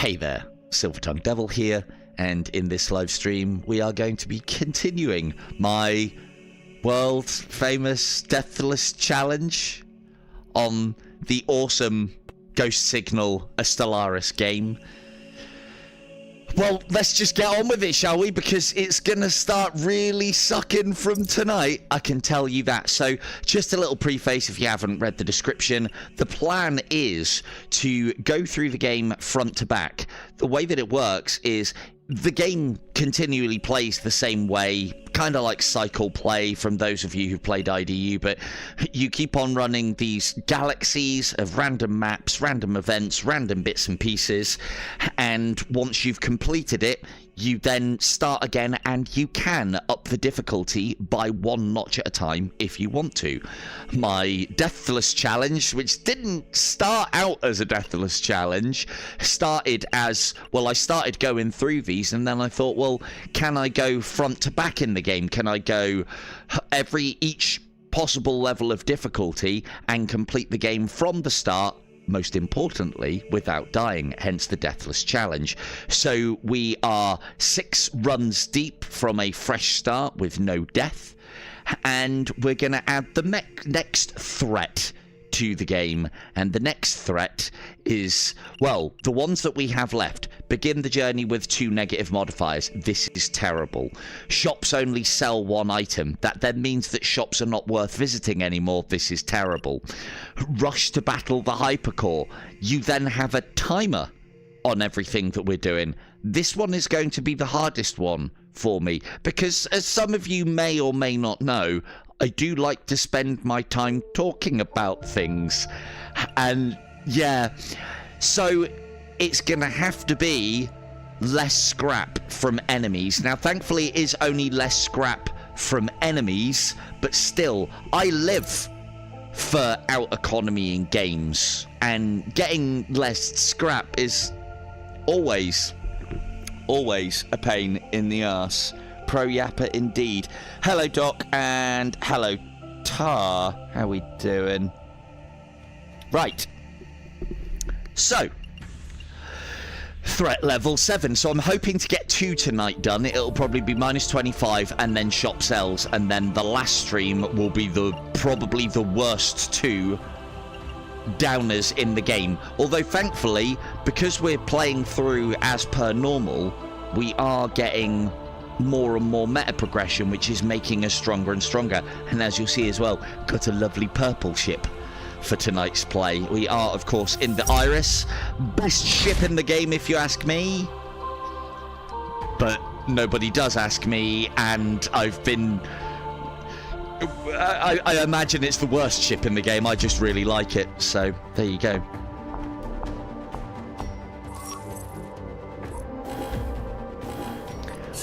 Hey there, Silver-Tongued Devil here, and in this live stream we are going to be continuing my world-famous Deathless challenge on the awesome Ghost Signal, a Stellaris game. Well, let's just get on with it, shall we? Because it's gonna start really sucking from tonight, I can tell you that. So, just a little preface if you haven't read the description. The plan is to go through the game front to back. The way that it works is the game continually plays the same way, kind of like cycle play from those of you who've played IDU, but you keep on running these galaxies of random maps, random events, random bits and pieces, and once you've completed it, you then start again, and you can up the difficulty by one notch at a time if you want to. My Deathless challenge, which didn't start out as a Deathless challenge, started as, well, I started going through these, and then I thought, well, can I go front to back in the game? Can I go each possible level of difficulty and complete the game from the start, most importantly, without dying, hence the Deathless challenge. So we are 6 runs deep from a fresh start with no death, and we're going to add the next threat to the game, and the next threat is, well, the ones that we have left. Begin the journey with 2 negative modifiers. This is terrible. Shops only sell 1 item. That then means that shops are not worth visiting anymore. This is terrible. Rush to battle the hypercore. You then have a timer on everything that we're doing. This one is going to be the hardest one for me, because as some of you may or may not know, I do like to spend my time talking about things, and yeah, so it's gonna have to be less scrap from enemies. Now, thankfully, it is only less scrap from enemies, but still, I live for out economy in games, and getting less scrap is always a pain in the arse. Pro Yapper indeed. Hello Doc, and hello Tar. How we doing? Right. So, threat level 7. So I'm hoping to get 2 tonight done. It'll probably be -25 and then shop sells, and then the last stream will be probably the worst 2 downers in the game. Although thankfully, because we're playing through as per normal, we are getting more and more meta progression, which is making us stronger and stronger. And as you'll see as well, got a lovely purple ship for tonight's play. We are, of course, in the Iris. Best ship in the game, if you ask me. But nobody does ask me, and I've been... I imagine it's the worst ship in the game. I just really like it. So, there you go.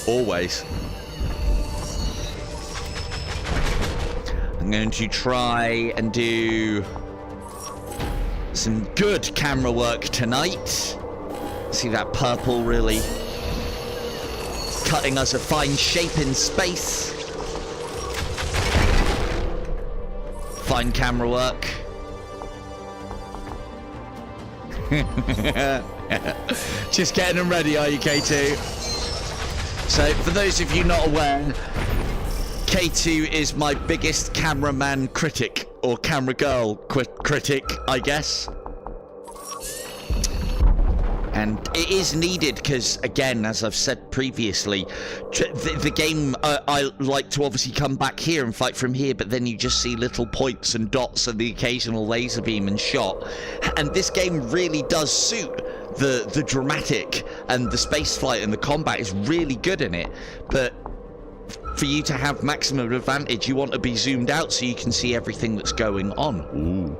Always. I'm going to try and do some good camera work tonight. See that purple really cutting us a fine shape in space. Fine camera work. Just getting them ready, are you, K2? So, for those of you not aware, K2 is my biggest cameraman critic, or camera girl critic, I guess. And it is needed because, again, as I've said previously, the game, I like to obviously come back here and fight from here, but then you just see little points and dots and the occasional laser beam and shot. And this game really does suit the dramatic, and the space flight and the combat is really good in it. But for you to have maximum advantage, you want to be zoomed out so you can see everything that's going on. Ooh,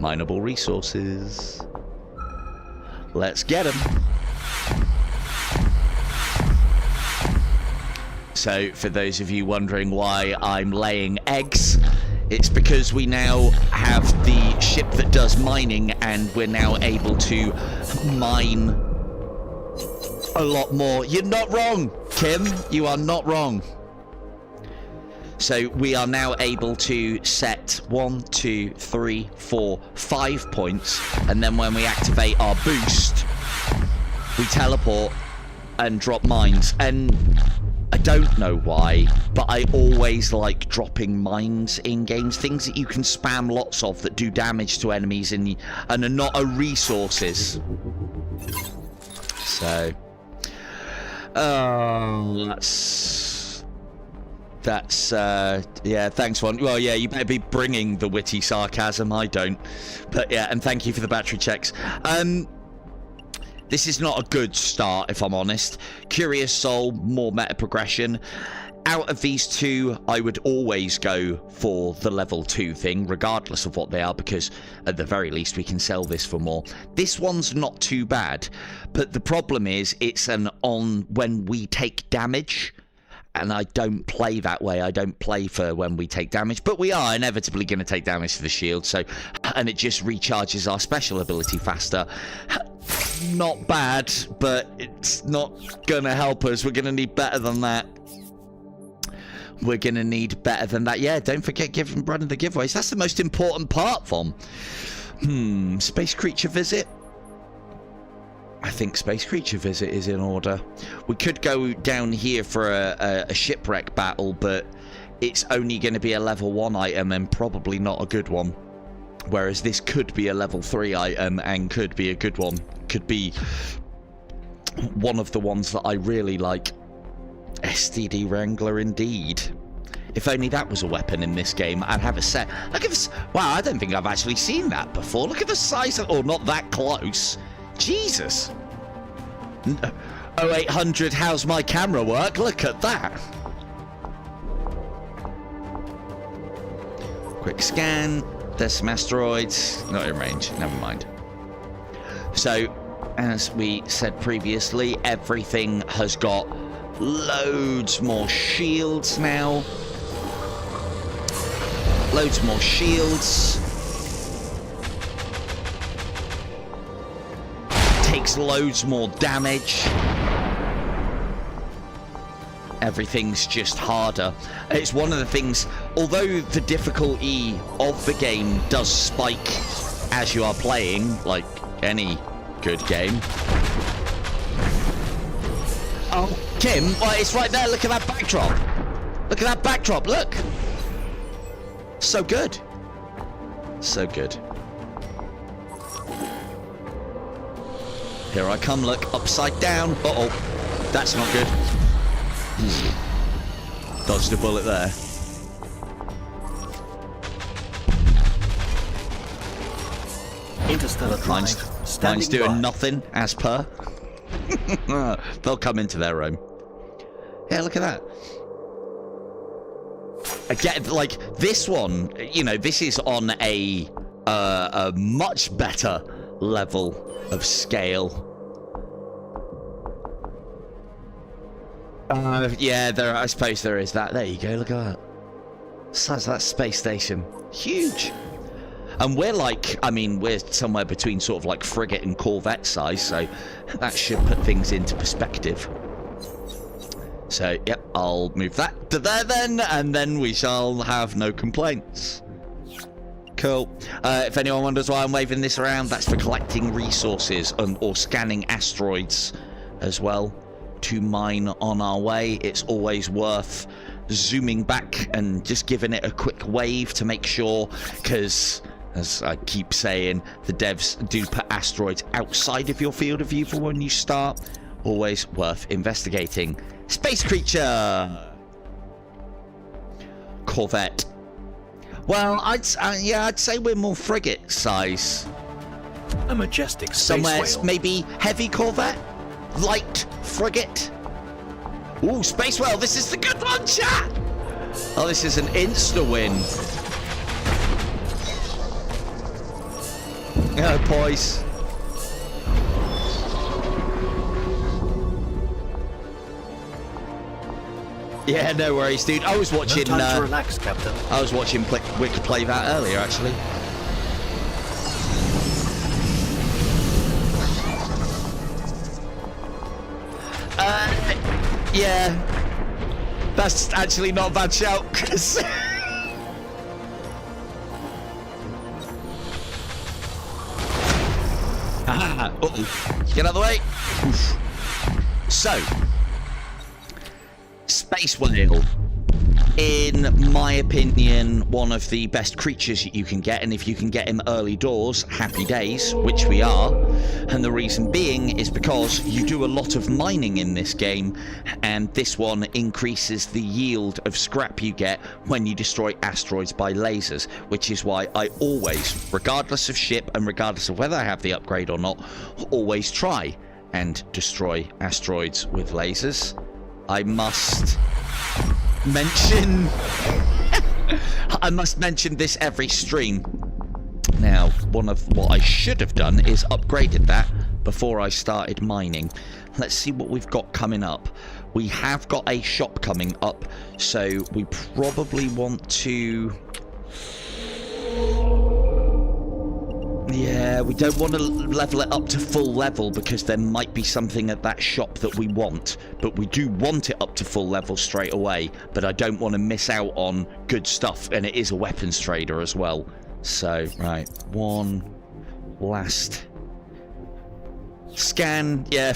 mineable resources. Let's get them. So, for those of you wondering why I'm laying eggs, it's because we now have the ship that does mining, and we're now able to mine a lot more. You're not wrong, Kim. You are not wrong. So we are now able to set 1, 2, 3, 4, 5 points, and then when we activate our boost, we teleport and drop mines. And I don't know why, but I always like dropping mines in games. Things that you can spam lots of that do damage to enemies and are not resources. So, that's yeah, thanks one. Well, yeah, you better be bringing the witty sarcasm. I don't. But yeah, and thank you for the battery checks. This is not a good start, if I'm honest. Curious Soul, more meta progression. Out of these two, I would always go for the level 2 thing, regardless of what they are, because at the very least we can sell this for more. This one's not too bad, but the problem is it's an on when we take damage, and I don't play that way. I don't play for when we take damage, but we are inevitably going to take damage to the shield, so, and it just recharges our special ability faster. Not bad, but it's not going to help us. We're going to need better than that. We're going to need better than that. Yeah, don't forget running the giveaways. That's the most important part, Vom. Space Creature Visit. I think Space Creature Visit is in order. We could go down here for a shipwreck battle, but it's only going to be a level 1 item and probably not a good one. Whereas this could be a level 3 item and could be a good one. Could be one of the ones that I really like. STD Wrangler indeed. If only that was a weapon in this game, I'd have a set. Look at this. Wow, I don't think I've actually seen that before. Look at the size of... Oh, not that close. Jesus. 0800, how's my camera work? Look at that. Quick scan. There's some asteroids. Not in range. Never mind. So, as we said previously, everything has got loads more shields now. Loads more shields. Takes loads more damage. Everything's just harder. It's one of the things, although the difficulty of the game does spike as you are playing, like any good game. Oh, Kim, well, it's right there. Look at that backdrop. Look at that backdrop. Look. So good. So good. Here I come. Look, upside down. Uh-oh. That's not good. Dodged a bullet there. Interstellar Mine's doing nothing, as per. They'll come into their own. Yeah, look at that. Again, like, this one, you know, this is on a much better level of scale. Yeah, I suppose there is that. There you go, look at that. Size of that space station. Huge. And we're like, I mean, we're somewhere between sort of like frigate and corvette size, so that should put things into perspective. So, yep, I'll move that to there then, and then we shall have no complaints. Cool. If anyone wonders why I'm waving this around, that's for collecting resources or scanning asteroids as well to mine on our way. It's always worth zooming back and just giving it a quick wave to make sure, because as I keep saying, the devs do put asteroids outside of your field of view for when you start. Always worth investigating. Space creature! Corvette. Well, I'd say we're more frigate size. A majestic space somewhere whale. Maybe heavy corvette? Light frigate? Ooh, space whale, this is the good one, chat! Oh, this is an insta-win. Yeah, boys. Yeah, no worries, dude. I was watching. No time to relax, Captain. I was watching Wick play that earlier, actually. Yeah, that's actually not a bad shout. Uh-oh. Get out of the way. Oof. So, Space Whale. In my opinion, one of the best creatures you can get, and if you can get him early doors, happy days, which we are. And the reason being is because you do a lot of mining in this game, and this one increases the yield of scrap you get when you destroy asteroids by lasers, which is why I always, regardless of ship and regardless of whether I have the upgrade or not, always try and destroy asteroids with lasers. I must mention this every stream. Now, one of what I should have done is upgraded that before I started mining. Let's see what we've got coming up. We have got a shop coming up, so we probably want to... Yeah, we don't want to level it up to full level because there might be something at that shop that we want. But we do want it up to full level straight away. But I don't want to miss out on good stuff. And it is a weapons trader as well. So, right. One last scan. Yeah.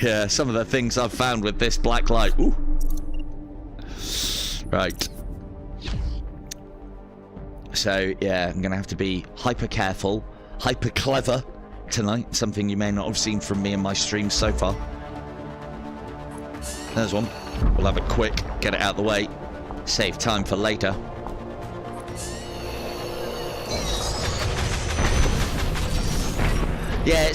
Yeah, some of the things I've found with this black light. Ooh. Right. So, yeah, I'm going to have to be hyper careful, hyper clever tonight. Something you may not have seen from me in my streams so far. There's one. We'll have it quick, get it out of the way, save time for later. Yeah,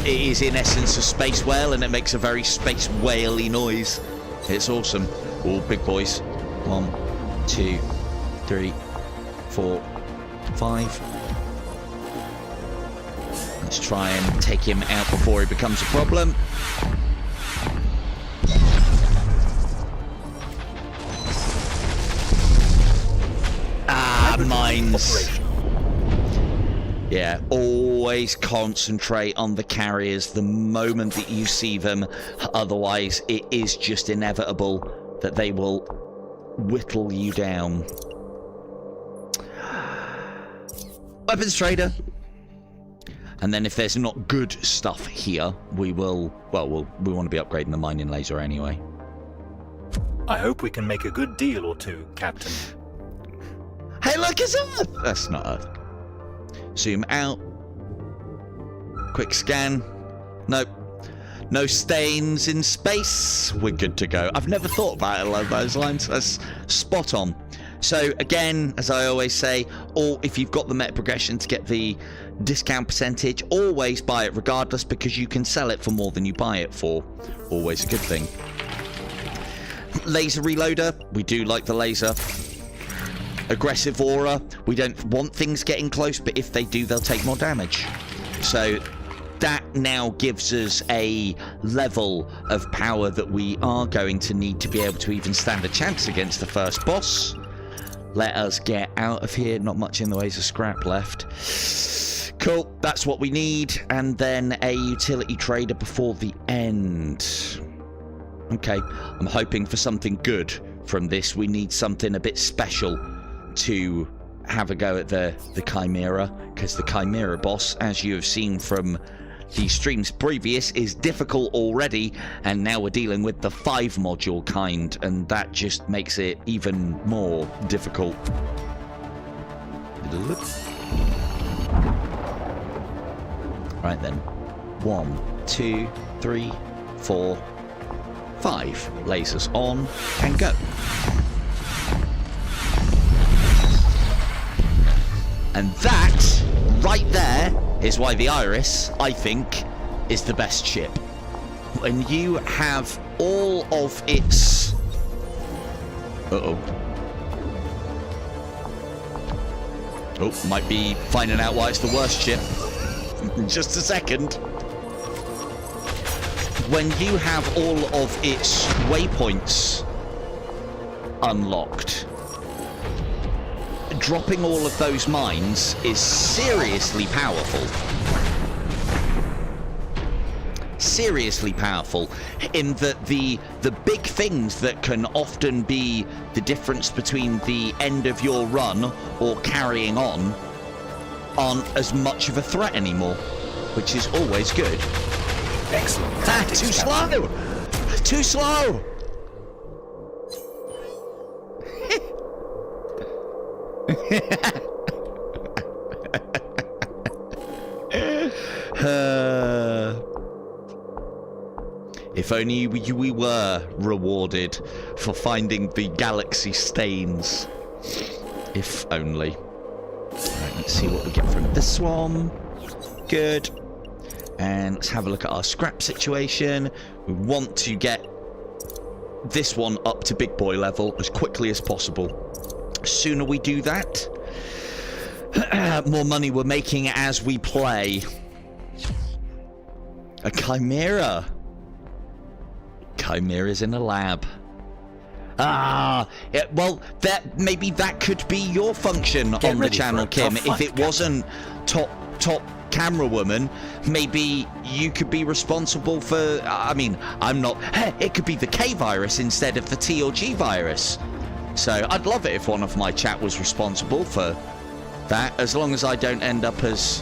it is in essence a space whale, and it makes a very space whaley noise. It's awesome. All big boys. 1, 2, 3, 4, 5. Let's try and take him out before he becomes a problem. Ah, mines. Yeah, always concentrate on the carriers the moment that you see them. Otherwise, it is just inevitable that they will whittle you down. Weapons trader. And then if there's not good stuff here, we will... Well, we want to be upgrading the mining laser anyway. I hope we can make a good deal or two, Captain. Hey, look, it's Earth! That's not Earth. Zoom out. Quick scan. Nope. No stains in space. We're good to go. I've never thought about it along those lines. That's spot on. So again, as I always say, or if you've got the meta progression to get the discount percentage, always buy it regardless, because you can sell it for more than you buy it for. Always a good thing. Laser reloader. We do like the laser. Aggressive aura. We don't want things getting close, but if they do, they'll take more damage. So that now gives us a level of power that we are going to need to be able to even stand a chance against the first boss. Let us get out of here. Not much in the ways of scrap left. Cool, that's what we need. And then a utility trader before the end. Okay, I'm hoping for something good from this. We need something a bit special to have a go at the Chimera, because the Chimera boss, as you have seen from the streams previous, is difficult already, and now we're dealing with the 5 module kind, and that just makes it even more difficult. Right then, 1, 2, 3, 4, 5 lasers on and go. And that, right there, is why the Iris, I think, is the best ship. When you have all of its... Uh-oh. Oh, might be finding out why it's the worst ship. In just a second. When you have all of its waypoints unlocked, dropping all of those mines is seriously powerful. Seriously powerful, in that the big things that can often be the difference between the end of your run or carrying on aren't as much of a threat anymore, which is always good. Excellent. Ah, too slow! Too slow! If only we were rewarded for finding the galaxy stains. If only. Right, let's see what we get from this one. Good. And let's have a look at our scrap situation. We want to get this one up to big boy level as quickly as possible. The sooner we do that, more money we're making as we play. A chimera. Chimera's in a lab. Ah, yeah, well, maybe that could be your function on the channel, Kim. If it wasn't top camera woman, maybe you could be responsible for. I mean, I'm not. It could be the K virus instead of the T or G virus. So I'd love it if one of my chat was responsible for that. As long as I don't end up as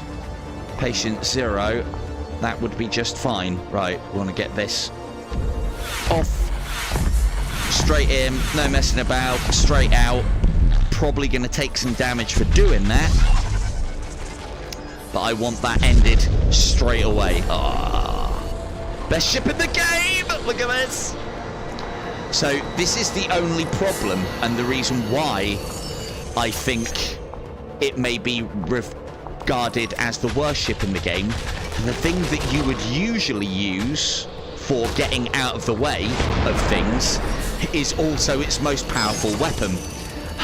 patient 0, that would be just fine. Right, we want to get this off. Straight in, no messing about, straight out. Probably going to take some damage for doing that. But I want that ended straight away. Ah, best ship in the game! Look at this! So this is the only problem and the reason why I think it may be regarded as the worst ship in the game. The thing that you would usually use for getting out of the way of things is also its most powerful weapon.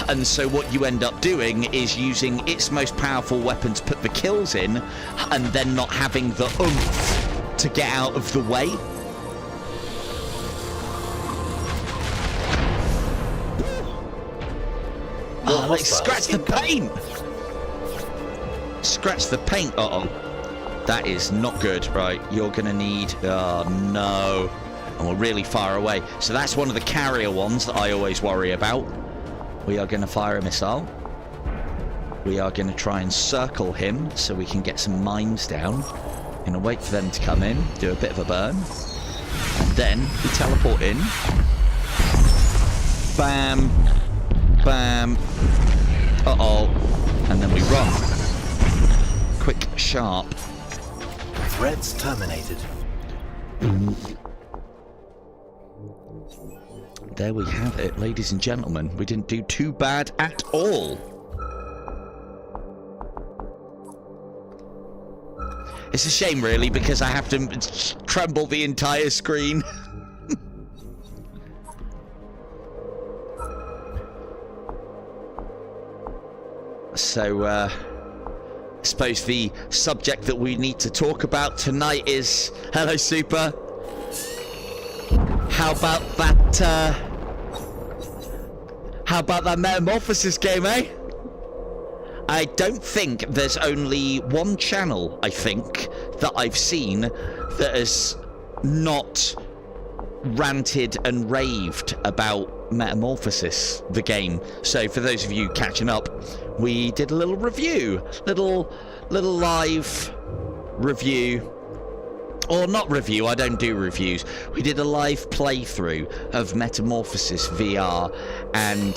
And so what you end up doing is using its most powerful weapon to put the kills in, and then not having the oomph to get out of the way. Oh, like, scratch the paint! Scratch the paint, uh-oh. That is not good. Right, you're gonna need... Oh, no. And we're really far away. So that's one of the carrier ones that I always worry about. We are gonna fire a missile. We are gonna try and circle him so we can get some mines down. Gonna wait for them to come in, do a bit of a burn. And then we teleport in. Bam. Bam. Uh-oh. And then we run. Quick, sharp. Threads terminated. There we have it, ladies and gentlemen. We didn't do too bad at all. It's a shame, really, because I have to tremble the entire screen. So, I suppose the subject that we need to talk about tonight is... Hello, Super. How about that Metamorphosis game, eh? I don't think there's only one channel, I think, that I've seen that has not ranted and raved about Metamorphosis, the game. So for those of you catching up, we did a little review, little live review. Or not review, I don't do reviews. We did a live playthrough of Metamorphosis VR, and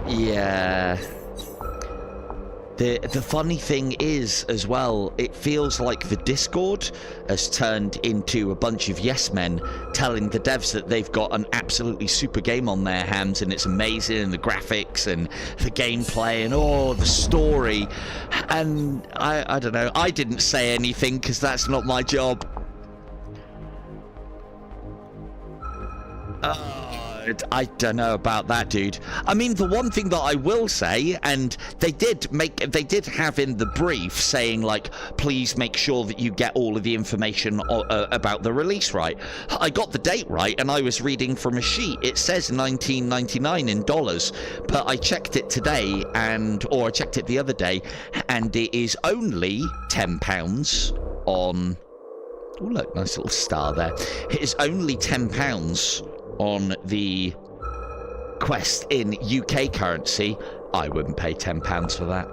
yeah. The funny thing is, as well, it feels like the Discord has turned into a bunch of yes men telling the devs that they've got an absolutely super game on their hands and it's amazing, and the graphics and the gameplay and the story. And I don't know, I didn't say anything because that's not my job. I don't know about that, dude. I mean, the one thing that I will say, and they did have in the brief saying, like, please make sure that you get all of the information about the release right. I got the date right, and I was reading from a sheet. It says $19.99 in dollars, but I checked it today, or I checked it the other day, and it is only £10 on... Oh, look, nice little star there. It is only £10 on the Quest in UK currency. I wouldn't pay £10 for that.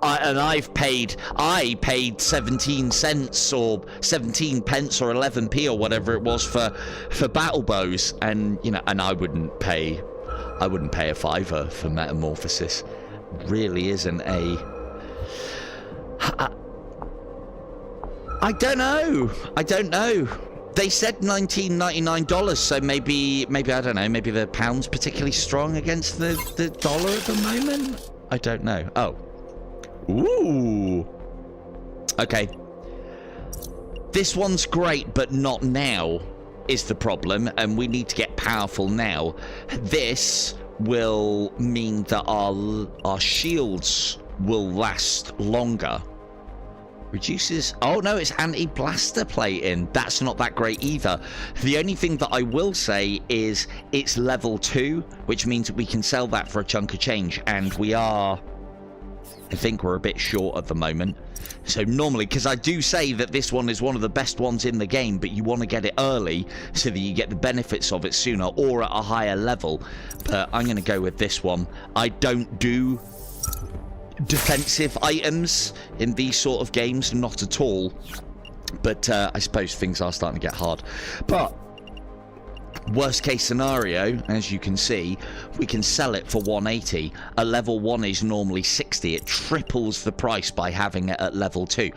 I paid 17 cents or 17 pence or 11p or whatever it was for battle bows, and you know, and I wouldn't pay a fiver for metamorphosis. Really isn't a. I don't know. They said $19.99, so maybe I don't know. Maybe the pound's particularly strong against the dollar at the moment. I don't know. Oh. Ooh. Okay. This one's great, but not now is the problem, and we need to get powerful now. This will mean that our shields will last longer. Reduces... Oh, no, it's anti-blaster plating. That's not that great either. The only thing that I will say is it's level 2, which means we can sell that for a chunk of change, and we are... I think we're a bit short at the moment. So normally, because I do say that this one is one of the best ones in the game, but you want to get it early so that you get the benefits of it sooner or at a higher level. But I'm going to go with this one. I don't do defensive items in these sort of games, not at all. But I suppose things are starting to get hard. But worst case scenario, as you can see, we can sell it for 180. A level 1 is normally 60. It triples the price by having it at level 2.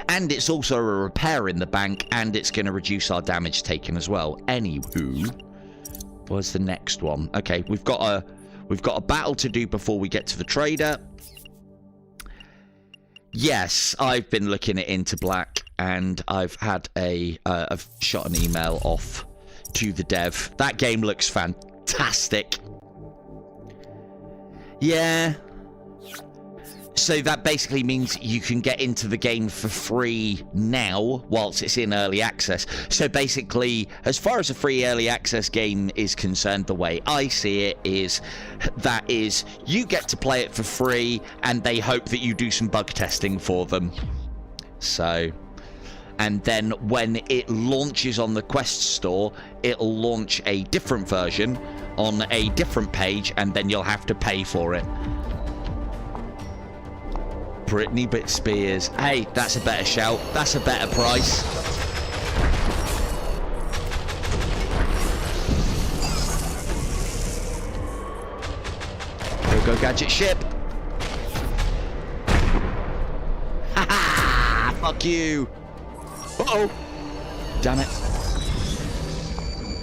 And it's also a repair in the bank, and it's going to reduce our damage taken as well. Anywho, what's the next one? Okay, we've got a battle to do before we get to the trader. Yes, I've been looking at Into Black, and I've had I've shot an email off to the dev. That game looks fantastic. Yeah. So that basically means you can get into the game for free now whilst it's in early access. So basically, as far as a free early access game is concerned, the way I see it is that is you get to play it for free and they hope that you do some bug testing for them. So, and then when it launches on the Quest store, it'll launch a different version on a different page, and then you'll have to pay for it. Brittany Bit Spears. Hey, that's a better shout. That's a better price. Go gadget ship. Ha! Fuck you. Uh-oh. Damn it.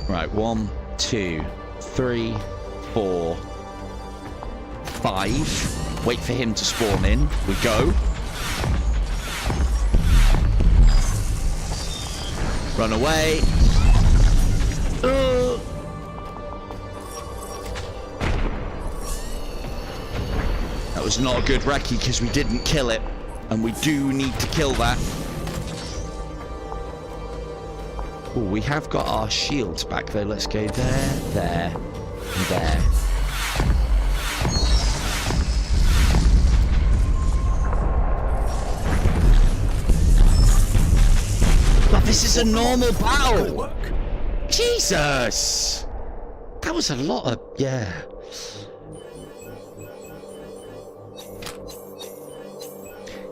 Right, 1, 2, 3, 4, 5. Wait for him to spawn in. We go. Run away. That was not a good recce because we didn't kill it. And we do need to kill that. Oh, we have got our shields back though. Let's go there, there, and there. But this is a normal battle. Jesus! That was a lot of... yeah.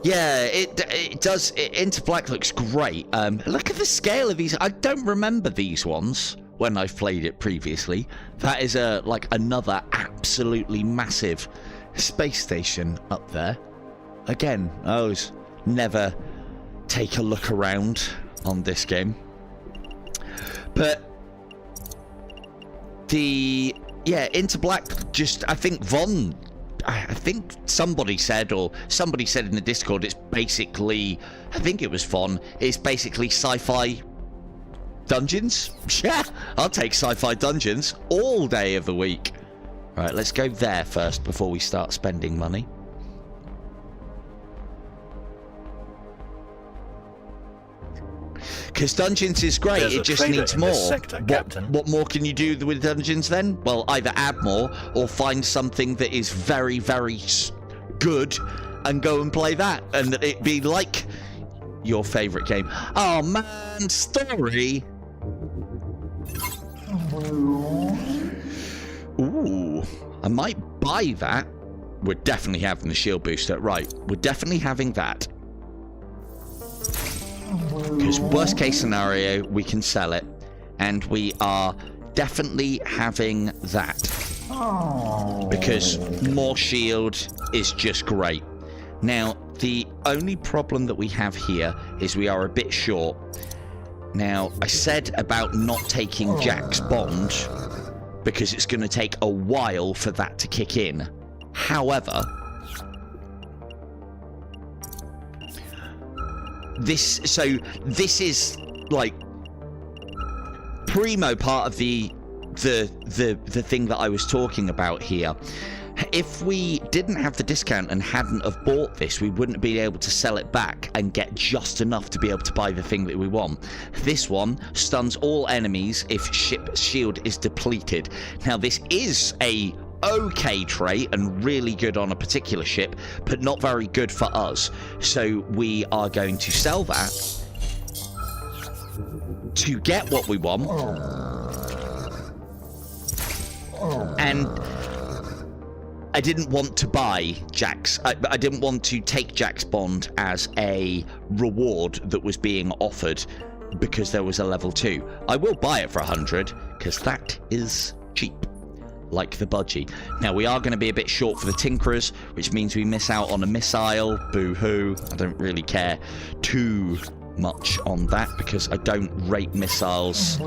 Yeah, it does. Into Black looks great. Look at the scale of these. I don't remember these ones when I've played it previously. That is like another absolutely massive space station up there. Again, I always never take a look around on this game. But Into Black, just, I think somebody said, or somebody said in the Discord, it's basically, I think it was Von, it's basically sci-fi dungeons. Yeah, I'll take sci-fi dungeons all day of the week. Right, let's go there first before we start spending money. Because dungeons is great, it just needs more. What more can you do with dungeons then? Well, either add more or find something that is very, very good and go and play that. And it be like your favourite game. Oh man, story. Ooh, I might buy that we're definitely having the shield booster. Right, we're definitely having that. Because worst case scenario, we can sell it. And we are definitely having that. Because more shield is just great. Now, the only problem that we have here is we are a bit short. Now, I said about not taking Jack's bond because it's going to take a while for that to kick in. However, this is like primo part of the thing that I was talking about here. If we didn't have the discount and hadn't have bought this, we wouldn't be able to sell it back and get just enough to be able to buy the thing that we want. This one stuns all enemies if ship shield is depleted. Now, this is a okay trait and really good on a particular ship, but not very good for us. So we are going to sell that to get what we want. And I didn't want to buy Jack's. I didn't want to take Jack's bond as a reward that was being offered because there was a level 2. I will buy it for 100 because that is cheap, like the budgie. Now, we are going to be a bit short for the Tinkerers, which means we miss out on a missile. Boo-hoo. I don't really care too much on that because I don't rate missiles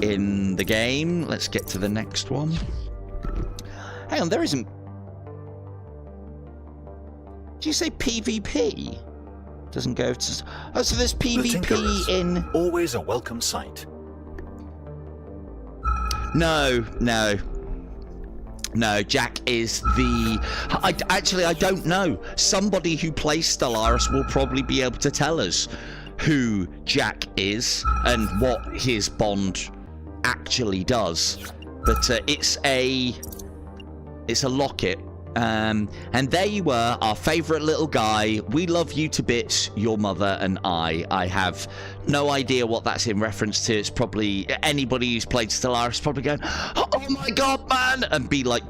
in the game. Let's get to the next one. Hang on, there isn't... Did you say PvP? Doesn't go to... Oh, so there's PvP in... Always a welcome sight. No, Jack is the... Actually, I don't know. Somebody who plays Stellaris will probably be able to tell us who Jack is and what his bond actually does. But it's a locket. And there you were, our favourite little guy. We love you to bits, your mother and I. I have no idea what that's in reference to. It's probably anybody who's played Stellaris probably going, oh my god, man, and be like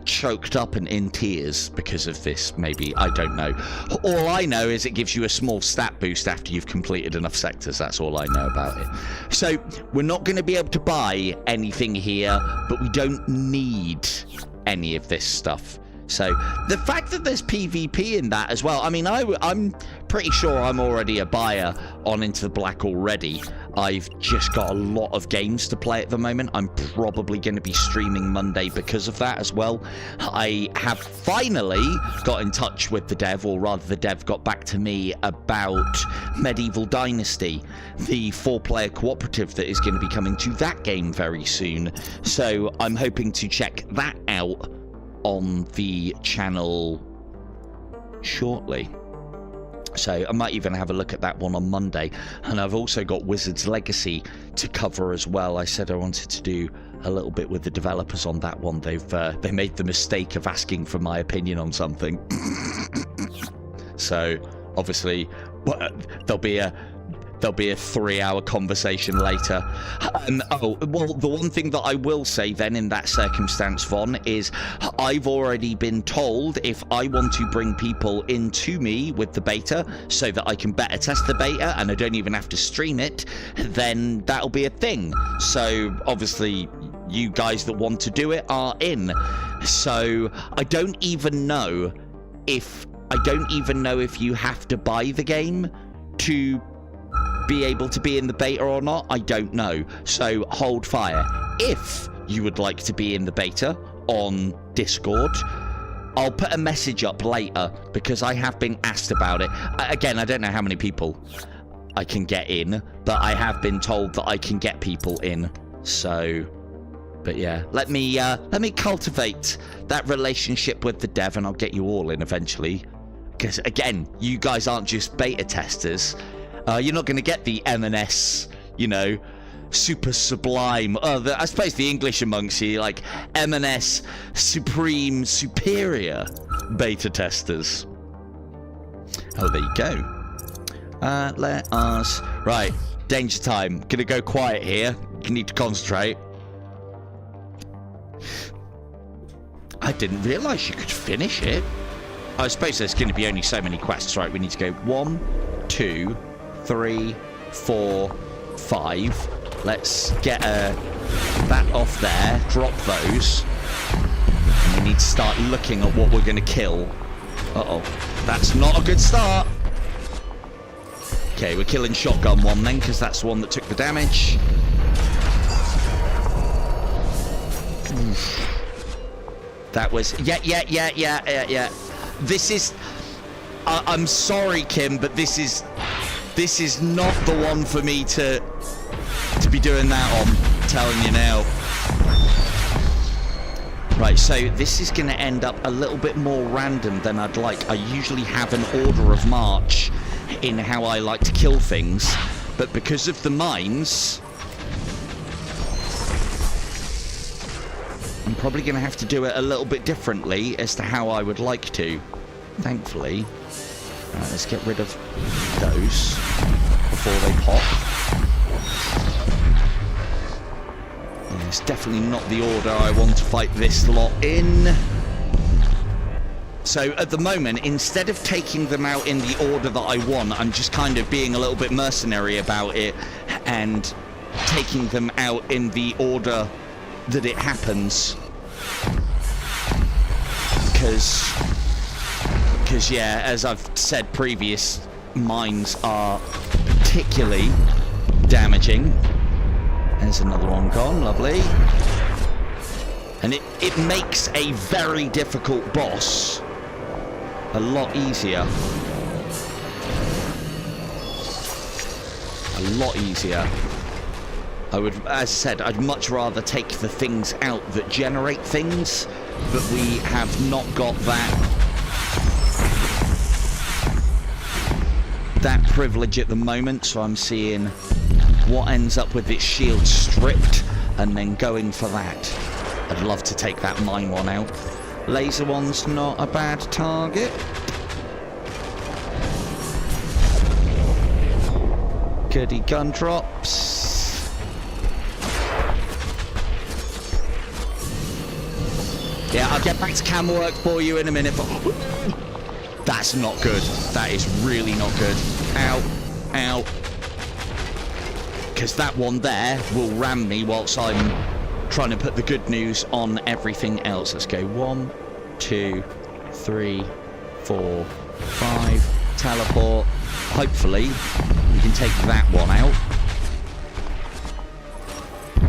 choked up and in tears because of this. Maybe, I don't know. All I know is it gives you a small stat boost after you've completed enough sectors. That's all I know about it. So we're not going to be able to buy anything here, but we don't need any of this stuff. So the fact that there's PvP in that as well, I mean, I'm pretty sure I'm already a buyer on Into the Black already. I've just got a lot of games to play at the moment. I'm probably going to be streaming Monday because of that as well. I have finally got in touch with the dev, or rather the dev got back to me about Medieval Dynasty, the 4-player cooperative that is going to be coming to that game very soon. So I'm hoping to check that out on the channel shortly. So I might even have a look at that one on Monday. And I've also got Wizard's Legacy to cover as well. I said I wanted to do a little bit with the developers on that one. They made the mistake of asking for my opinion on something. So obviously there'll be a 3-hour conversation later. Oh, well, the one thing that I will say then in that circumstance, Von, is I've already been told if I want to bring people into me with the beta so that I can better test the beta and I don't even have to stream it, then that'll be a thing. So obviously you guys that want to do it are in. So I don't even know if you have to buy the game to be able to be in the beta or not. I don't know. So hold fire. If you would like to be in the beta on Discord, I'll put a message up later because I have been asked about it. Again, I don't know how many people I can get in, but I have been told that I can get people in. So, but yeah, let me cultivate that relationship with the dev and I'll get you all in eventually. Because again, you guys aren't just beta testers. You're not going to get the M&S, you know, super sublime. I suppose the English amongst you, like M&S supreme superior beta testers. Oh, there you go. Let us... Right, danger time. Gonna go quiet here. You need to concentrate. I didn't realise you could finish it. I suppose there's going to be only so many quests, right? We need to go 1, 2, 3, 4, 5. Let's get that off there. Drop those. And we need to start looking at what we're going to kill. Uh-oh. That's not a good start. Okay, we're killing shotgun one then, because that's the one that took the damage. Oof. That was... Yeah. This is... I'm sorry, Kim, but this is not the one for me to be doing that on. I'm telling you now. Right, so this is going to end up a little bit more random than I'd like. I usually have an order of march in how I like to kill things, but because of the mines, I'm probably going to have to do it a little bit differently as to how I would like to. Thankfully. Right, let's get rid of those before they pop. Yeah, it's definitely not the order I want to fight this lot in. So at the moment, instead of taking them out in the order that I want, I'm just kind of being a little bit mercenary about it and taking them out in the order that it happens. Because yeah, as I've said previous, mines are particularly damaging. There's another one gone, lovely. And it makes a very difficult boss a lot easier. A lot easier. I would, as I said, I'd much rather take the things out that generate things, but we have not got that privilege at the moment, so I'm seeing what ends up with its shield stripped and then going for that. I'd love to take that mine one out. Laser one's not a bad target. Goody gun drops. Yeah, I'll get back to camera work for you in a minute, but that's not good. That is really not good. Ow. Ow. Because that one there will ram me whilst I'm trying to put the good news on everything else. Let's go 1, 2, 3, 4, 5. Teleport. Hopefully, we can take that one out.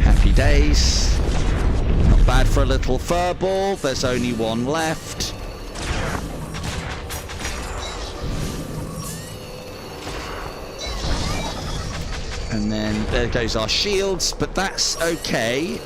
Happy days. Not bad for a little furball. There's only one left. And then there goes our shields, but that's okay.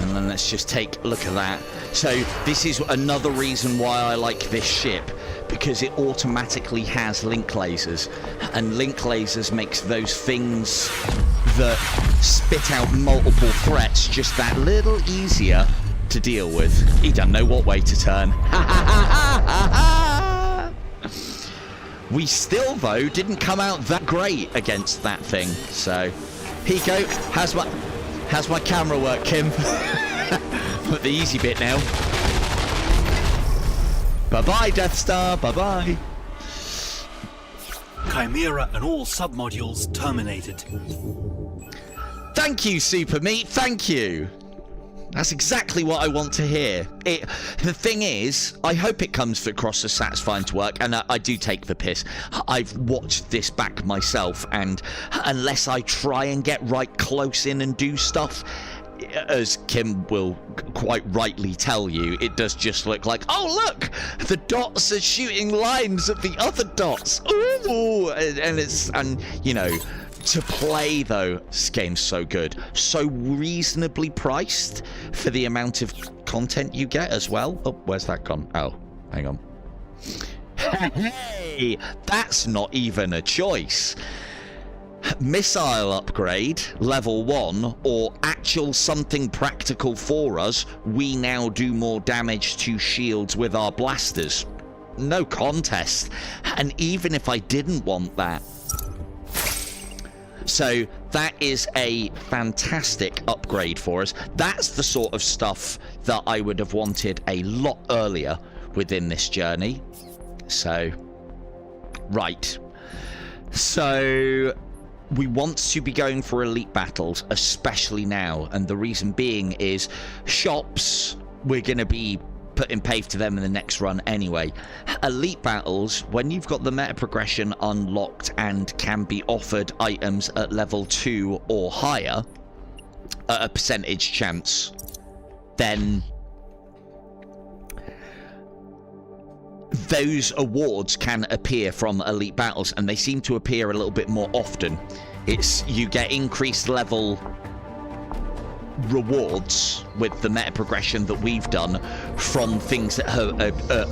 And then let's just take a look at that. So this is another reason why I like this ship, because it automatically has link lasers, and link lasers makes those things that spit out multiple threats just that little easier to deal with. He doesn't know what way to turn. We still, though, didn't come out that great against that thing. So, here you go. How's my camera work, Kim? Put the easy bit now. Bye-bye, Death Star. Bye-bye. Chimera and all submodules terminated. Thank you, Super Meat. Thank you. That's exactly what I want to hear. The thing is, I hope it comes across as satisfying to work, and I do take the piss. I've watched this back myself, and unless I try and get right close in and do stuff, as Kim will quite rightly tell you, it does just look like, oh look, the dots are shooting lines at the other dots. Ooh, and you know, to play though, this game's so good, so reasonably priced for the amount of content you get as well. Oh, where's that gone? Oh, hang on. Hey, that's not even a choice. Missile upgrade, level 1, or actual something practical for us, we now do more damage to shields with our blasters. No contest. And even if I didn't want that. So that is a fantastic upgrade for us. That's the sort of stuff that I would have wanted a lot earlier within this journey. So, right. So, we want to be going for elite battles, especially now. And the reason being is shops, we're going to be putting pave to them in the next run anyway. Elite battles, when you've got the meta progression unlocked and can be offered items at level 2 or higher at a percentage chance, then those awards can appear from elite battles, and they seem to appear a little bit more often. It's you get increased level rewards with the meta progression that we've done from things that are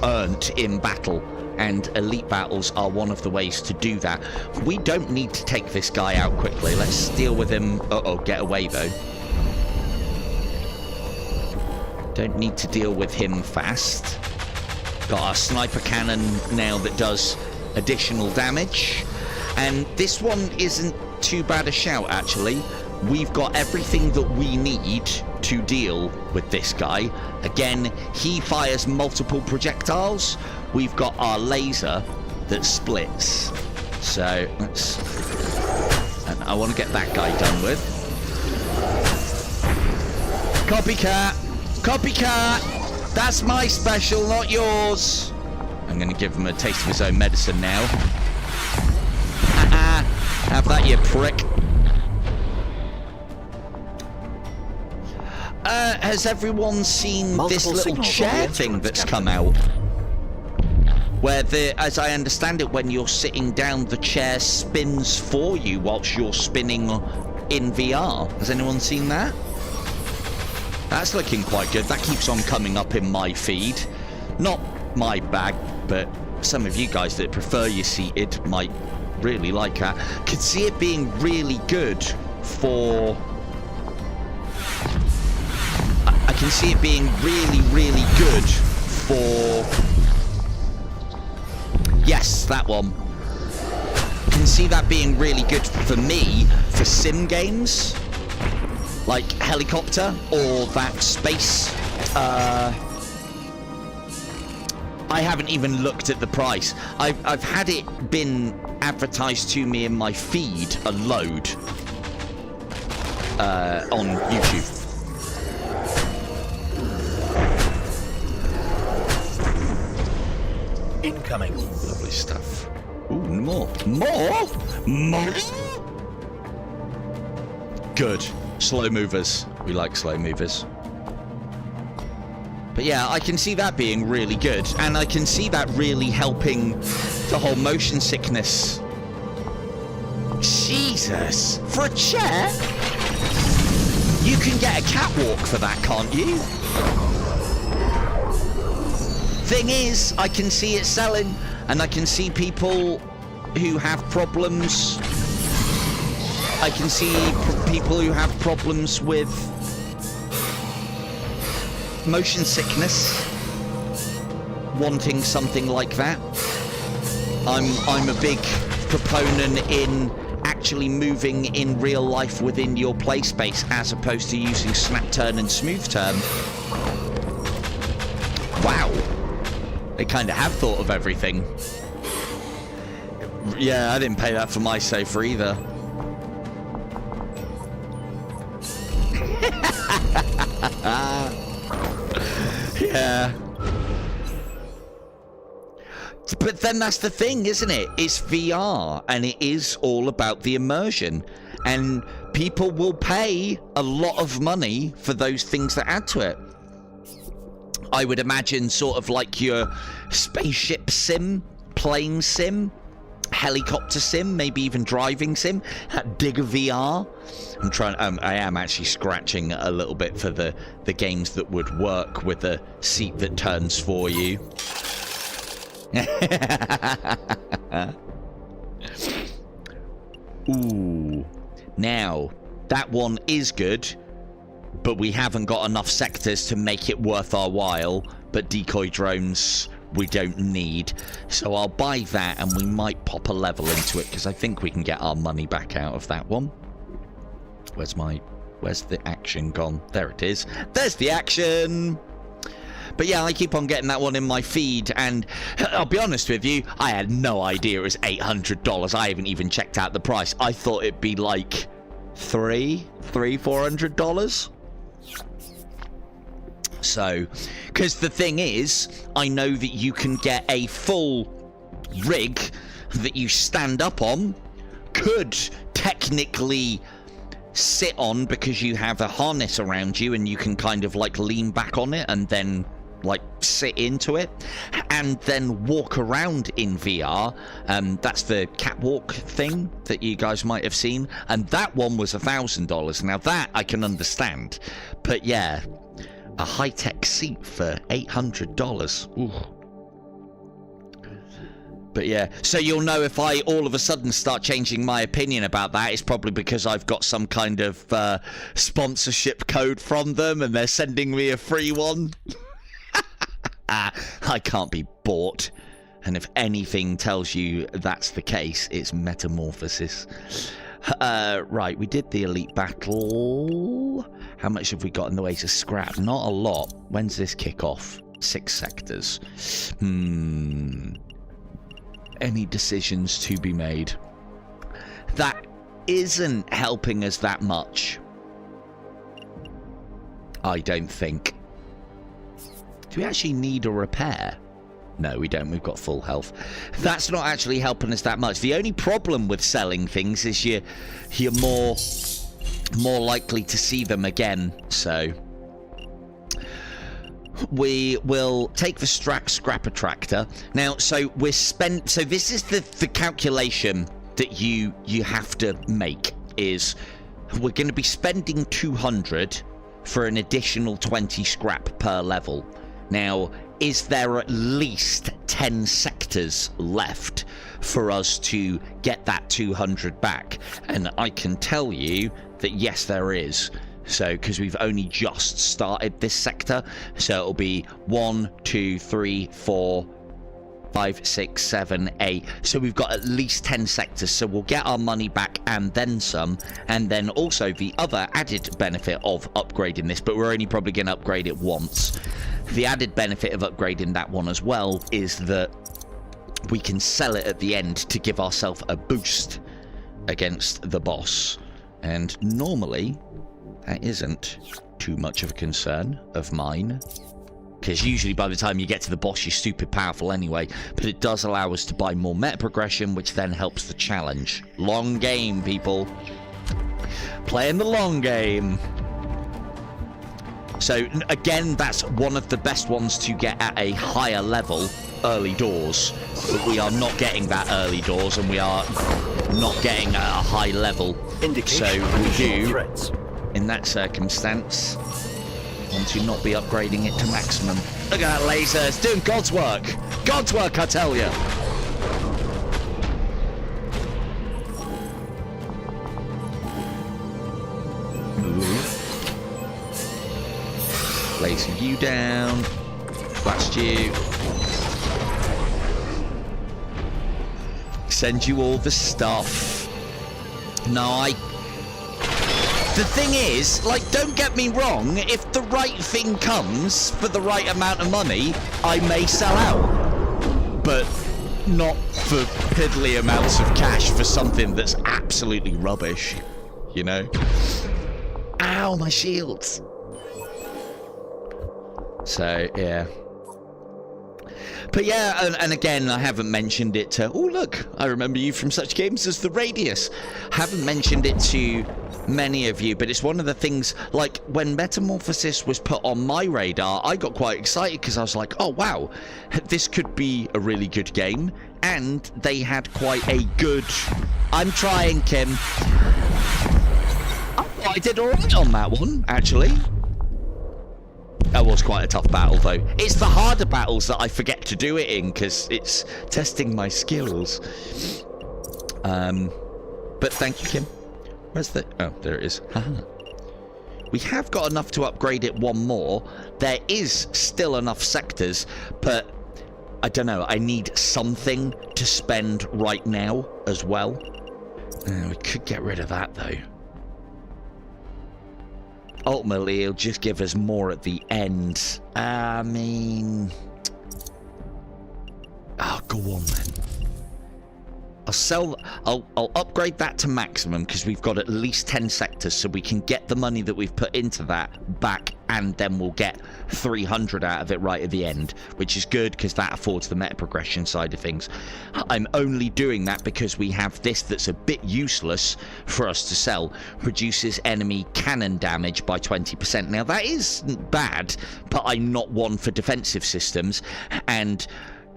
earned in battle, and elite battles are one of the ways to do that. We don't need to take this guy out quickly. Let's deal with him. Uh-oh, get away though. Don't need to deal with him fast. Got our sniper cannon now that does additional damage, and this one isn't too bad a shout actually. We've got everything that we need to deal with this guy. Again, he fires multiple projectiles. We've got our laser that splits. So let's... and I want to get that guy done with. Copycat! Copycat! That's my special, not yours. I'm going to give him a taste of his own medicine now. Have that, you prick. Has everyone seen this little chair thing that's come out? Where, as I understand it, when you're sitting down, the chair spins for you whilst you're spinning in VR. Has anyone seen that? That's looking quite good. That keeps on coming up in my feed. Not my bag, but some of you guys that prefer you seated might really like that. Could see it being really good for... I can see it being really, really good for... Yes, that one. I can see that being really good for me for sim games. Like helicopter or that space. I haven't even looked at the price. I've had it been advertised to me in my feed a load on YouTube. Incoming. Lovely stuff. Ooh, more. More? More? Good. Slow movers. We like slow movers. But yeah, I can see that being really good. And I can see that really helping the whole motion sickness. Jesus. For a chair? You can get a catwalk for that, can't you? Thing is, I can see it selling, and I can see people who have problems. I can see people who have problems with motion sickness wanting something like that. I'm a big proponent in actually moving in real life within your play space as opposed to using snap turn and smooth turn. Wow. They kind of have thought of everything. Yeah, I didn't pay that for my safer either. Yeah. But then that's the thing, isn't it? It's VR, and it is all about the immersion. And people will pay a lot of money for those things that add to it. I would imagine sort of like your spaceship sim, plane sim, helicopter sim, maybe even driving sim, Digger VR. I'm trying, I am actually scratching a little bit for the games that would work with a seat that turns for you. Ooh. Now, that one is good, but we haven't got enough sectors to make it worth our while. But decoy drones we don't need. So I'll buy that, and we might pop a level into it, because I think we can get our money back out of that one. Where's the action gone? There it is. There's the action. But yeah, I keep on getting that one in my feed, and I'll be honest with you, I had no idea it was $800. I haven't even checked out the price. I thought it'd be like $400. So, because the thing is, I know that you can get a full rig that you stand up on, could technically sit on because you have a harness around you and you can kind of like lean back on it and then like sit into it and then walk around in VR. That's the catwalk thing that you guys might have seen, and that one was $1,000. Now that I can understand, but yeah, a high-tech seat for $800. Ooh. But yeah, so you'll know if I all of a sudden start changing my opinion about that, it's probably because I've got some kind of sponsorship code from them and they're sending me a free one. I can't be bought. And if anything tells you that's the case, it's Metamorphosis. Right, we did the elite battle. How much have we got in the way to scrap? Not a lot. When's this kick off? 6 sectors. Any decisions to be made? That isn't helping us that much, I don't think. Do we actually need a repair? No, we don't. We've got full health. That's not actually helping us that much. The only problem with selling things is you're more likely to see them again. So we will take the scrap attractor. Now, so we're spent. So this is the calculation that you have to make. Is we're going to be spending 200 for an additional 20 scrap per level. Now, is there at least 10 sectors left for us to get that 200 back? And I can tell you that yes, there is. So, because we've only just started this sector, so it'll be 1, 2, 3, 4, 5, 6, 7, 8. So we've got at least 10 sectors, so we'll get our money back and then some. And then also the other added benefit of upgrading this, but we're only probably going to upgrade it once. The added benefit of upgrading that one as well is that we can sell it at the end to give ourselves a boost against the boss. And normally that isn't too much of a concern of mine, because usually by the time you get to the boss you're stupid powerful anyway, but it does allow us to buy more meta progression, which then helps the challenge. Long game, people. Playing the long game. So again, that's one of the best ones to get at a higher level, early doors, but we are not getting that early doors and we are not getting at a high level. So we do threats. In that circumstance, want to not be upgrading it to maximum. Look at that laser, it's doing God's work. God's work, I tell you. Move. Laser you down. Blast you. Send you all the stuff. No, the thing is, like, don't get me wrong, if the right thing comes for the right amount of money, I may sell out. But not for piddly amounts of cash for something that's absolutely rubbish, you know? Ow, my shields. So, yeah. But yeah, and again, I haven't mentioned it to... Oh, look, I remember you from such games as The Radius. Haven't mentioned it to many of you, but it's one of the things, like, when Metamorphosis was put on my radar, I got quite excited because I was like, oh, wow, this could be a really good game. And they had quite a good... I'm trying, Kim. Oh, I did all right on that one, actually. That was quite a tough battle, though. It's the harder battles that I forget to do it in, because it's testing my skills. But thank you, Kim. Where's the... Oh, there it is. We have got enough to upgrade it one more. There is still enough sectors, but I don't know. I need something to spend right now as well. We could get rid of that, though. ultimately it'll just give us more at the end. I mean, oh, go on then. I'll upgrade that to maximum because we've got at least 10 sectors, so we can get the money that we've put into that back, and then we'll get 300 out of it right at the end, which is good because that affords the meta progression side of things. I'm only doing that because we have this that's a bit useless for us to sell. Reduces enemy cannon damage by 20%. Now that is bad, but I'm not one for defensive systems, and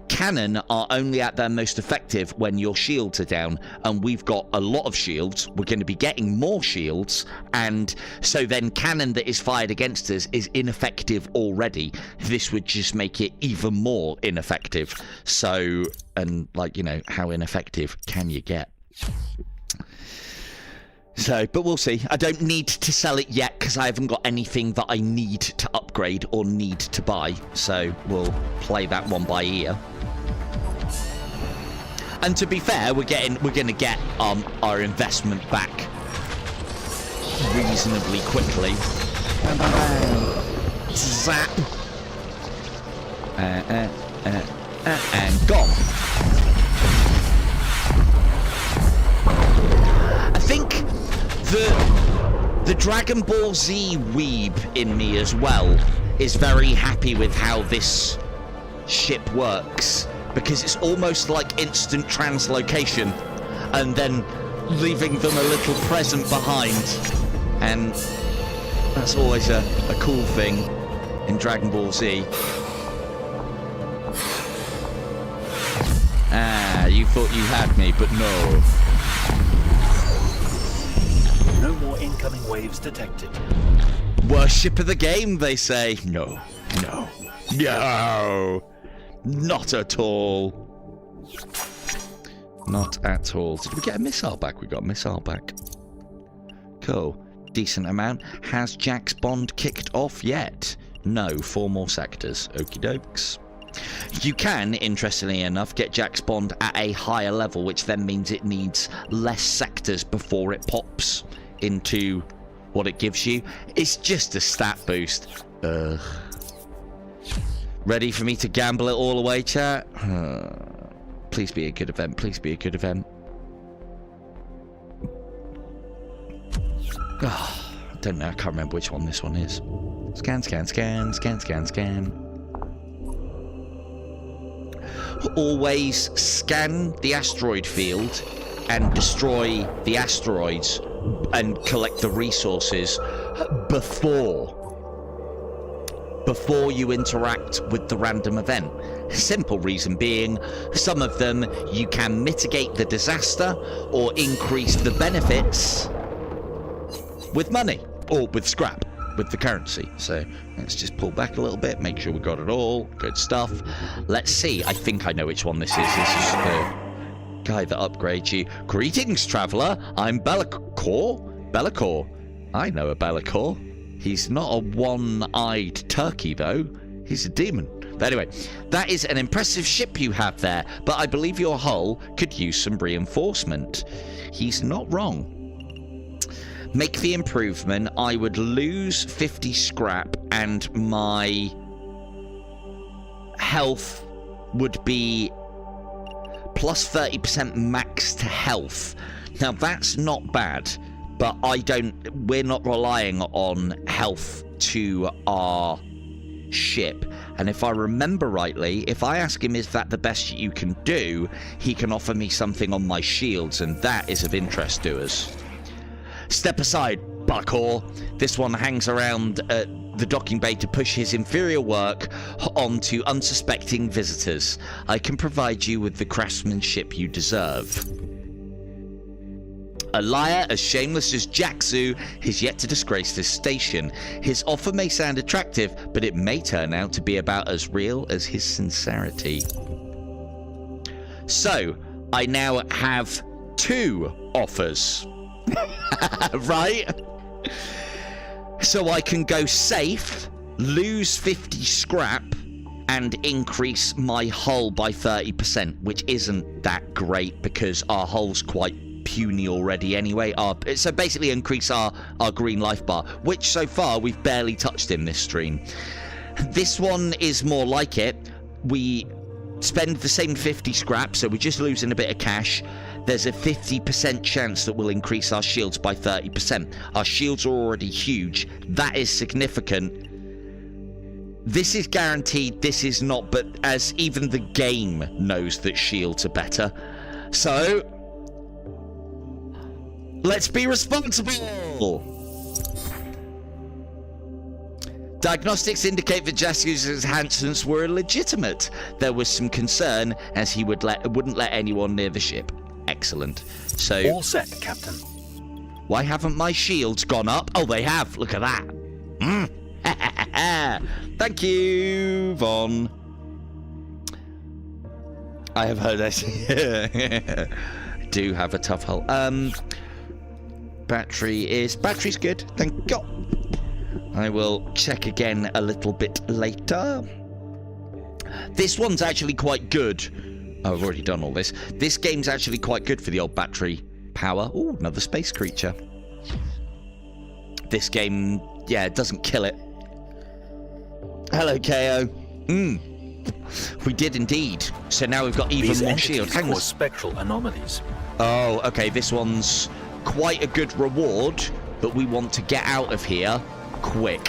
cannon are only at their most effective when your shields are down, and we've got a lot of shields. We're going to be getting more shields, and so then cannon that is fired against us is ineffective already. This would just make it even more ineffective. So, and like, you know, how ineffective can you get? So, but we'll see. I don't need to sell it yet because I haven't got anything that I need to upgrade or need to buy. So we'll play that one by ear. And to be fair, we're going to get our investment back reasonably quickly. Bam, bam, bam. Zap. And gone. I think the Dragon Ball Z weeb in me as well is very happy with how this ship works, because it's almost like instant translocation and then leaving them a little present behind, and that's always a cool thing in Dragon Ball Z. Ah, you thought you had me, but no. No more incoming waves detected. Worship of the game, they say. No, no, no. Not at all. Not at all. Did we get a missile back? We got a missile back. Cool. Decent amount. Has Jack's Bond kicked off yet? No. 4 more sectors. Okie dokes. You can, interestingly enough, get Jack's Bond at a higher level, which then means it needs less sectors before it pops into what it gives you. It's just a stat boost. Ugh. Ready for me to gamble it all away, chat? Please be a good event. Please be a good event. Oh, I don't know. I can't remember which one this one is. Scan, scan, scan, scan, scan, scan. Always scan the asteroid field and destroy the asteroids and collect the resources before you interact with the random event. Simple reason being, some of them you can mitigate the disaster or increase the benefits with money or with scrap, with the currency. So let's just pull back a little bit, make sure we got it all. Good stuff. Let's see. I think I know which one this is. This is the guy that upgrades you. Greetings, traveler. I'm Be'lakor. I know a Be'lakor. He's not a one-eyed turkey, though. He's a demon. But anyway, that is an impressive ship you have there, but I believe your hull could use some reinforcement. He's not wrong. Make the improvement. I would lose 50 scrap, and my health would be plus 30% max to health. Now, that's not bad. But we're not relying on health to our ship. And if I remember rightly, if I ask him, is that the best you can do, he can offer me something on my shields, and that is of interest to us. Step aside, Be'lakor. This one hangs around the docking bay to push his inferior work onto unsuspecting visitors. I can provide you with the craftsmanship you deserve. A liar as shameless as Jaxu is yet to disgrace this station. His offer may sound attractive, but it may turn out to be about as real as his sincerity. So, I now have 2 offers. Right? So I can go safe, lose 50 scrap, and increase my hull by 30%, which isn't that great because our hull's quite puny already anyway. So basically increase our green life bar, which so far we've barely touched in this stream. This one is more like it. We spend the same 50 scrap, so we're just losing a bit of cash. There's a 50% chance that we'll increase our shields by 30%. Our shields are already huge. That is significant. This is guaranteed, this is not, but as even the game knows that shields are better. So, let's be responsible! Diagnostics indicate that Jasku's enhancements were legitimate. There was some concern as he wouldn't let anyone near the ship. Excellent. So, all set, Captain. Why haven't my shields gone up? Oh, they have. Look at that. Thank you, Von. I have heard this. I do have a tough hull. Battery's good. Thank God. I will check again a little bit later. This one's actually quite good. Oh, I've already done all this. This game's actually quite good for the old battery power. Oh, another space creature. This game, yeah, it doesn't kill it. Hello, KO. We did indeed. So now we've got even more shield. Hang on. Spectral anomalies. Oh, okay. This one's quite a good reward, but we want to get out of here quick.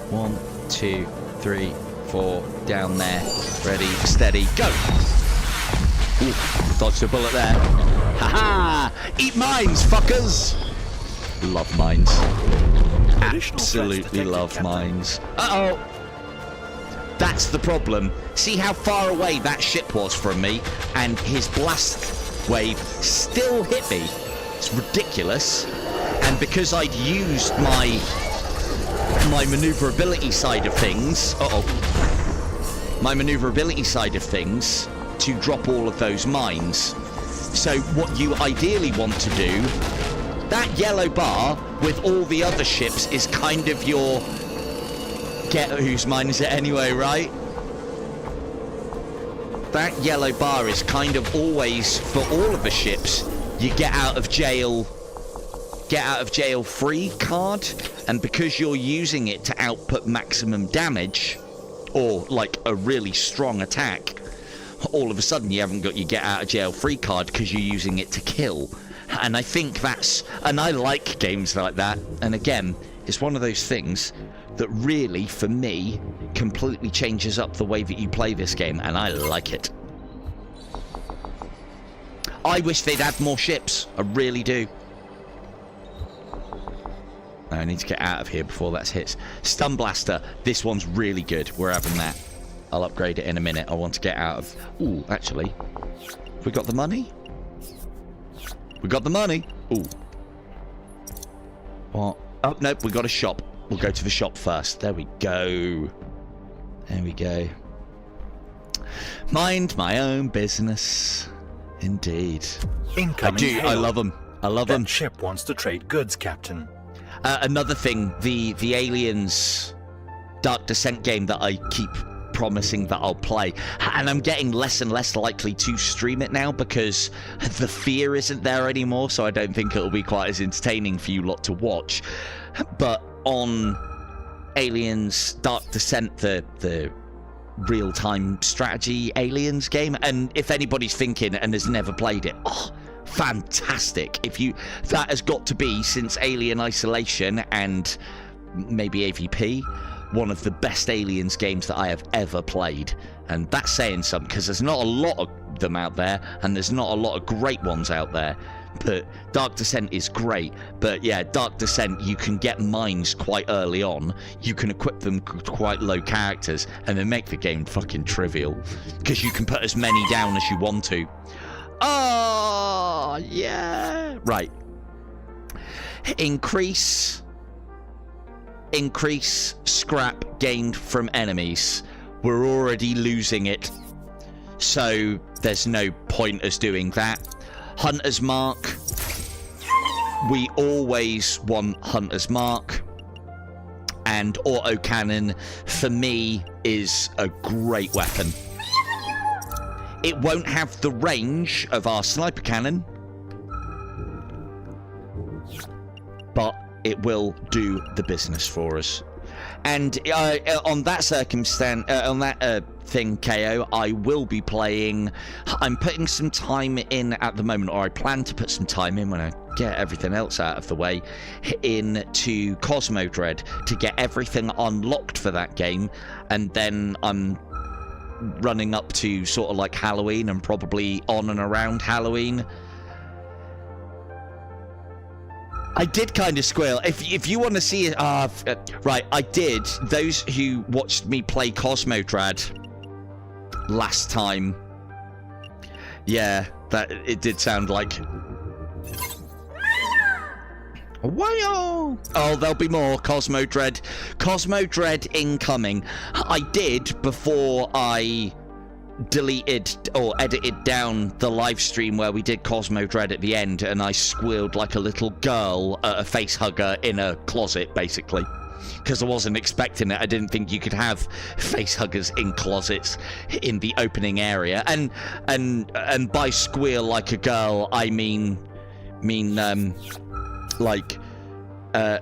1, 2, 3, 4. Down there. Ready, steady, go! Ooh, dodged a bullet there. Haha! Eat mines, fuckers! Love mines. Absolutely love mines. Uh-oh! That's the problem. See how far away that ship was from me, and his blast wave still hit me. It's ridiculous. And because I'd used my maneuverability side of things... My maneuverability side of things to drop all of those mines. So what you ideally want to do, that yellow bar with all the other ships is kind of your get whose mine is it anyway, right? That yellow bar is kind of always for all of the ships. You get out of jail free card, and because you're using it to output maximum damage or like a really strong attack, all of a sudden you haven't got your get out of jail free card because you're using it to kill. And I think and I like games like that. And again, it's one of those things that really, for me, completely changes up the way that you play this game, and I like it. I wish they'd add more ships. I really do. I need to get out of here before that hits. Stun Blaster. This one's really good. We're having that. I'll upgrade it in a minute. I want to get out of... Ooh, actually. We got the money? We got the money. Ooh. What? Oh, nope. We got a shop. We'll go to the shop first. There we go. There we go. Mind my own business. Indeed. Incoming I do. I love them. I love them. That ship wants to trade goods, Captain. Another thing, the Aliens Dark Descent game that I keep promising that I'll play, and I'm getting less and less likely to stream it now because the fear isn't there anymore, so I don't think it'll be quite as entertaining for you lot to watch. But on Aliens Dark Descent, the real-time strategy Aliens game, and if anybody's thinking and has never played it, oh, fantastic. That has got to be, since Alien Isolation and maybe AVP, one of the best Aliens games that I have ever played. And that's saying something, because there's not a lot of them out there, and there's not a lot of great ones out there. But Dark Descent is great. But yeah, Dark Descent, you can get mines quite early on. You can equip them quite low characters, and they make the game fucking trivial, because you can put as many down as you want to. Oh, yeah. Right. Increase scrap gained from enemies. We're already losing it, so there's no point us doing that. Hunter's Mark. We always want Hunter's Mark. and autocannon, for me, is a great weapon. It won't have the range of our sniper cannon, but it will do the business for us. And on that circumstance, on that thing, KO, I will be playing. I'm putting some time in at the moment, or I plan to put some time in when I get everything else out of the way, into Cosmo Dread to get everything unlocked for that game, and then I'm running up to sort of like Halloween and probably on and around Halloween. I did kind of squeal. If you want to see it, right, I did. Those who watched me play Cosmo Dread last time, yeah, that it did sound like. Wow! Oh, there'll be more Cosmo Dread. Cosmo Dread incoming. I did before I deleted or edited down the live stream where we did Cosmo Dread at the end, and I squealed like a little girl at a face hugger in a closet, basically, because I wasn't expecting it. I didn't think you could have face huggers in closets in the opening area. And by squeal like a girl, I mean like a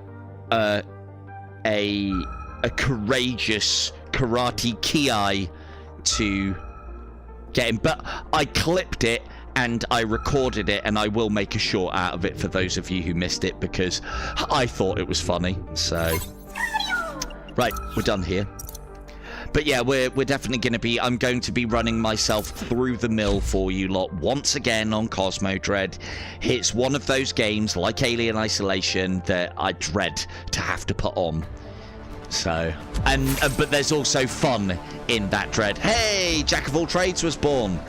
courageous karate ki to get him. But I clipped it and I recorded it, and I will make a short out of it for those of you who missed it, because I thought it was funny. So right, we're done here. But yeah, we're definitely going to be, I'm going to be running myself through the mill for you lot once again on Cosmo Dread. It's one of those games, like Alien Isolation, that I dread to have to put on. So, but there's also fun in that dread. Hey, Jack of all trades was born.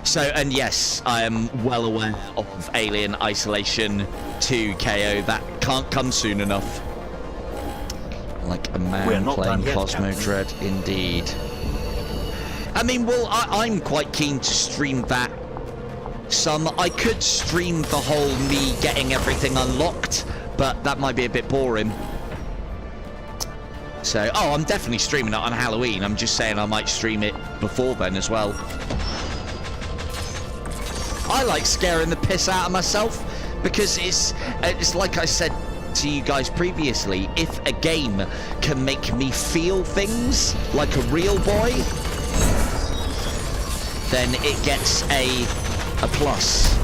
So, and yes, I am well aware of Alien Isolation 2 KO. That can't come soon enough. Like a man playing Cosmo Dread, indeed. I mean, well, I'm quite keen to stream that some. I could stream the whole me getting everything unlocked, but that might be a bit boring. So, oh, I'm definitely streaming it on Halloween. I'm just saying I might stream it before then as well. I like scaring the piss out of myself, because it's like I said to you guys previously, if a game can make me feel things like a real boy, then it gets a plus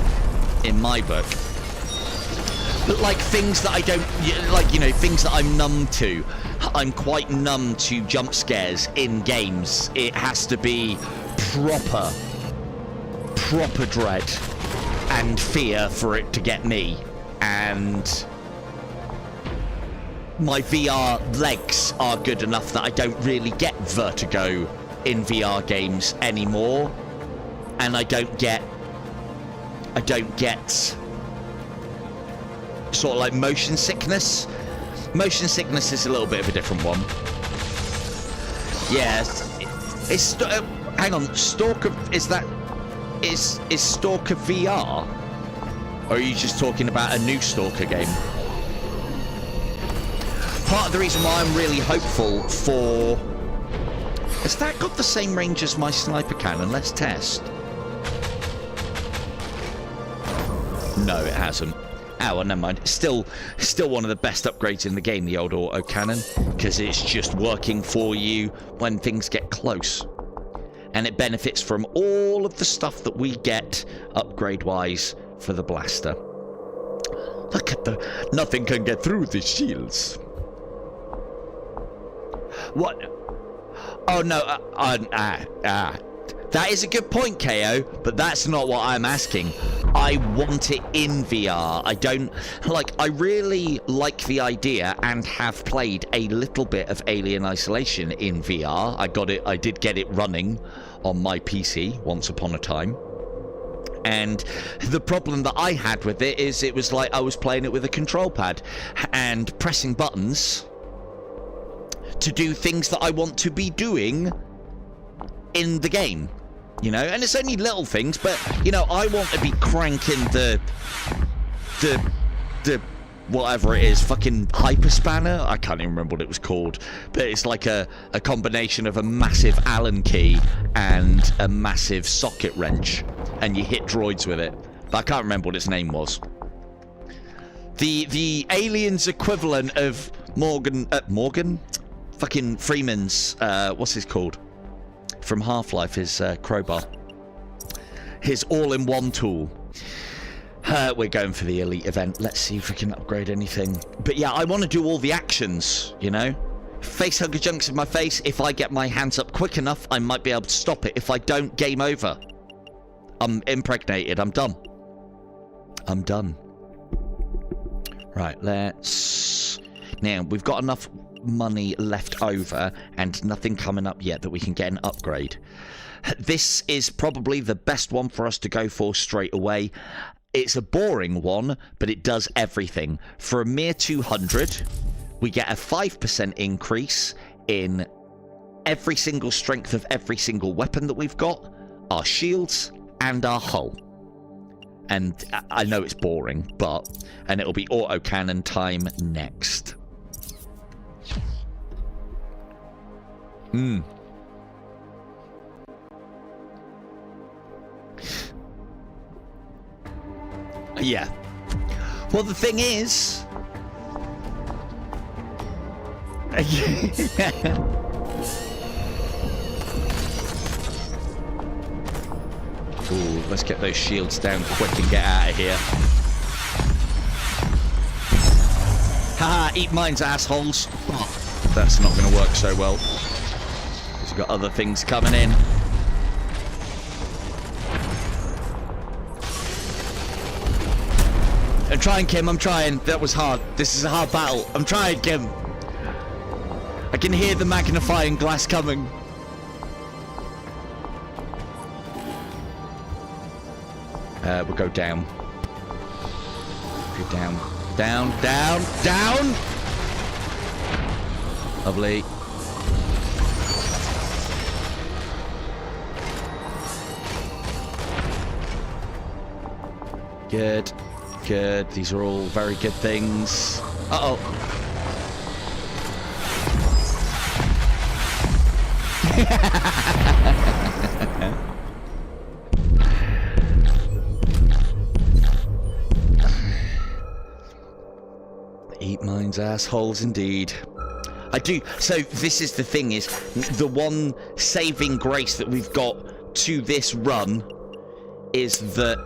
in my book. But like things that I don't like, you know, things that I'm numb to. I'm quite numb to jump scares in games. It has to be proper dread and fear for it to get me. And my VR legs are good enough that I don't really get vertigo in VR games anymore, and I don't get sort of like motion sickness. Motion sickness is a little bit of a different one. Yeah, it's hang on, Stalker, is Stalker VR? Or are you just talking about a new Stalker game? Part of the reason why I'm really hopeful for... Has that got the same range as my sniper cannon? Let's test. No, it hasn't. Oh, well, never mind. Still one of the best upgrades in the game, the old auto cannon, because it's just working for you when things get close. And it benefits from all of the stuff that we get upgrade-wise for the blaster. Look at the... Nothing can get through the shields. What? Oh, no. That is a good point, KO, but that's not what I'm asking. I want it in VR. I don't... Like, I really like the idea and have played a little bit of Alien Isolation in VR. I did get it running on my PC once upon a time. And the problem that I had with it is it was like I was playing it with a control pad and pressing buttons to do things that I want to be doing in the game, you know. And it's only little things, but you know, I want to be cranking the whatever it is, fucking hyper spanner. I can't even remember what it was called, but it's like a combination of a massive Allen key and a massive socket wrench, and you hit droids with it. But I can't remember what its name was. The aliens equivalent of Morgan, fucking Freeman's, what's his called? From Half-Life, his crowbar. His all-in-one tool. We're going for the elite event. Let's see if we can upgrade anything. But yeah, I want to do all the actions, you know? Facehugger junks in my face. If I get my hands up quick enough, I might be able to stop it. If I don't, game over. I'm impregnated. I'm done. I'm done. Right, let's... Now, we've got enough money left over and nothing coming up yet that we can get an upgrade. This is probably the best one for us to go for straight away. It's a boring one, but it does everything. For a mere 200, we get a 5% increase in every single strength of every single weapon that we've got, our shields, and our hull. And I know it's boring, but... And it'll be autocannon time next. Yeah. Well, the thing is... Ooh, let's get those shields down quick and get out of here. Haha, eat mines, assholes. Oh, that's not going to work so well. We've got other things coming in. I'm trying, Kim, I'm trying. That was hard. This is a hard battle. I'm trying, Kim. I can hear the magnifying glass coming. We'll go down. Go down. Down, down, down! Lovely. Good. Good. These are all very good things. Uh-oh. Eat mines, assholes, indeed. I do. So this is the thing, is the one saving grace that we've got to this run is that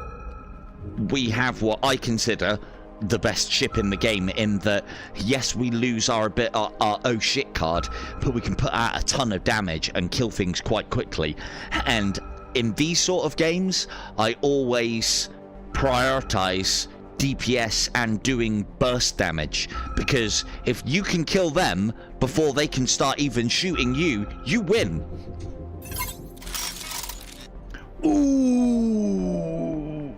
we have what I consider the best ship in the game, in that, yes, we lose our oh shit card, but we can put out a ton of damage and kill things quite quickly. And in these sort of games, I always prioritize DPS and doing burst damage, because if you can kill them before they can start even shooting you, you win. Ooh.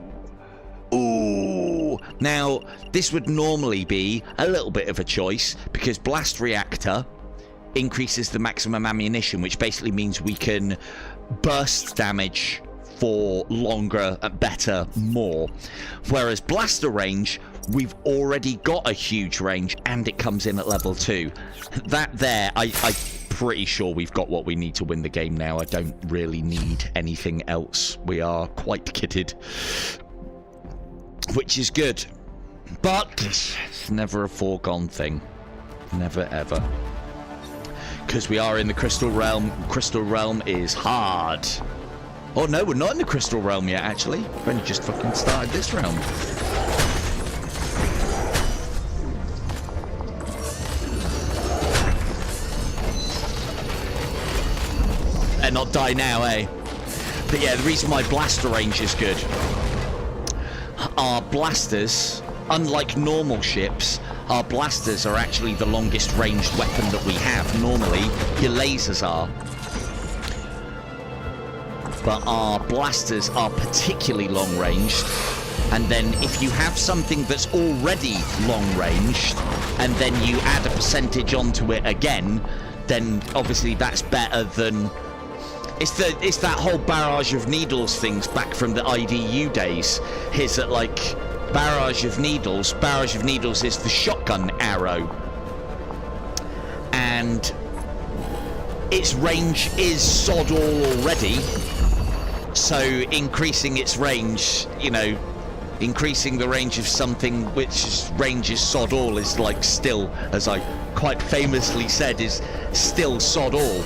Ooh. Now, this would normally be a little bit of a choice, because blast reactor increases the maximum ammunition, which basically means we can burst damage for longer, better, more. Whereas blaster range, we've already got a huge range, and it comes in at level 2. That there, I'm pretty sure we've got what we need to win the game now. I don't really need anything else. We are quite kitted, which is good. But it's never a foregone thing. Never, ever. Because we are in the Crystal Realm. Crystal Realm is hard. Oh no, we're not in the Crystal Realm yet, actually. We've only just fucking started this realm. And not die now, eh? But yeah, the reason why blaster range is good. Our blasters, unlike normal ships, our blasters are actually the longest ranged weapon that we have. Normally, your lasers are. But our blasters are particularly long-ranged, and then if you have something that's already long-ranged, and then you add a percentage onto it again, then obviously that's better than... It's that whole barrage of needles things back from the IDU days. Is that, like, Barrage of Needles. Barrage of Needles is the shotgun arrow. And its range is sod all already. So increasing its range, you know, increasing the range of something which range is sod all is like still, as I quite famously said, is still sod all.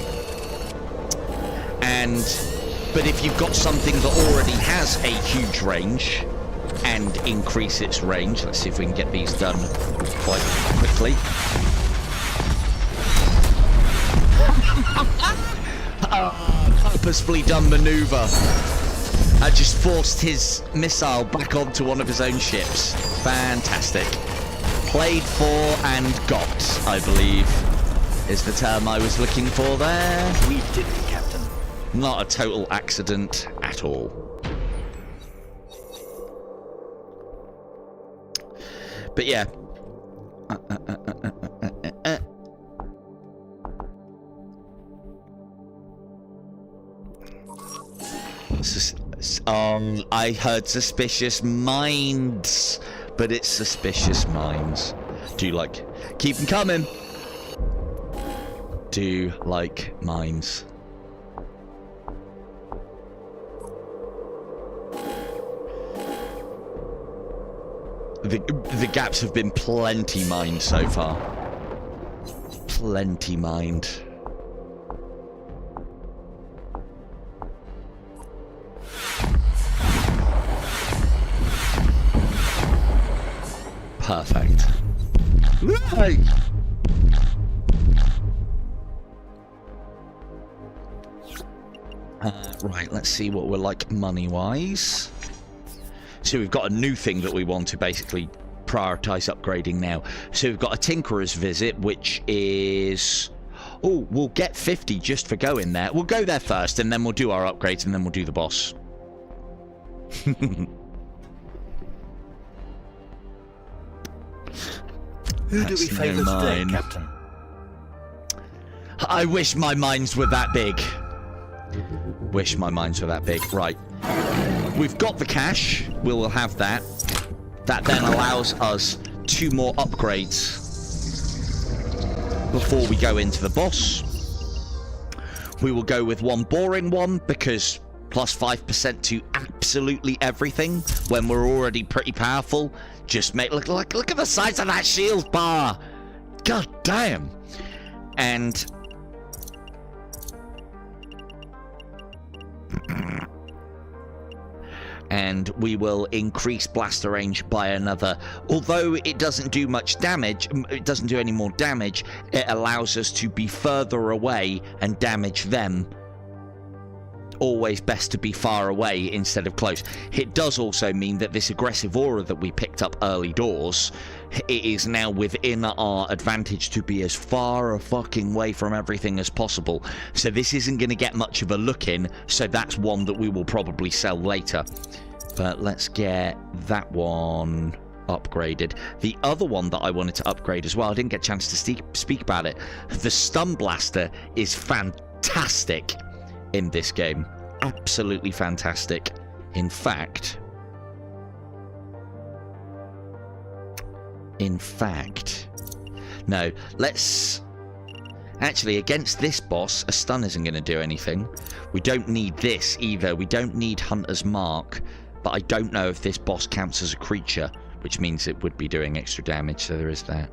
But if you've got something that already has a huge range and increase its range, let's see if we can get these done quite quickly. Purposefully done maneuver. I just forced his missile back onto one of his own ships. Fantastic. Played for and got, I believe, is the term I was looking for there. We did it, Captain. Not a total accident at all. But yeah. I heard suspicious minds, but it's suspicious minds. Do like, keep them coming. Do like minds. The gaps have been plenty mined so far. Plenty mined. Perfect. Right. Right, let's see what we're like money-wise. So we've got a new thing that we want to basically prioritize upgrading now. So we've got a Tinkerer's Visit, which is... Oh, we'll get 50 just for going there. We'll go there first, and then we'll do our upgrades, and then we'll do the boss. Who do we favour today, Captain? I wish my mines were that big. Wish my mines were that big. Right. We've got the cash. We'll have that. That then allows us 2 more upgrades before we go into the boss. We will go with one boring one because plus 5% to absolutely everything when we're already pretty powerful. Just make look at the size of that shield bar. God damn. And we will increase blaster range by another. Although it doesn't do much damage, it doesn't do any more damage, it allows us to be further away and damage them. Always best to be far away instead of close. It does also mean that this aggressive aura that we picked up early doors, it is now within our advantage to be as far a fucking way from everything as possible. So this isn't going to get much of a look in, so that's one that we will probably sell later. But let's get that one upgraded. The other one that I wanted to upgrade as well, I didn't get a chance to speak about it. The Stun Blaster is fantastic in this game. Absolutely fantastic. In fact, no, let's actually, against this boss, a stun isn't going to do anything. We don't need this either. We don't need Hunter's Mark, but I don't know if this boss counts as a creature, which means it would be doing extra damage, so there is that.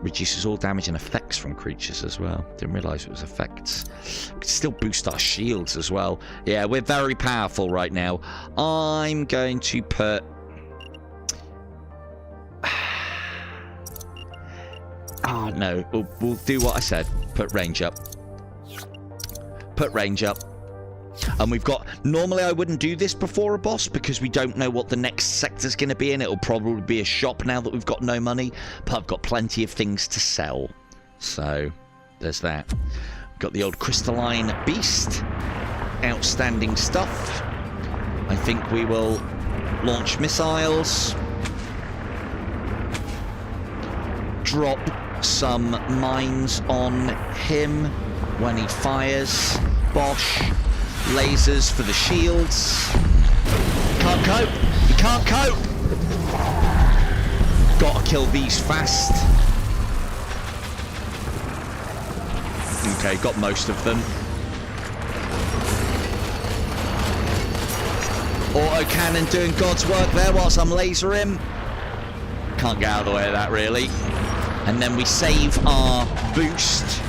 Reduces all damage and effects from creatures as well. Didn't realise it was effects. Could still boost our shields as well. Yeah, we're very powerful right now. I'm going to put... Oh, no. We'll do what I said. Put range up. Put range up. And we've got... Normally I wouldn't do this before a boss because we don't know what the next sector's going to be in. It'll probably be a shop now that we've got no money. But I've got plenty of things to sell. So, there's that. We've got the old crystalline beast. Outstanding stuff. I think we will launch missiles. Drop some mines on him when he fires. Bosh. Lasers for the shields. Can't cope. You can't cope. Gotta kill these fast. Okay, got most of them. Autocannon doing God's work there whilst I'm lasering. Can't get out of the way of that, really. And then we save our boost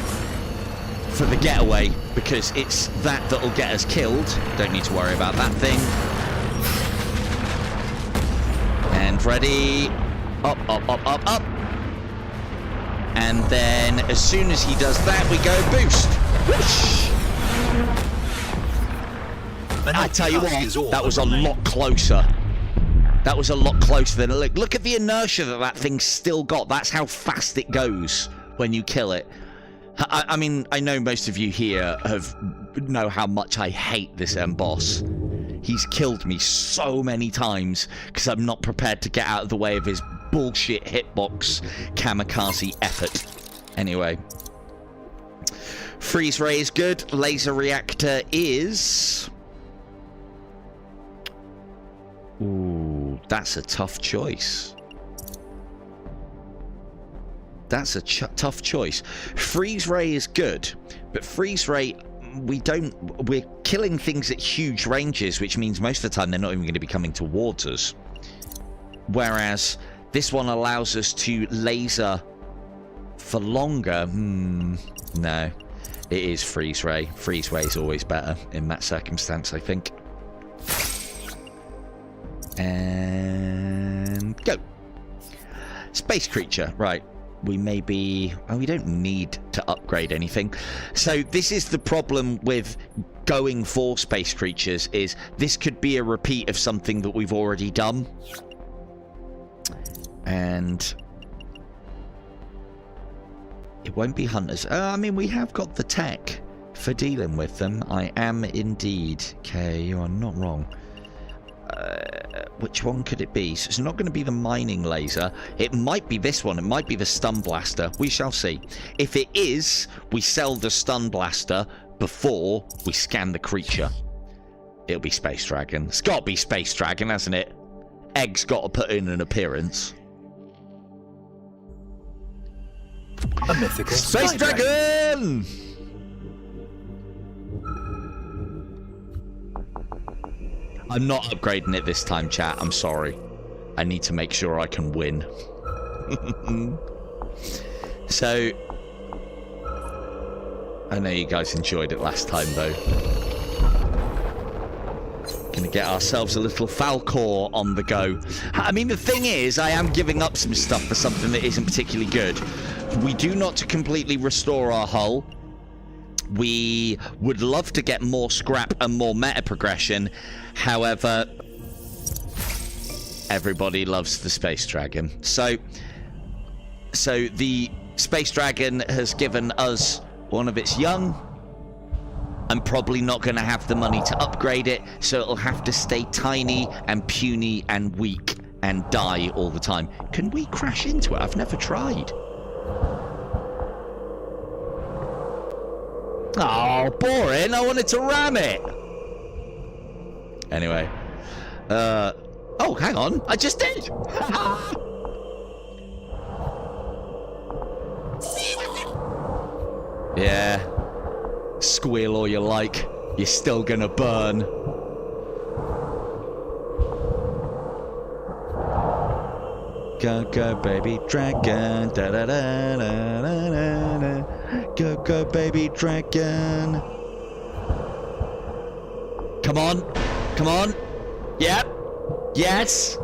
for the getaway, because it's that that'll get us killed. Don't need to worry about that thing. And ready. Up, up, up, up, up. And then as soon as he does that, we go boost. Whoosh! I tell you what, that was a lot closer. That was a lot closer than it looked. Look at the inertia that thing's still got. That's how fast it goes when you kill it. I mean, I know most of you here know how much I hate this end boss. He's killed me so many times because I'm not prepared to get out of the way of his bullshit hitbox kamikaze effort. Anyway. Freeze ray is good. Laser reactor is... Ooh, that's a tough choice. That's a tough choice. Freeze ray is good, but freeze ray, we're killing things at huge ranges, which means most of the time they're not even going to be coming towards us. Whereas this one allows us to laser for longer. No, it is freeze ray. Freeze ray is always better in that circumstance, I think. And go. Space creature, right. We maybe... Oh, we don't need to upgrade anything. So this is the problem with going for space creatures, is this could be a repeat of something that we've already done. And it won't be hunters. I mean, we have got the tech for dealing with them. I am indeed. Okay, you are not wrong. Which one could it be? So it's not going to be the mining laser. It might be this one. It might be the stun blaster. We shall see. If it is, we sell the stun blaster before we scan the creature. It'll be Space Dragon. It's got to be Space Dragon, hasn't it? Egg's got to put in an appearance. A mythical Space Dragon! I'm not upgrading it this time, chat. I'm sorry. I need to make sure I can win. So, I know you guys enjoyed it last time, though. Gonna get ourselves a little Falcor on the go. I mean, the thing is, I am giving up some stuff for something that isn't particularly good. We do not completely restore our hull. We would love to get more scrap and more meta progression. However, everybody loves the Space Dragon. So the Space Dragon has given us one of its young. I'm probably not going to have the money to upgrade it, so it'll have to stay tiny and puny and weak and die all the time. Can we crash into it? I've never tried. Oh, boring. I wanted to ram it. Anyway. Oh, hang on. I just did. Yeah. Squeal all you like. You're still gonna burn. Go, go, baby dragon. Da, da, da, da, da, da, da. Go, go, baby dragon. Come on. Come on. Yep. Yes.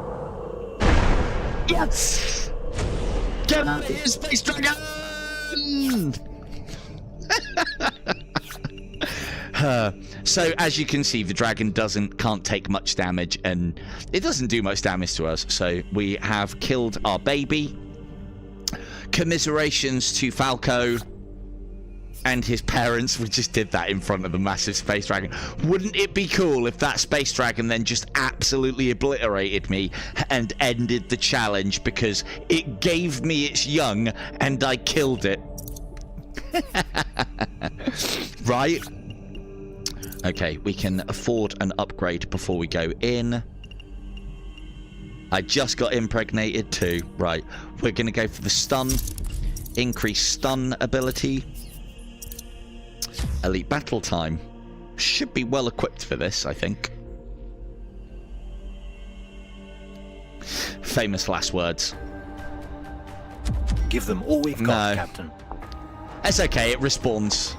Yes. Get out of here, Space Dragon! So, as you can see, the dragon can't take much damage, and it doesn't do much damage to us. So, we have killed our baby. Commiserations to Falco and his parents. We just did that in front of the massive space dragon. Wouldn't it be cool if that space dragon then just absolutely obliterated me and ended the challenge because it gave me its young and I killed it? Right? Okay, we can afford an upgrade before we go in. I just got impregnated too. Right. We're going to go for the stun. Increase stun ability. Elite battle time. Should be well equipped for this, I think. Famous last words. Give them all we've got, Captain. It's okay, it respawns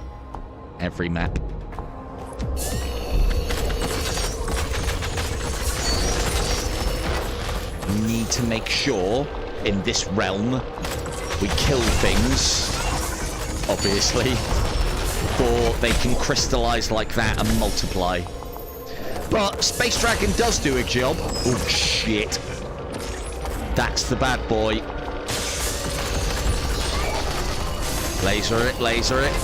every map. Need to make sure in this realm we kill things, obviously, before they can crystallize like that and multiply. But Space Dragon does do a job. Oh shit. That's the bad boy. Laser it, laser it.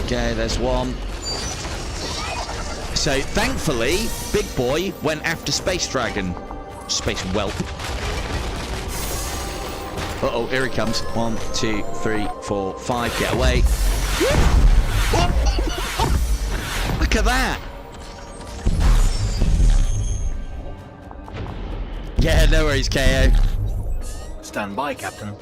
Okay, there's one. So, thankfully, Big Boy went after Space Dragon. Space Whelp. Uh-oh, here he comes. 1, 2, 3, 4, 5. Get away. Look at that. Yeah, no worries, KO. Stand by, Captain.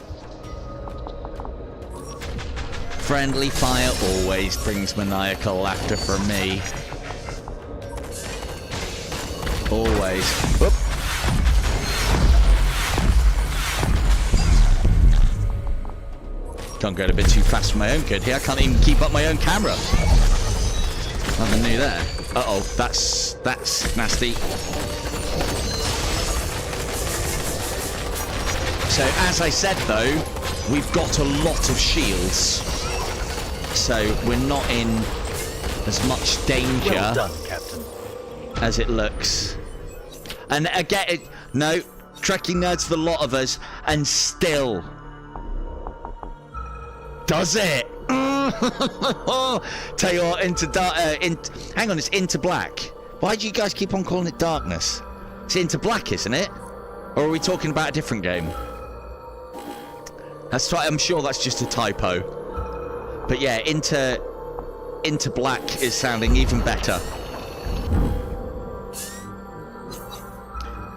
Friendly fire always brings maniacal laughter from me. Always. Whoop. Can't go a bit too fast for my own good here. I can't even keep up my own camera. Nothing new there. Uh-oh, that's nasty. So, as I said, though, we've got a lot of shields. So, we're not in as much danger Well done, Captain. as it looks. And again, no, Trekkie nerds the lot of us, and still does it. Tell you what, hang on, it's Into Black. Why do you guys keep on calling it Darkness? It's Into Black, isn't it? Or are we talking about a different game? That's right, I'm sure that's just a typo. But yeah, Into Black is sounding even better.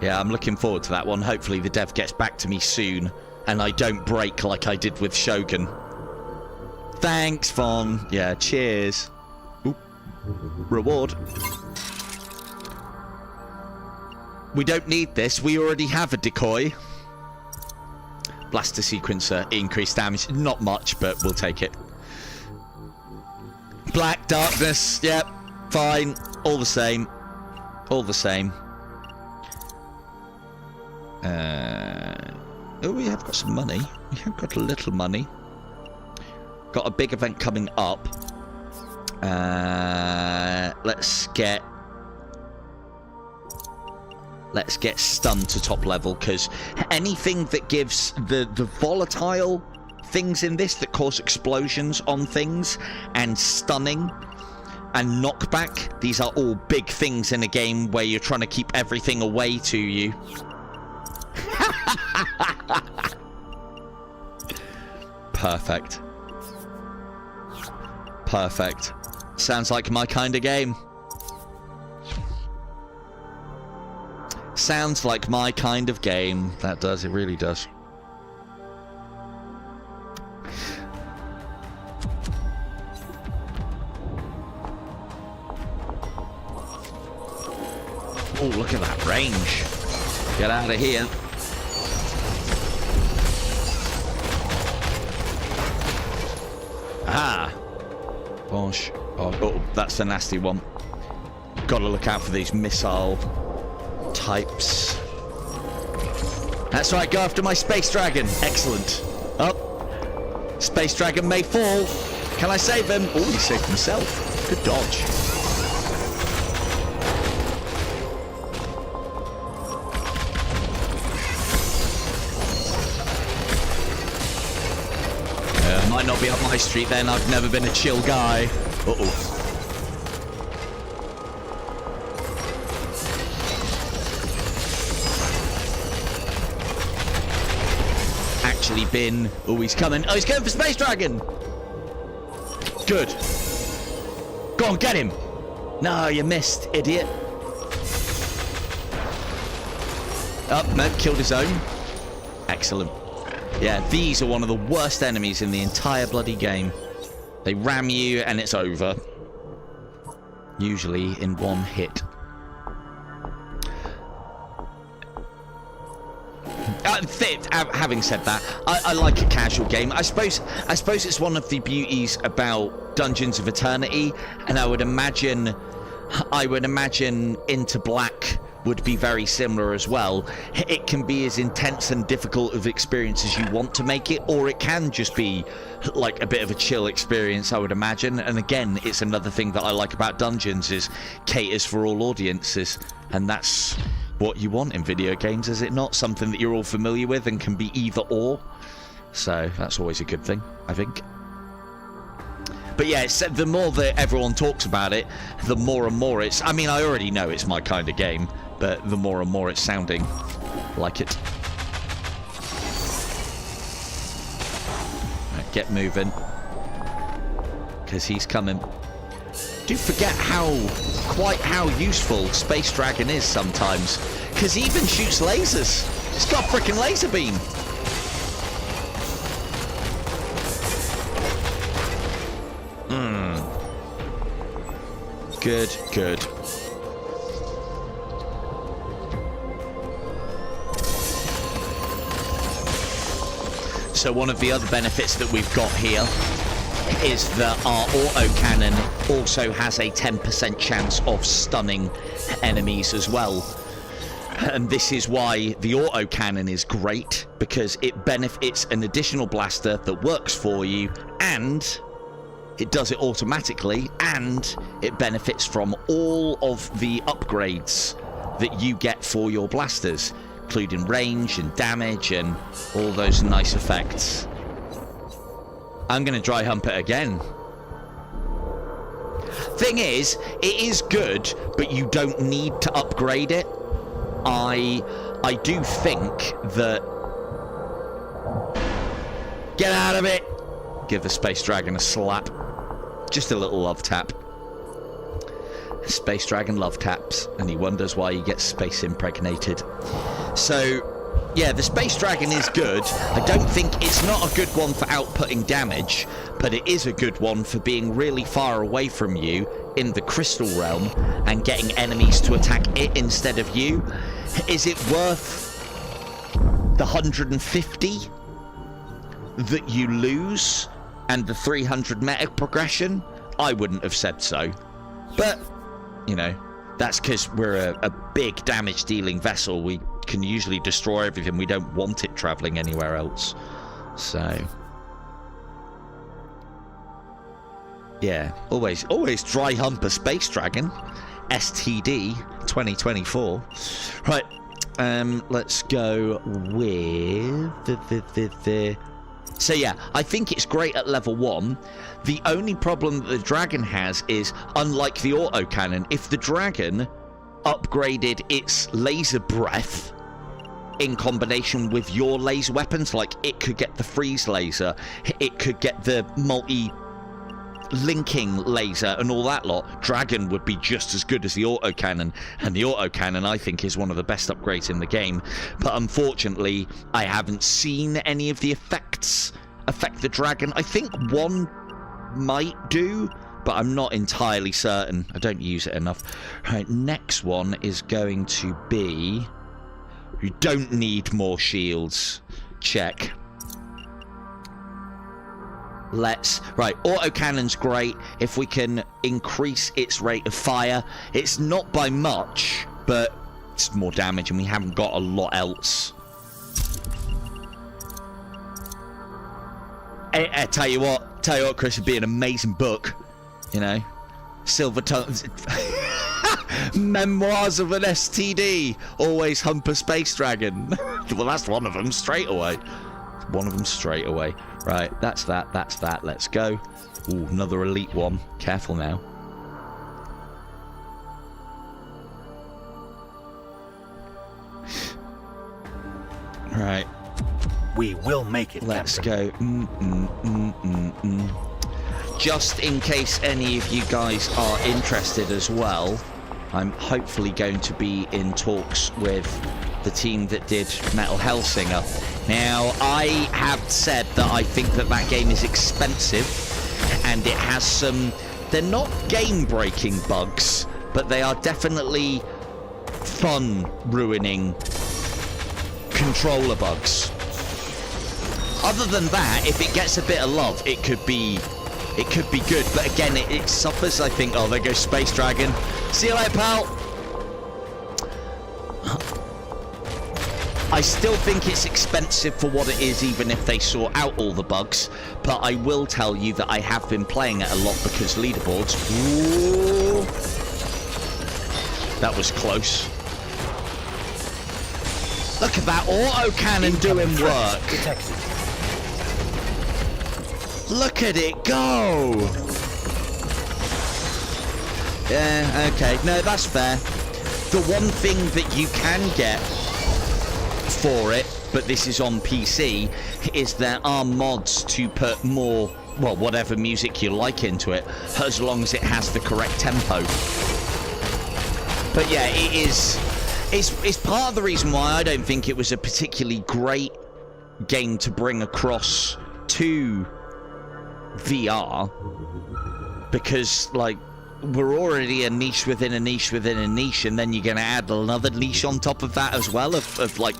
Yeah, I'm looking forward to that one. Hopefully the dev gets back to me soon and I don't break like I did with Shogun. Thanks, Von. Yeah, cheers. Oop. Reward. We don't need this. We already have a decoy. Blaster sequencer, increased damage. Not much, but we'll take it. Black darkness. Yep, fine. All the same. All the same. Oh, we have got some money. We have got a little money. Got a big event coming up. Let's get stun to top level, because anything that gives the volatile things in this that cause explosions on things and stunning and knockback, these are all big things in a game where you're trying to keep everything away to you. Perfect. Perfect. Sounds like my kind of game. Sounds like my kind of game. That does, it really does. Oh, look at that range. Get out of here. Ah. Gosh. Oh, that's a nasty one. Gotta look out for these missile types. That's right, go after my Space Dragon. Excellent. Oh. Space Dragon may fall. Can I save him? Oh, he saved himself. Good dodge. Might not be up my street then. I've never been a chill guy. Uh-oh. Actually been... Oh, he's coming. Oh, he's going for Space Dragon. Good. Go on, get him. No, you missed, idiot. Oh, no, killed his own. Excellent. Yeah, these are one of the worst enemies in the entire bloody game. They ram you and it's over. Usually in one hit. Having said that, I like a casual game. I suppose it's one of the beauties about Dungeons of Eternity, and I would imagine Into Black would be very similar as well. It can be as intense and difficult of experience as you want to make it, or it can just be like a bit of a chill experience, I would imagine. And again, it's another thing that I like about Dungeons is caters for all audiences, and that's what you want in video games, is it not? Something that you're all familiar with and can be either or. So that's always a good thing, I think. But yeah, the more that everyone talks about it, the more and more it's... I mean, I already know it's my kind of game, but the more and more it's sounding like it. Right, get moving. Because he's coming. Do forget quite how useful Space Dragon is sometimes. Because he even shoots lasers. It's got a freaking laser beam. Good, good. So one of the other benefits that we've got here is that our autocannon also has a 10% chance of stunning enemies as well. And this is why the autocannon is great, because it's an additional blaster that works for you, and it does it automatically, and it benefits from all of the upgrades that you get for your blasters, including range and damage and all those nice effects. I'm going to dry hump it again. Thing is, it is good, but you don't need to upgrade it. I do think that... Get out of it! Give the Space Dragon a slap. Just a little love tap. Space Dragon love taps, and he wonders why he gets space impregnated. So, yeah, the Space Dragon is good. I don't think it's not a good one for outputting damage, but it is a good one for being really far away from you in the crystal realm and getting enemies to attack it instead of you. Is it worth the 150 that you lose and the 300 meta progression? I wouldn't have said so. But, you know, that's because we're a big damage dealing vessel. We can usually destroy everything. We don't want it traveling anywhere else. So, yeah, always dry hump a Space Dragon. STD 2024. Right, let's go with the So yeah, I think it's great at level 1. The only problem that the dragon has is, unlike the autocannon, if the dragon upgraded its laser breath in combination with your laser weapons, like it could get the freeze laser, it could get the multi-linking laser and all that lot, dragon would be just as good as the autocannon. And the autocannon, I think, is one of the best upgrades in the game. But unfortunately, I haven't seen any of the effects affect the dragon. I think one might do, but I'm not entirely certain. I don't use it enough. Right, next one is going to be... You don't need more shields. Check. Right, autocannon's great if we can increase its rate of fire. It's not by much, but it's more damage, and we haven't got a lot else. I tell you what, Chris, would be an amazing book. You know, Silver Tongues. Memoirs of an STD. Always hump a Space Dragon. Well, that's one of them straight away. One of them straight away. Right, that's that. Let's go. Ooh, another elite one. Careful now. Right. We will make it. Let's Captain. go. Just in case any of you guys are interested as well, I'm hopefully going to be in talks with the team that did Metal Hellsinger. Now, I have said that I think that that game is expensive, and it has some... They're not game-breaking bugs, but they are definitely fun-ruining controller bugs. Other than that, if it gets a bit of love, it could be good. But again, it suffers, I think. Oh, there goes Space Dragon. See you later, pal. I still think it's expensive for what it is, even if they sort out all the bugs. But I will tell you that I have been playing it a lot because leaderboards. Ooh, that was close. Look at that autocannon doing work. Detected. Look at it go. Yeah, okay. No, that's fair. The one thing that you can get for it, but this is on PC, is there are mods to put more, well, whatever music you like into it, as long as it has the correct tempo. But yeah, it's part of the reason why I don't think it was a particularly great game to bring across to VR, because like we're already a niche within a niche within a niche, and then you're going to add another niche on top of that as well, of like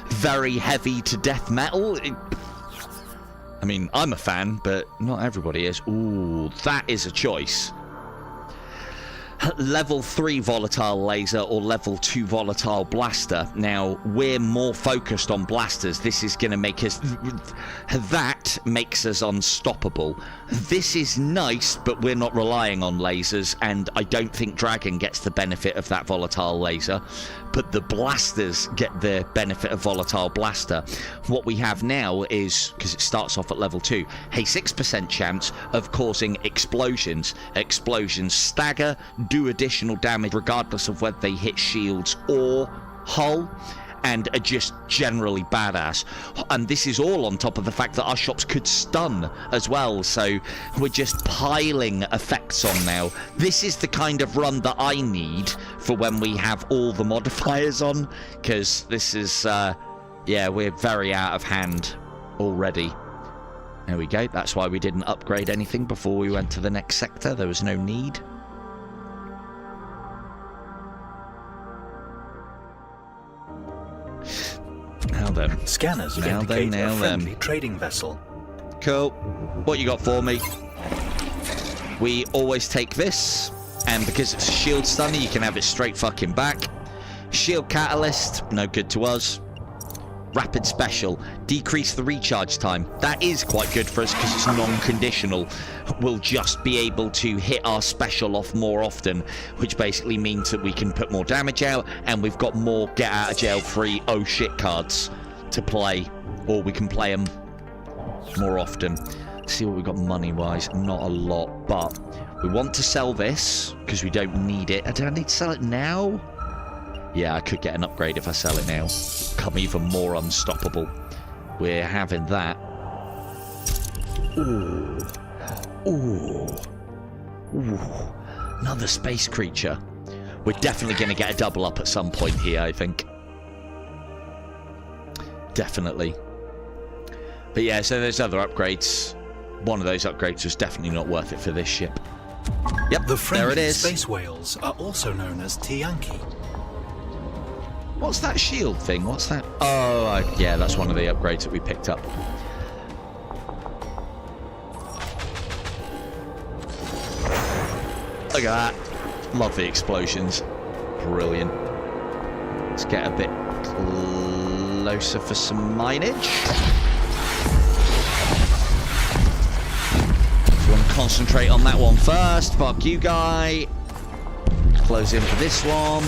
very heavy to death metal. I mean, I'm a fan, but not everybody is. Ooh, that is a choice. Level 3 volatile laser or level 2 volatile blaster. Now, we're more focused on blasters. This is going to make us... That makes us unstoppable. This is nice, but we're not relying on lasers, and I don't think Dragon gets the benefit of that volatile laser, but the blasters get the benefit of volatile blaster. What we have now is, because it starts off at level 2, a 6% chance of causing explosions. Explosions stagger, do additional damage regardless of whether they hit shields or hull, and are just generally badass. And this is all on top of the fact that our shops could stun as well, so we're just piling effects on now. This is the kind of run that I need for when we have all the modifiers on, because this is yeah, we're very out of hand already. There we go. That's why we didn't upgrade anything before we went to the next sector. There was no need. Now then. Scanners Now then, indicate now a friendly then. trading vessel. Cool. What you got for me? We always take this, and because it's a shield stunner, you can have it straight fucking back. Shield catalyst, no good to us. Rapid special, decrease the recharge time. That is quite good for us because it's non-conditional. We'll just be able to hit our special off more often, which basically means that we can put more damage out, and we've got more get out of jail free oh shit cards to play, or we can play them more often. Let's see what we've got money wise. Not a lot, but we want to sell this because we don't need it. Do I need to sell it now? Yeah, I could get an upgrade if I sell it now. Become even more unstoppable. We're having that. Ooh. Ooh. Ooh. Another space creature. We're definitely going to get a double up at some point here, I think. Definitely. But yeah, so there's other upgrades. One of those upgrades was definitely not worth it for this ship. Yep, The there it friendly is. space whales are also known as Tianki. What's that shield thing? What's that? Oh, yeah, that's one of the upgrades that we picked up. Look at that. Love the explosions. Brilliant. Let's get a bit closer for some mileage. If you want to concentrate on that one first, fuck you, guy. Close in for this one.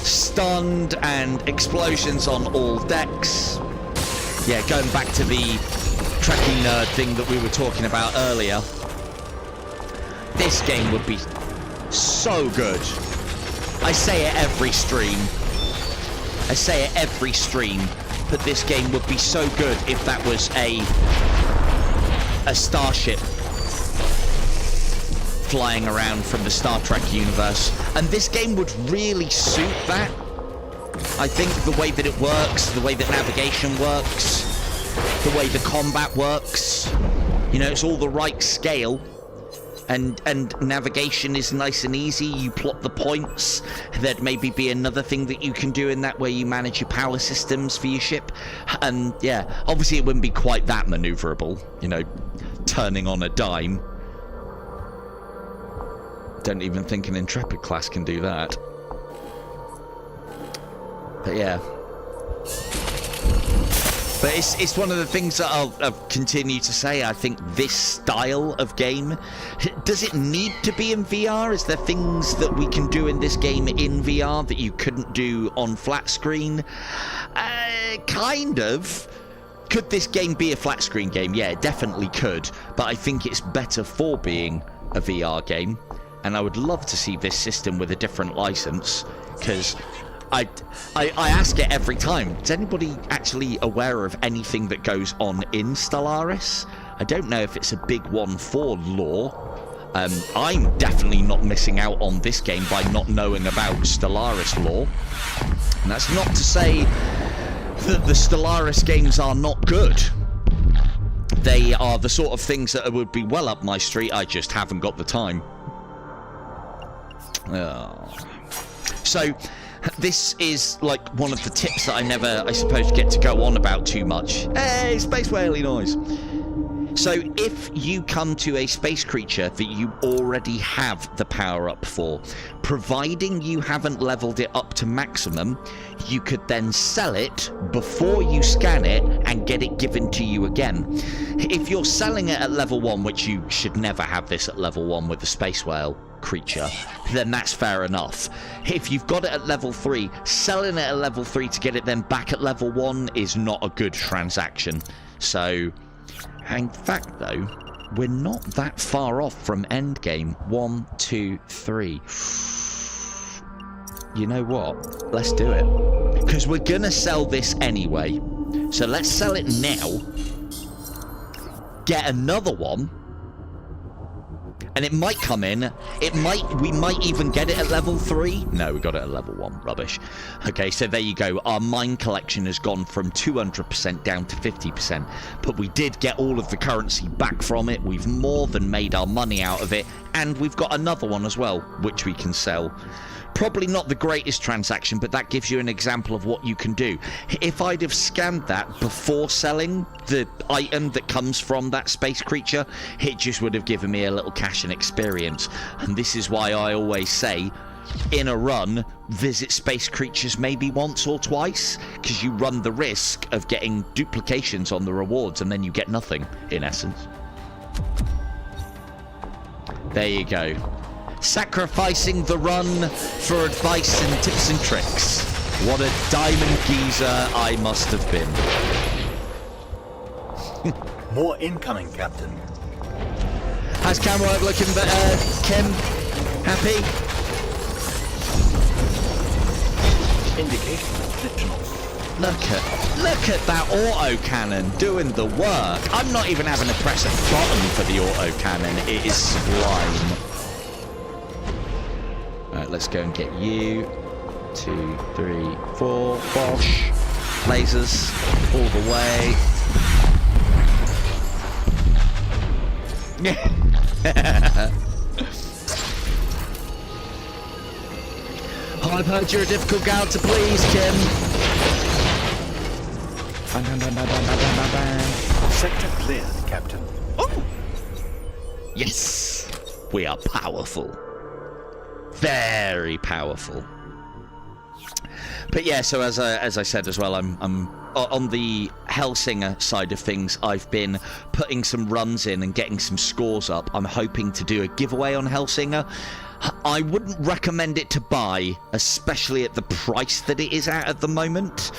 Stunned and explosions on all decks. Yeah, going back to the Trekkie nerd thing that we were talking about earlier. This game would be so good. I say it every stream. I say it every stream. But this game would be so good if that was a starship flying around from the Star Trek universe. And this game would really suit that. I think the way that it works, the way that navigation works, the way the combat works, you know, it's all the right scale. And navigation is nice and easy. You plot the points. There'd maybe be another thing that you can do in that where you manage your power systems for your ship. And yeah, obviously it wouldn't be quite that maneuverable, you know, turning on a dime. Don't even think an Intrepid class can do that. But yeah. But it's one of the things that I'll continue to say. I think this style of game, does it need to be in VR? Is there things that we can do in this game in VR that you couldn't do on flat screen? Kind of. Could this game be a flat screen game? Yeah, it definitely could. But I think it's better for being a VR game. And I would love to see this system with a different license, because I ask it every time. Is anybody actually aware of anything that goes on in Stellaris? I don't know if it's a big one for lore. I'm definitely not missing out on this game by not knowing about Stellaris lore. And that's not to say that the Stellaris games are not good. They are the sort of things that would be well up my street. I just haven't got the time. Oh. So this is like one of the tips that I suppose, get to go on about too much. Hey, space whaley noise. So if you come to a space creature that you already have the power up for, providing you haven't leveled it up to maximum, you could then sell it before you scan it and get it given to you again. If you're selling it at level 1, which you should never have this at level 1 with the space whale creature, then that's fair enough. If you've got it at level 3, selling it at level 3 to get it then back at level 1 is not a good transaction. So, in fact though, we're not that far off from endgame. 1, 2, 3. You know what? Let's do it. Because we're gonna sell this anyway. So let's sell it now. Get another one. And it might come in. We might even get it at level 3. No, we got it at level 1. Rubbish. Okay, so there you go. Our mine collection has gone from 200% down to 50%. But we did get all of the currency back from it. We've more than made our money out of it. And we've got another one as well, which we can sell. Probably not the greatest transaction, but that gives you an example of what you can do. If I'd have scanned that before selling the item that comes from that space creature, it just would have given me a little cash and experience. And this is why I always say, in a run, visit space creatures maybe once or twice, because you run the risk of getting duplications on the rewards and then you get nothing, in essence. There you go. Sacrificing the run for advice and tips and tricks. What a diamond geezer I must have been. More incoming, Captain. How's camera work looking, Kim? Happy? Indication of glitchiness. Look at that autocannon doing the work. I'm not even having to press a button for the autocannon. It is sublime. Alright, let's go and get you. 2, 3, 4. Bosh. Lasers all the way. I've heard you're a difficult gal to please, Kim. Sector cleared, Captain. Oh! Yes! We are powerful. Very powerful. But yeah, so as I said as well, I'm on the Hellsinger side of things. I've been putting some runs in and getting some scores up. I'm hoping to do a giveaway on Hellsinger. I wouldn't recommend it to buy, especially at the price that it is at the moment.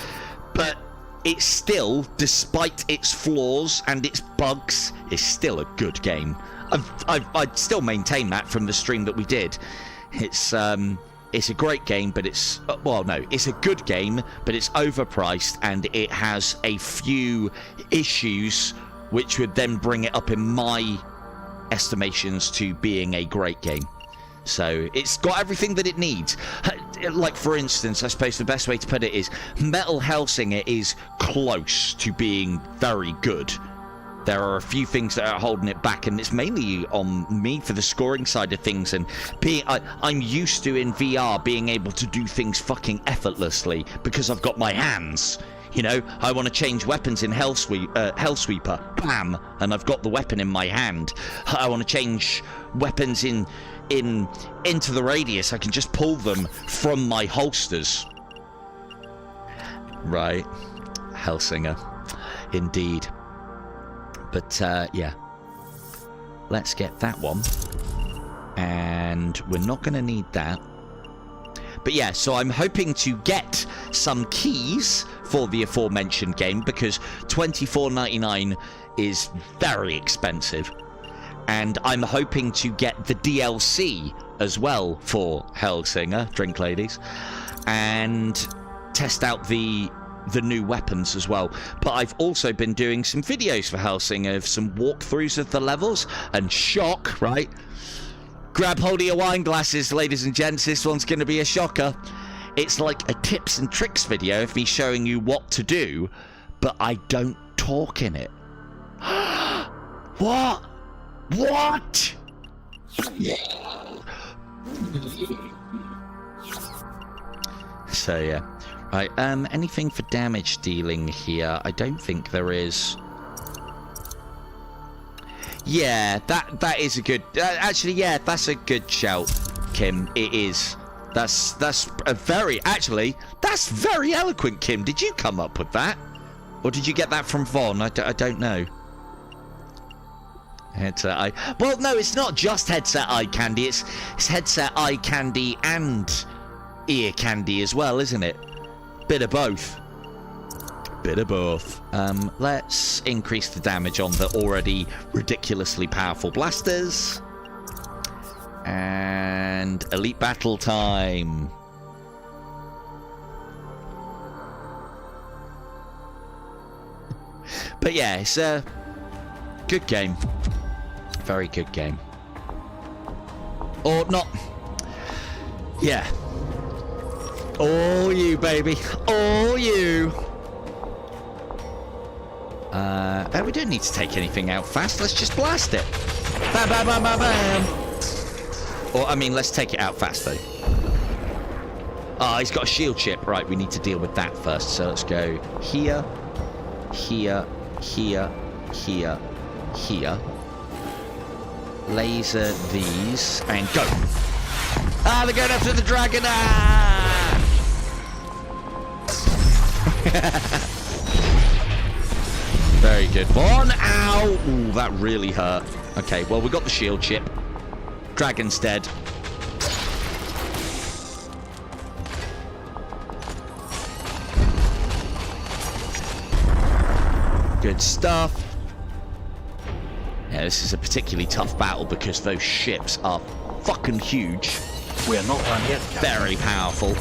But it's still, despite its flaws and its bugs, is still a good game. I'd still maintain that from the stream that we did. It's a great game, but it's it's a good game, but it's overpriced and it has a few issues which would then bring it up in my estimations to being a great game. So it's got everything that it needs. like, for instance, I suppose the best way to put it is Metal Hellsinger is close to being very good. There are a few things that are holding it back, and it's mainly on me for the scoring side of things. And I'm used to, in VR, being able to do things fucking effortlessly because I've got my hands. You know, I want to change weapons in Hellsweeper, bam, and I've got the weapon in my hand. I want to change weapons into the radius. I can just pull them from my holsters. Right, Hellsinger, indeed. But yeah, let's get that one, and we're not going to need that. But yeah, so I'm hoping to get some keys for the aforementioned game, because $24.99 is very expensive. And I'm hoping to get the DLC as well for Hellsinger, drink ladies, and test out the new weapons as well. But I've also been doing some videos for Hellsinger of some walkthroughs of the levels, and shock, right? Grab hold of your wine glasses, ladies and gents, this one's going to be a shocker. It's like a tips and tricks video of me showing you what to do, but I don't talk in it. What? What? So yeah. Right, anything for damage dealing here? I don't think there is. Yeah, that is a good... actually, yeah, that's a good shout, Kim. It is. That's a very... Actually, that's very eloquent, Kim. Did you come up with that? Or did you get that from Vaughn? I don't know. Headset eye... Well, no, it's not just headset eye candy. It's headset eye candy and ear candy as well, isn't it? Bit of both. Bit of both. Let's increase the damage on the already ridiculously powerful blasters. And elite battle time. But yeah, it's a good game. Very good game. Or not. Yeah. All you, baby. All you. We don't need to take anything out fast. Let's just blast it. Bam, bam, bam, bam, bam. Or, I mean, let's take it out fast, though. Ah, he's got a shield chip. Right, we need to deal with that first. So let's go here, here, here, here, here. Laser these, and go. Ah, they're going after the dragon. Ah! Very good. One. Ow. Ooh, that really hurt. Okay, well, we got the shield chip. Dragon's dead. Good stuff. Yeah, this is a particularly tough battle because those ships are fucking huge. We're not done yet, Captain. Very powerful.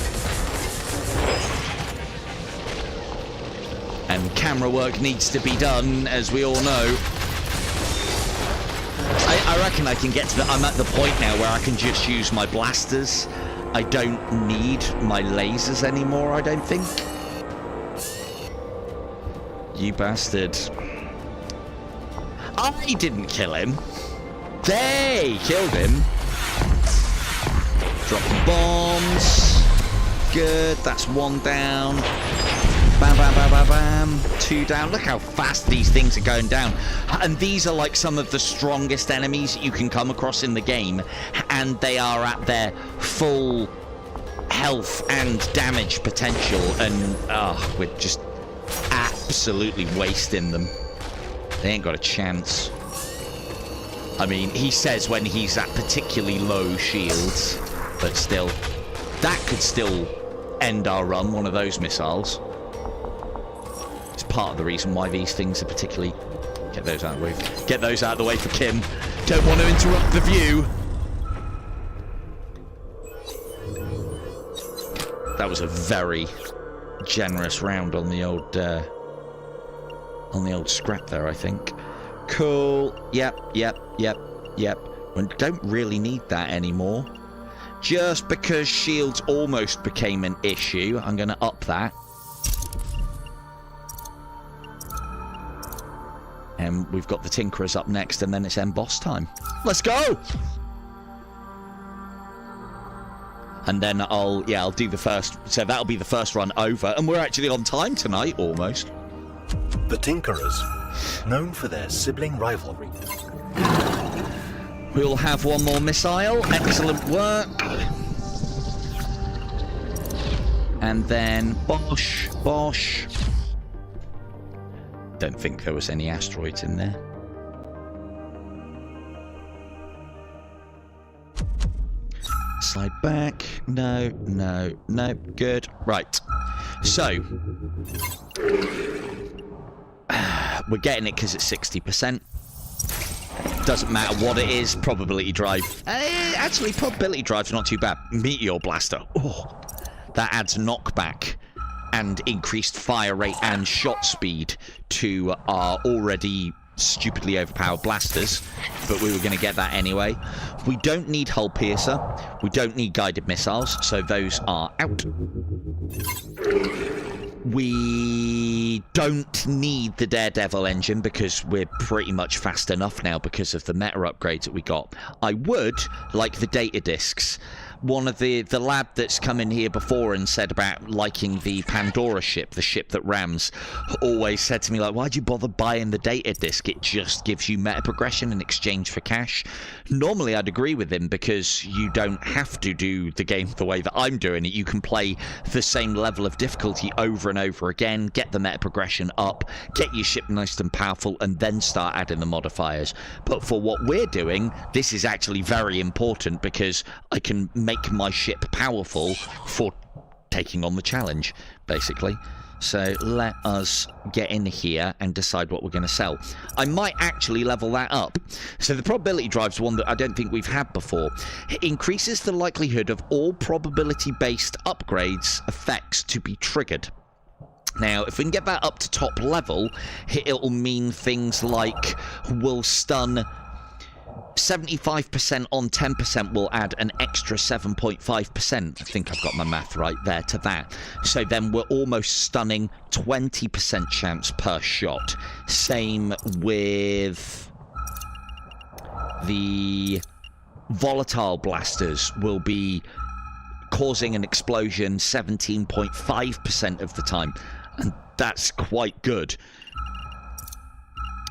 And camera work needs to be done, as we all know. I reckon I can get to the... I'm at the point now where I can just use my blasters. I don't need my lasers anymore, I don't think. You bastard. I didn't kill him. They killed him. Dropping bombs. Good, that's one down. Bam, bam, bam, bam, bam. Two down. Look how fast these things are going down. And these are like some of the strongest enemies you can come across in the game. And they are at their full health and damage potential. And we're just absolutely wasting them. They ain't got a chance. I mean, he says when he's at particularly low shields. But still, that could still end our run, one of those missiles. It's part of the reason why these things are particularly... Get those out of the way. Get those out of the way for Kim. Don't want to interrupt the view. That was a very generous round on the old scrap there, I think. Cool. Yep. We don't really need that anymore. just because shields almost became an issue, I'm going to up that. And we've got the Tinkerers up next, and then it's end boss time. Let's go! And then I'll do the first. So that'll be the first run over, and we're actually on time tonight, almost. The Tinkerers, known for their sibling rivalry. We'll have one more missile. Excellent work. And then Bosh, Bosh. Don't think there was any asteroids in there. Slide back. No, no, no. Good. Right. So we're getting it because it's 60%. Doesn't matter what it is. Probability drive. Actually, probability drive's not too bad. Meteor blaster. Oh, that adds knockback and increased fire rate and shot speed to our already stupidly overpowered blasters, but we were going to get that anyway. We don't need hull piercer. We don't need guided missiles, so those are out. We don't need the Daredevil engine because we're pretty much fast enough now because of the meta upgrades that we got. I would like the data discs. One of the lad that's come in here before and said about liking the Pandora ship, the ship that rams, always said to me, like, why'd you bother buying the data disc? It just gives you meta progression in exchange for cash. Normally, I'd agree with him because you don't have to do the game the way that I'm doing it. You can play the same level of difficulty over and over again, get the meta progression up, get your ship nice and powerful, and then start adding the modifiers. But for what we're doing, this is actually very important because I can make my ship powerful for taking on the challenge, basically. So let us get in here and decide what we're going to sell. I might actually level that up. So the probability drive's one that I don't think we've had before. It increases the likelihood of all probability-based upgrades effects to be triggered. Now, if we can get that up to top level, it'll mean things like we'll stun 75% on 10% will add an extra 7.5%. I think I've got my math right there to that. So then we're almost stunning 20% chance per shot. Same with the volatile blasters will be causing an explosion 17.5% of the time. And that's quite good.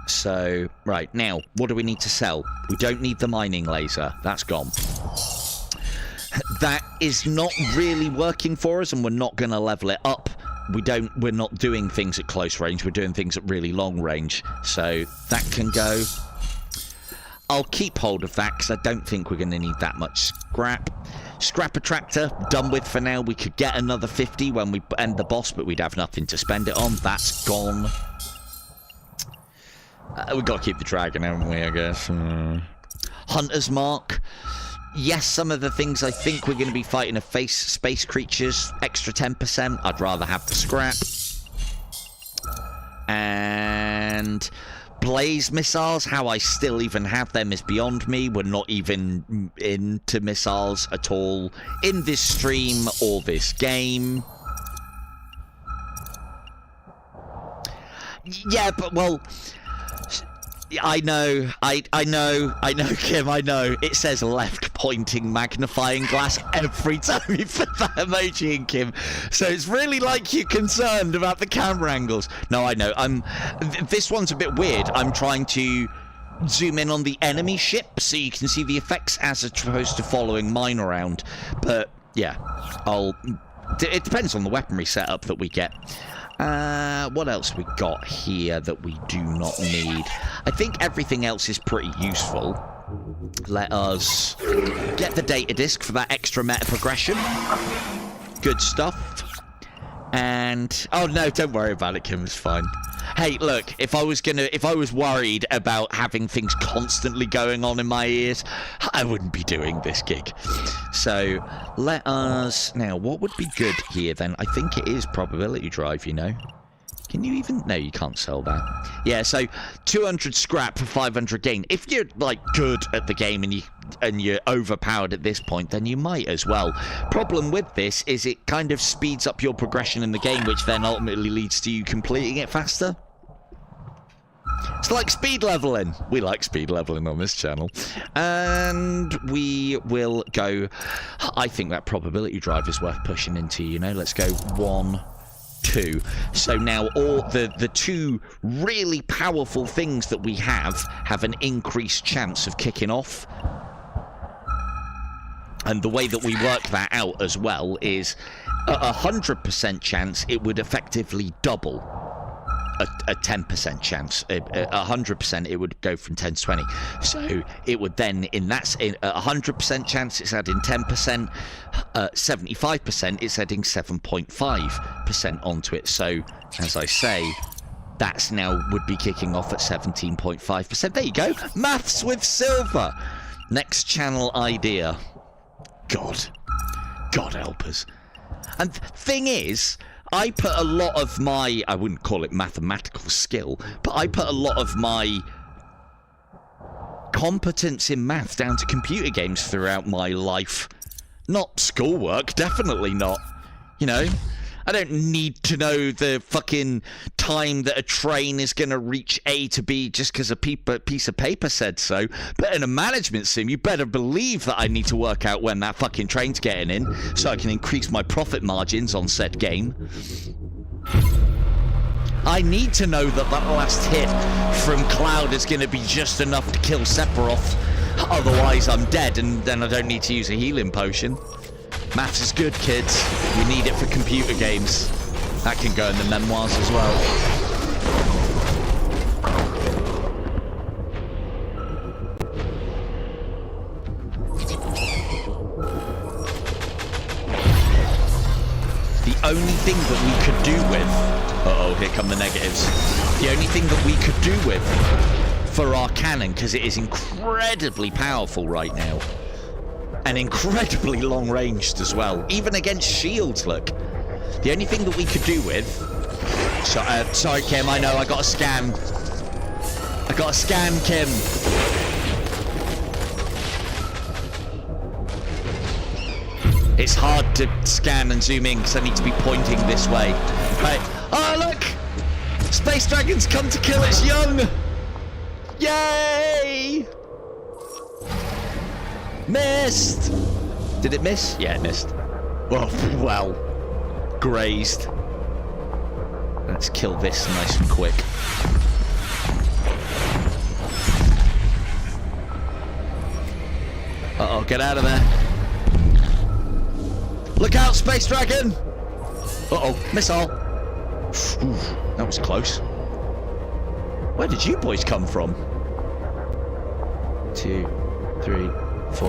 So, right, now, what do we need to sell? We don't need the mining laser. That's gone. That is not really working for us, and we're not going to level it up. We're not doing things at close range. We're doing things at really long range. So, that can go. I'll keep hold of that, because I don't think we're going to need that much scrap. Scrap attractor, done with for now. We could get another 50 when we end the boss, but we'd have nothing to spend it on. That's gone. We've got to keep the dragon, haven't we, I guess. Hunter's Mark. Yes, some of the things I think we're going to be fighting are space creatures. Extra 10%. I'd rather have the scrap. And blaze missiles. How I still even have them is beyond me. We're not even into missiles at all in this stream or this game. Yeah, but, well, I know, Kim, I know. It says left-pointing magnifying glass every time you put that emoji in, Kim. So it's really like you're concerned about the camera angles. No, I know. This one's a bit weird. I'm trying to zoom in on the enemy ship so you can see the effects as opposed to following mine around. But, yeah, it depends on the weaponry setup that we get. What else we got here that we do not need? I think everything else is pretty useful. Let us get the data disc for that extra meta progression. Good stuff. And oh no, don't worry about it, Kim. It's fine. Hey, look, if I was worried about having things constantly going on in my ears, I wouldn't be doing this gig. So, let us... Now, what would be good here, then? I think it is probability drive, you know? Can you even... No, you can't sell that. Yeah, so 200 scrap for 500 gain. If you're, like, good at the game and you and you're overpowered at this point, then you might as well. Problem with this is it kind of speeds up your progression in the game, which then ultimately leads to you completing it faster. It's like speed leveling. We like speed leveling on this channel. And we will go... I think that probability drive is worth pushing into, you know. Let's go 1, 2. So now all the two really powerful things that we have an increased chance of kicking off. And the way that we work that out as well is a 100% chance it would effectively double a 10% chance. 100% it would go from 10 to 20. So it would then, in that, a 100% chance it's adding 10%, 75% it's adding 7.5% onto it. So, as I say, that's now would be kicking off at 17.5%. There you go. Maths with silver. Next channel idea. God help us. And thing is, I put a lot of my, I wouldn't call it mathematical skill, but I put a lot of my competence in math down to computer games throughout my life. Not schoolwork, definitely not. You know, I don't need to know the fucking time that a train is going to reach A to B just because a piece of paper said so. But in a management sim, you better believe that I need to work out when that fucking train's getting in so I can increase my profit margins on said game. I need to know that that last hit from Cloud is going to be just enough to kill Sephiroth. Otherwise, I'm dead and then I don't need to use a healing potion. Maths is good, kids. You need it for computer games. That can go in the memoirs as well. The only thing that we could do with... Uh-oh, here come the negatives. The only thing that we could do with for our cannon, because it is incredibly powerful right now, and incredibly long-ranged as well, even against shields, look. The only thing that we could do with... sorry, Kim, I know, I got a scan. I got a scan, Kim. It's hard to scan and zoom in because I need to be pointing this way. Right. Oh, look! Space Dragon's come to kill its young! Yay! Missed! Did it miss? Yeah, it missed. Oh, well. Grazed. Let's kill this nice and quick. Uh-oh, get out of there. Look out, Space Dragon! Uh-oh, missile. Ooh, that was close. Where did you boys come from? 2, 3, 4.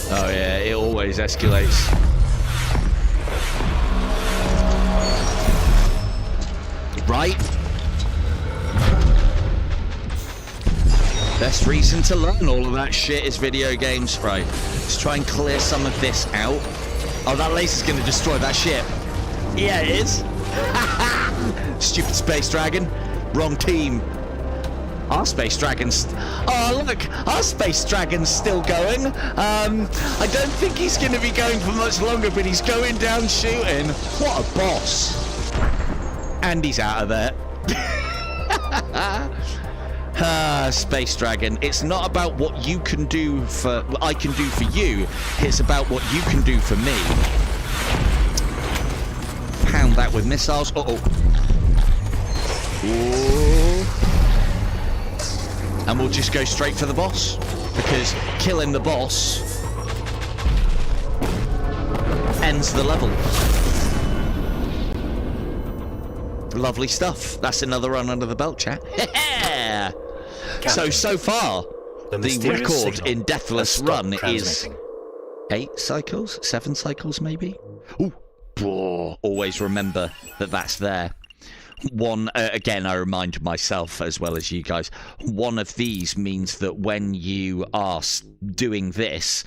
Oh yeah, it always escalates. Right? Best reason to learn all of that shit is video games. Right, let's try and clear some of this out. Oh, that laser's gonna destroy that ship. Yeah, it is. Stupid Space Dragon. Wrong team. Our Space Dragon's... Oh, look! Our Space Dragon's still going. I don't think he's going to be going for much longer, but he's going down shooting. What a boss. And he's out of there. Space Dragon. It's not about what you can do for... what I can do for you. It's about what you can do for me. Pound that with missiles. Uh-oh. Ooh. And we'll just go straight for the boss, because killing the boss ends the level. Lovely stuff. That's another run under the belt, chat. So far, the record in Deathless run is 8 cycles? 7 cycles, maybe? Ooh. Always remember that that's there. One, again, I remind myself as well as you guys, one of these means that when you are doing this,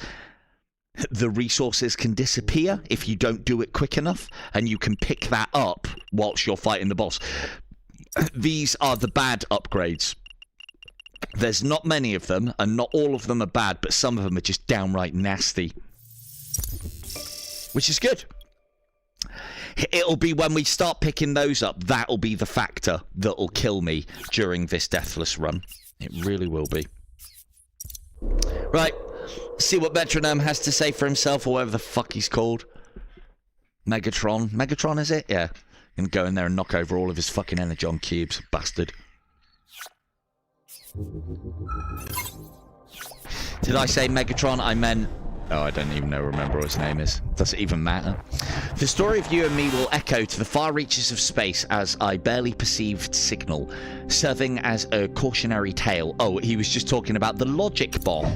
the resources can disappear if you don't do it quick enough, and you can pick that up whilst you're fighting the boss. These are the bad upgrades. There's not many of them, and not all of them are bad, but some of them are just downright nasty. Which is good. It'll be when we start picking those up, that'll be the factor that'll kill me during this Deathless run. It really will be. Right, see what Metronome has to say for himself, or whatever the fuck he's called. Megatron. Megatron, is it? Yeah. I'm gonna go in there and knock over all of his fucking energon cubes. Bastard. Did I say Megatron? I meant... Oh, I don't even remember what his name is. Does it even matter? The story of you and me will echo to the far reaches of space as I barely perceived signal, serving as a cautionary tale. Oh, he was just talking about the logic bomb.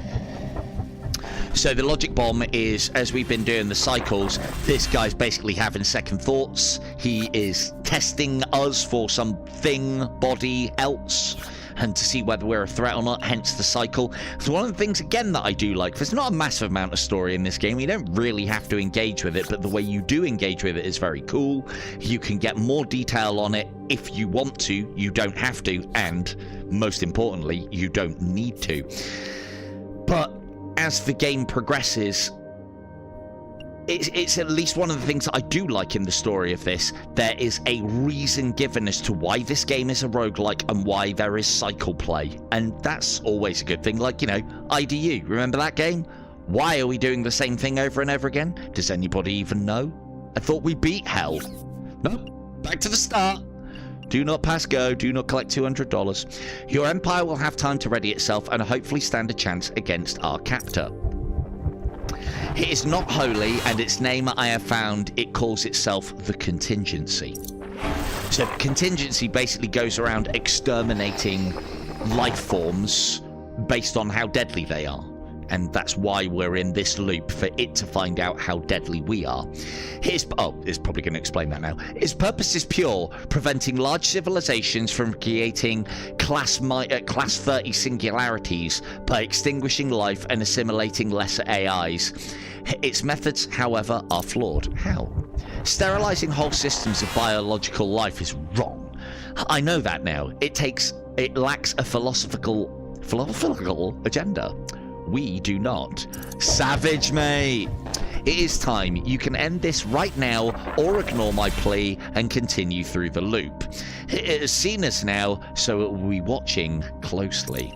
So the logic bomb is, as we've been doing the cycles, this guy's basically having second thoughts. He is testing us for something, body else, and to see whether we're a threat or not, hence the cycle. So one of the things, again, that I do like, there's not a massive amount of story in this game. You don't really have to engage with it, but the way you do engage with it is very cool. You can get more detail on it if you want to. You don't have to, and most importantly, you don't need to. But as the game progresses, it's at least one of the things that I do like in the story of this. There is a reason given as to why this game is a roguelike and why there is cycle play. And that's always a good thing. Like, you know, IDU, remember that game? Why are we doing the same thing over and over again? Does anybody even know? I thought we beat hell. No, back to the start. Do not pass go, do not collect $200. Your empire will have time to ready itself and hopefully stand a chance against our captor. It is not holy, and its name I have found, it calls itself the Contingency. So Contingency basically goes around exterminating life forms based on how deadly they are. And that's why we're in this loop, for it to find out how deadly we are. It's probably going to explain that now. Its purpose is pure, preventing large civilizations from creating class 30 singularities by extinguishing life and assimilating lesser AIs. Its methods, however, are flawed. How? Sterilizing whole systems of biological life is wrong. I know that now. It lacks a philosophical agenda. We do not. Savage, mate. It is time. You can end this right now or ignore my plea and continue through the loop. It has seen us now, so it will be watching closely.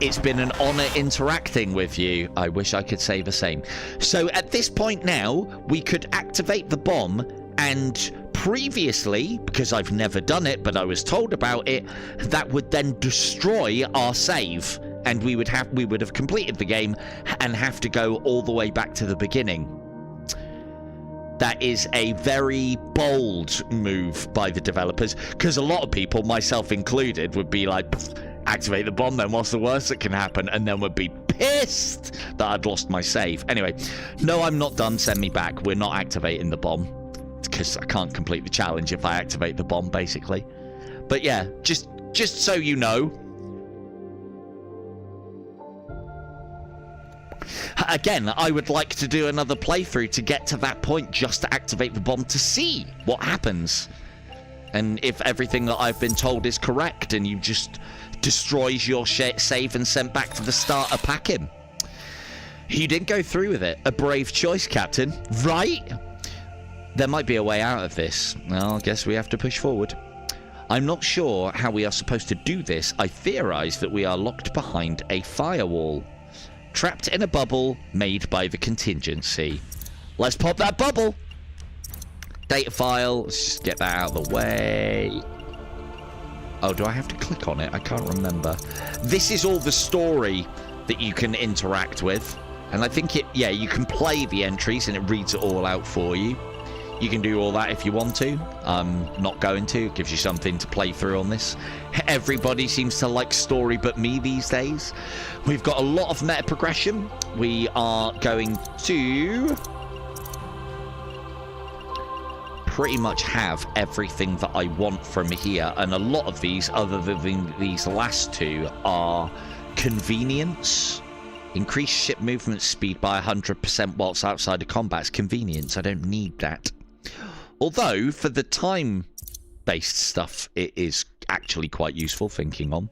It's been an honor interacting with you. I wish I could say the same. So at this point now, we could activate the bomb, and previously, because I've never done it, but I was told about it, that would then destroy our save. And we would have completed the game and have to go all the way back to the beginning. That is a very bold move by the developers, because a lot of people, myself included, would be like, activate the bomb, then what's the worst that can happen? And then would be pissed that I'd lost my save. Anyway, no, I'm not done. Send me back. We're not activating the bomb, because I can't complete the challenge if I activate the bomb, basically. But yeah, just so you know. Again, I would like to do another playthrough to get to that point, just to activate the bomb to see what happens. And if everything that I've been told is correct and you just destroys your save and sent back to the starter packing. You didn't go through with it. A brave choice, Captain. Right? There might be a way out of this. Well, I guess we have to push forward. I'm not sure how we are supposed to do this. I theorize that we are locked behind a firewall. Trapped in a bubble made by the Contingency. Let's pop that bubble. Data file. Let's just get that out of the way. Oh, do I have to click on it? I can't remember. This is all the story that you can interact with. And I think you can play the entries and it reads it all out for you. You can do all that if you want to. I'm not going to. It gives you something to play through on this. Everybody seems to like story but me these days. We've got a lot of meta progression. We are going to pretty much have everything that I want from here. And a lot of these, other than these last two, are convenience. Increase ship movement speed by 100% whilst outside of combat. It's convenience. I don't need that. Although, for the time-based stuff, it is actually quite useful, thinking on.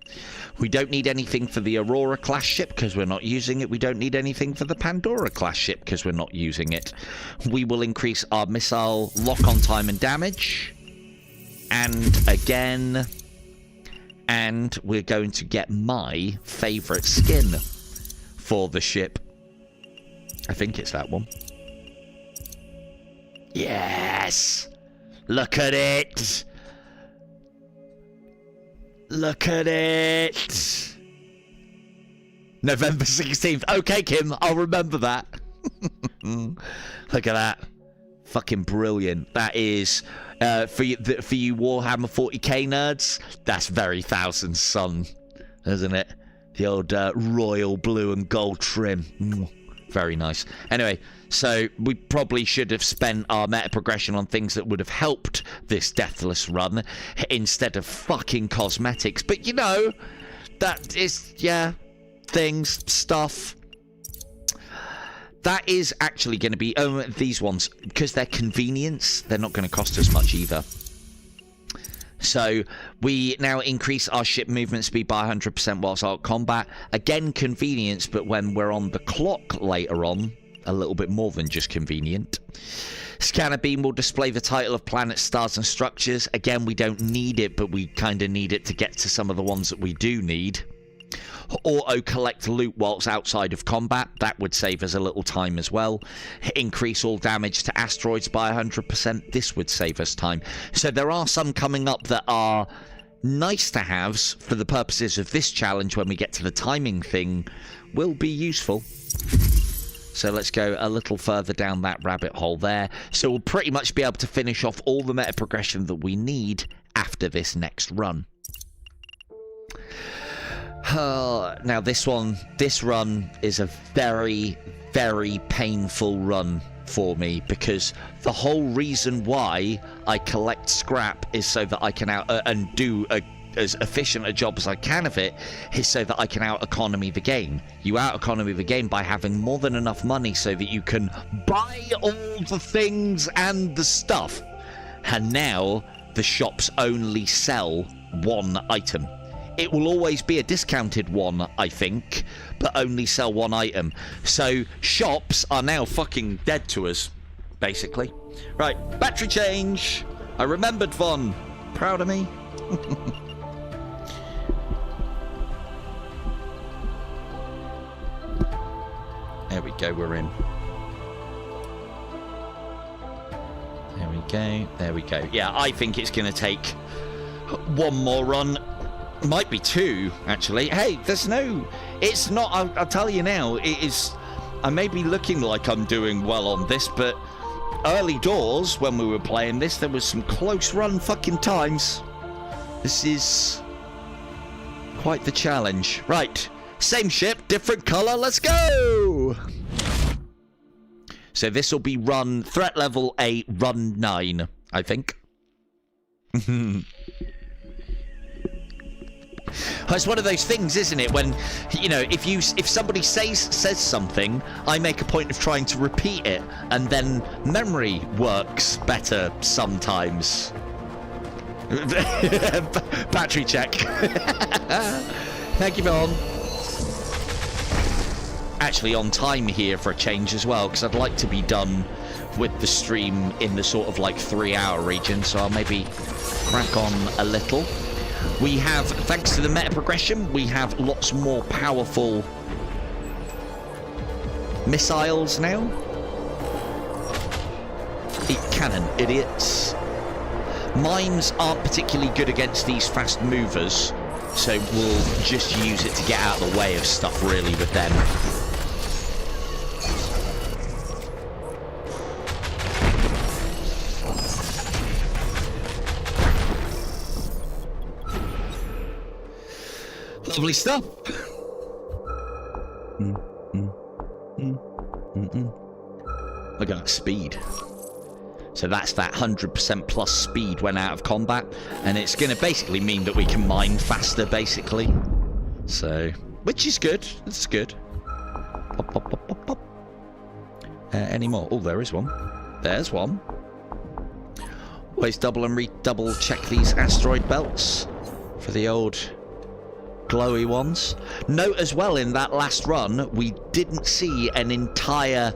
We don't need anything for the Aurora-class ship because we're not using it. We don't need anything for the Pandora-class ship because we're not using it. We will increase our missile lock-on time and damage. And again... And we're going to get my favourite skin for the ship. I think it's that one. Yes! Look at it! Look at it! November 16th. Okay, Kim, I'll remember that. Look at that. Fucking brilliant. That is... for you Warhammer 40k nerds, that's very Thousand Sun, isn't it? The old royal blue and gold trim. Very nice. Anyway, so we probably should have spent our meta progression on things that would have helped this Deathless run instead of fucking cosmetics. But you know, that is, yeah, things, stuff. That is actually going to be... Oh, these ones, because they're convenience, they're not going to cost us much either. So, we now increase our ship movement speed by 100% whilst out combat. Again, convenience, but when we're on the clock later on, a little bit more than just convenient. Scanner beam will display the title of planets, stars, and structures. Again, we don't need it, but we kind of need it to get to some of the ones that we do need. Auto-collect loot whilst outside of combat. That would save us a little time as well. Increase all damage to asteroids by 100%. This would save us time. So there are some coming up that are nice-to-haves for the purposes of this challenge when we get to the timing thing. Will be useful. So let's go a little further down that rabbit hole there. So we'll pretty much be able to finish off all the meta progression that we need after this next run. Now this run is a very, very painful run for me, because the whole reason why I collect scrap is so that I can and do as efficient a job as I can of it, is so that I can out economy the game. You out economy the game by having more than enough money so that you can buy all the things and the stuff. And now the shops only sell one item. It will always be a discounted one, I think, but only sell one item. So shops are now fucking dead to us, basically. Right, battery change. I remembered Von. Proud of me. There we go, we're in. There we go, there we go. Yeah, I think it's going to take one more run. Might be two, actually. Hey, there's no... It's not... I'll tell you now, it is... I may be looking like I'm doing well on this, but early doors, when we were playing this, there was some close run fucking times. This is quite the challenge. Right, same ship, different colour, let's go! So this will be run... Threat level 8, run 9, I think. It's one of those things, isn't it, when, you know, if somebody says something, I make a point of trying to repeat it, and then memory works better sometimes. Battery check. Thank you, Vaughn. Actually on time here for a change as well, because I'd like to be done with the stream in the sort of like 3-hour region, so I'll maybe crack on a little. We have, thanks to the meta progression, we have lots more powerful missiles now. Eat cannon, idiots. Mines aren't particularly good against these fast movers, so we'll just use it to get out of the way of stuff really with them. Lovely stuff. Look at that speed. So that's that 100% plus speed when out of combat, and it's going to basically mean that we can mine faster, basically. So, which is good. That's good. Pop, pop, pop, pop, pop. Any more? Oh, there is one. There's one. Always double and double check these asteroid belts for the old glowy ones. Note as well, in that last run, we didn't see an entire...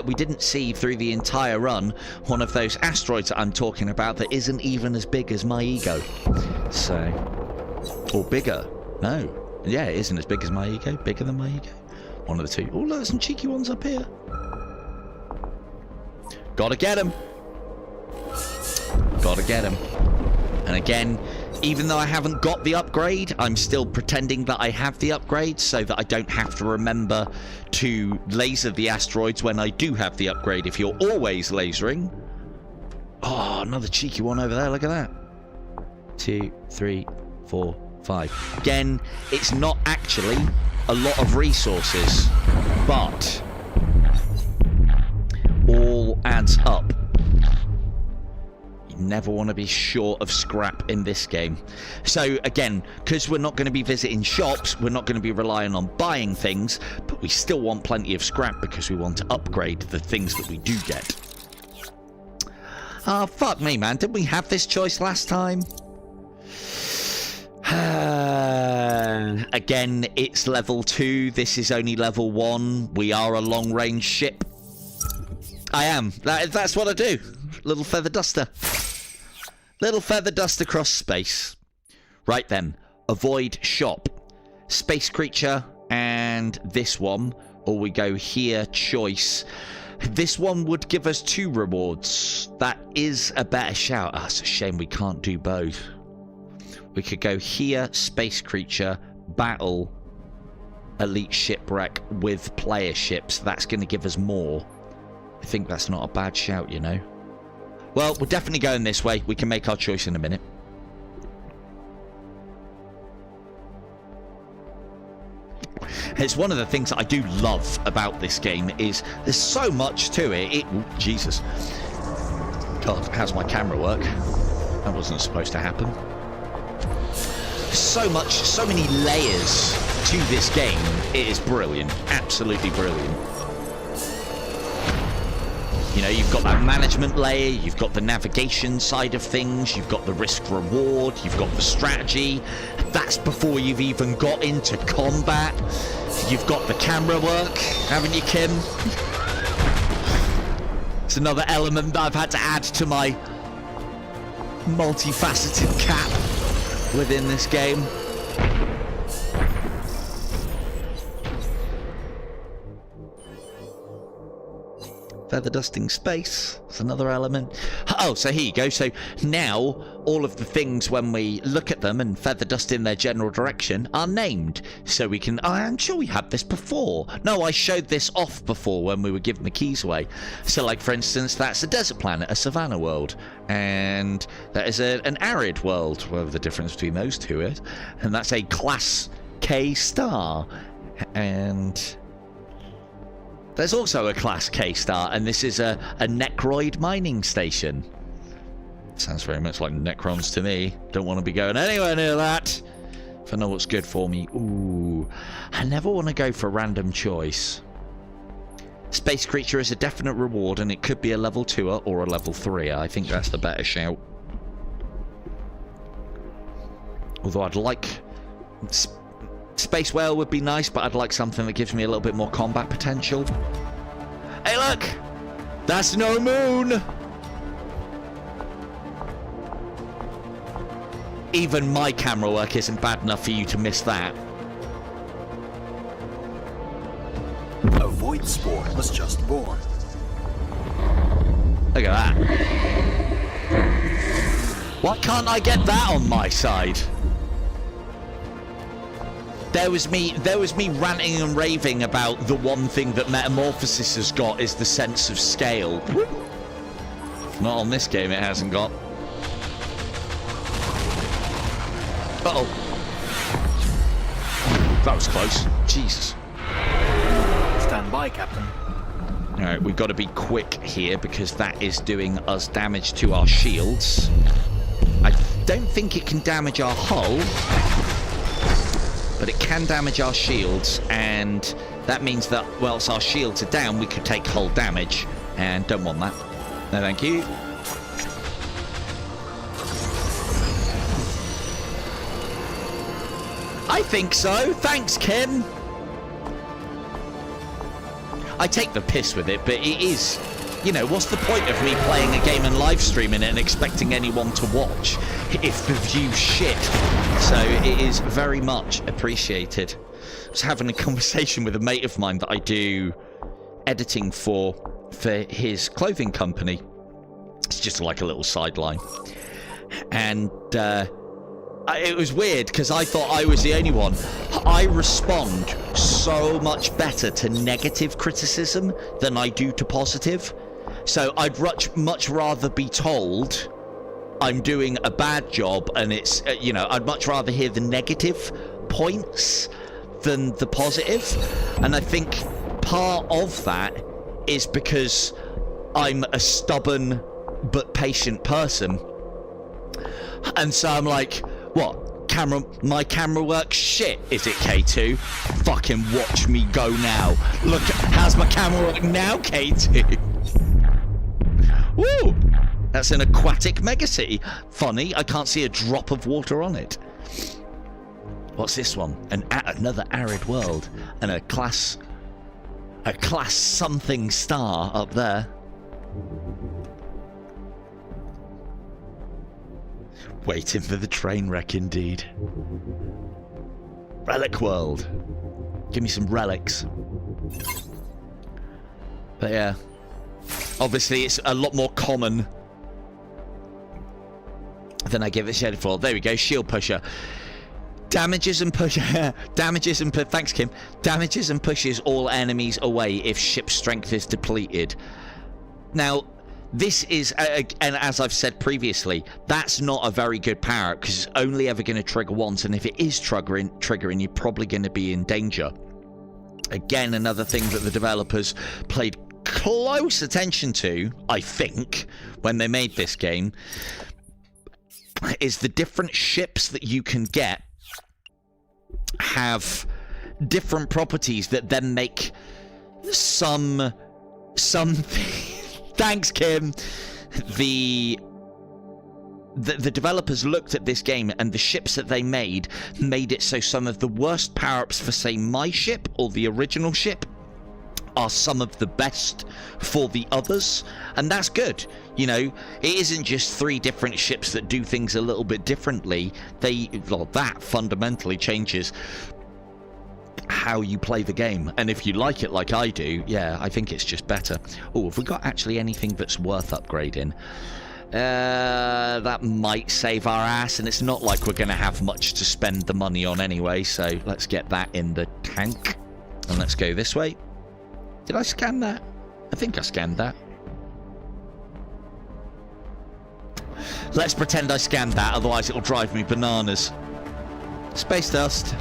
we didn't see through the entire run one of those asteroids that I'm talking about that isn't even as big as my ego. So... Or bigger. No. Yeah, it isn't as big as my ego. Bigger than my ego. One of the two. Oh, look, there's some cheeky ones up here. Gotta get him. Gotta get him. And again, even though I haven't got the upgrade, I'm still pretending that I have the upgrade so that I don't have to remember to laser the asteroids when I do have the upgrade. If you're always lasering... Oh, another cheeky one over there. Look at that. 2, 3, 4, 5. Again, it's not actually a lot of resources, but all adds up. You never want to be short of scrap in this game. So again, because we're not going to be visiting shops, we're not going to be relying on buying things, but we still want plenty of scrap because we want to upgrade the things that we do get. Oh, fuck me, man. Didn't we have this choice last time? Again, it's level 2. This is only level 1. We are a long-range ship. I am. That's what I do. Little feather duster. Little feather dust across space. Right then. Avoid shop. Space creature and this one. Or we go here, choice. This one would give us 2 rewards. That is a better shout. Oh, it's a shame we can't do both. We could go here, space creature, battle, elite shipwreck with player ships. That's going to give us more. I think that's not a bad shout, you know. Well, we're definitely going this way. We can make our choice in a minute. It's one of the things that I do love about this game is there's so much to it. Ooh, Jesus. God, how's my camera work? That wasn't supposed to happen. So much, so many layers to this game. It is brilliant. Absolutely brilliant. You know, you've got that management layer, you've got the navigation side of things, you've got the risk reward, you've got the strategy. That's before you've even got into combat. You've got the camera work, haven't you, Kim? It's another element that I've had to add to my multifaceted cap within this game. Feather dusting space. That's another element. Oh, so here you go. So now all of the things, when we look at them and feather dust in their general direction, are named. So we can... I'm sure we had this before. No, I showed this off before when we were giving the keys away. So, like, for instance, that's a desert planet, a savanna world. And that is an arid world, whatever the difference between those two is. And that's a Class K star. And... there's also a Class K star, and this is a Necroid mining station. Sounds very much like Necrons to me. Don't want to be going anywhere near that. If I know what's good for me. Ooh. I never want to go for random choice. Space creature is a definite reward, and it could be a level 2er or a level 3er. I think that's the better shout. Although I'd like... Space Whale would be nice, but I'd like something that gives me a little bit more combat potential. Hey, look! That's no moon! Even my camera work isn't bad enough for you to miss that. A void spore was just born. Look at that. Why can't I get that on my side? There was me ranting and raving about the one thing that Metamorphosis has got is the sense of scale. Not on this game, it hasn't got. Uh-oh. That was close. Jesus. Stand by, Captain. Alright, we've got to be quick here because that is doing us damage to our shields. I don't think it can damage our hull. But it can damage our shields, and that means that whilst our shields are down, we could take hull damage, and don't want that. No, thank you. I think so. Thanks, Kim. I take the piss with it, but it is... You know, what's the point of me playing a game and live streaming it and expecting anyone to watch if the view's shit? So it is very much appreciated. I was having a conversation with a mate of mine that I do editing for his clothing company. It's just like a little sideline. And it was weird because I thought I was the only one. I respond so much better to negative criticism than I do to positive. So I'd much rather be told I'm doing a bad job, and it's, you know, I'd much rather hear the negative points than the positive. And I think part of that is because I'm a stubborn but patient person. And so I'm like, what? My camera works shit, is it, K2? Fucking watch me go now. Look, how's my camera working now, K2? Woo! That's an aquatic megacity. Funny, I can't see a drop of water on it. What's this one? Another arid world. And a class something star up there. Waiting for the train wreck, indeed. Relic world. Give me some relics. But yeah. Obviously, it's a lot more common than I give it credit for. There we go, shield pusher. Damages and thanks, Kim. Damages and pushes all enemies away if ship strength is depleted. Now, this is, and as I've said previously, that's not a very good power because it's only ever going to trigger once, and if it is triggering, you're probably going to be in danger. Again, another thing that the developers played close attention to, I think, when they made this game, is the different ships that you can get have different properties that then make some thanks, Kim. The developers looked at this game, and the ships that they made it so some of the worst power-ups for, say, my ship or the original ship are some of the best for the others, and that's good. You know, it isn't just 3 different ships that do things a little bit differently. That fundamentally changes how you play the game, and if you like it like I do, yeah, I think it's just better. Oh, have we got actually anything that's worth upgrading? That might save our ass, and it's not like we're going to have much to spend the money on anyway, so let's get that in the tank, and let's go this way. Did I scan that? I think I scanned that. Let's pretend I scanned that, otherwise it'll drive me bananas. Space dust.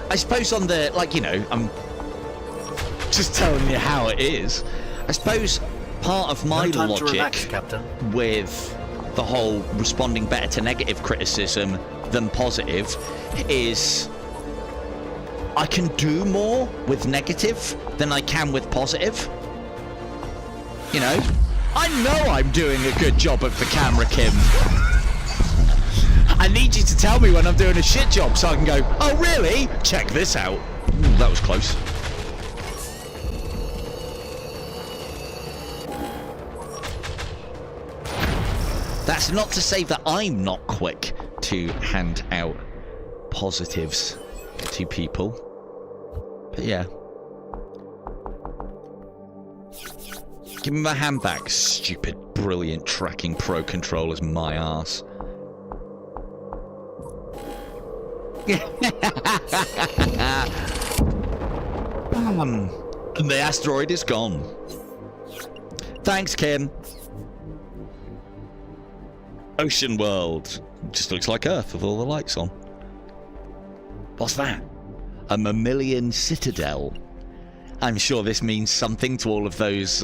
I suppose on the, like, you know, I'm just telling you how it is. I suppose part of my logic relax, Captain, with the whole responding better to negative criticism than positive is I can do more with negative than I can with positive. You know, I know I'm doing a good job of the camera, Kim. I need you to tell me when I'm doing a shit job so I can go, oh really? Check this out. Ooh, that was close. That's not to say that I'm not quick to hand out positives to people. But yeah. Give me my hand back, stupid, brilliant tracking pro controllers, my arse. And the asteroid is gone. Thanks, Kim. Ocean world. Just looks like Earth with all the lights on. What's that? A mammalian citadel. I'm sure this means something to all of those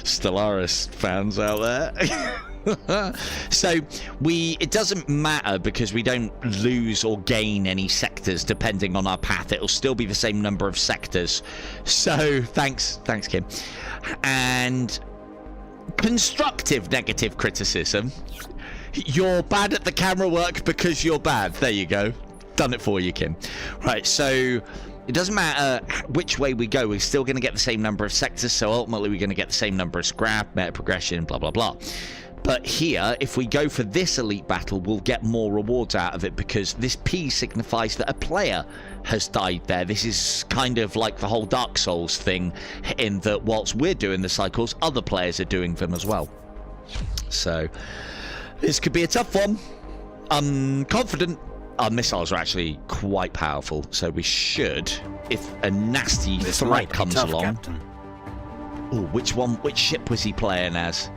Stellaris fans out there. So it doesn't matter because we don't lose or gain any sectors depending on our path. It'll still be the same number of sectors. So thanks Kim. And constructive negative criticism. You're bad at the camera work because you're bad. There you go. Done it for you, Kim. Right, so it doesn't matter which way we go, we're still going to get the same number of sectors, so ultimately we're going to get the same number of scrap, meta progression, blah, blah, blah. But here, if we go for this elite battle, we'll get more rewards out of it because this P signifies that a player has died there. This is kind of like the whole Dark Souls thing, in that whilst we're doing the cycles, other players are doing them as well. So this could be a tough one. I'm confident. Our missiles are actually quite powerful, so we should, if a nasty threat comes along. Oh, which ship was he playing as?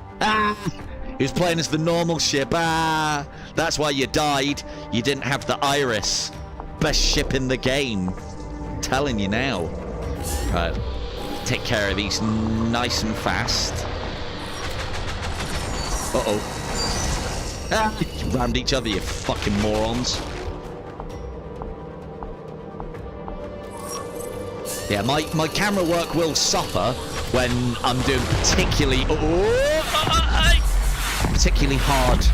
He was playing as the normal ship. That's why you died. You didn't have the Iris. Best ship in the game. I'm telling you now. Right, take care of these nice and fast. You rammed each other, you fucking morons. Yeah, my camera work will suffer when I'm doing particularly hard,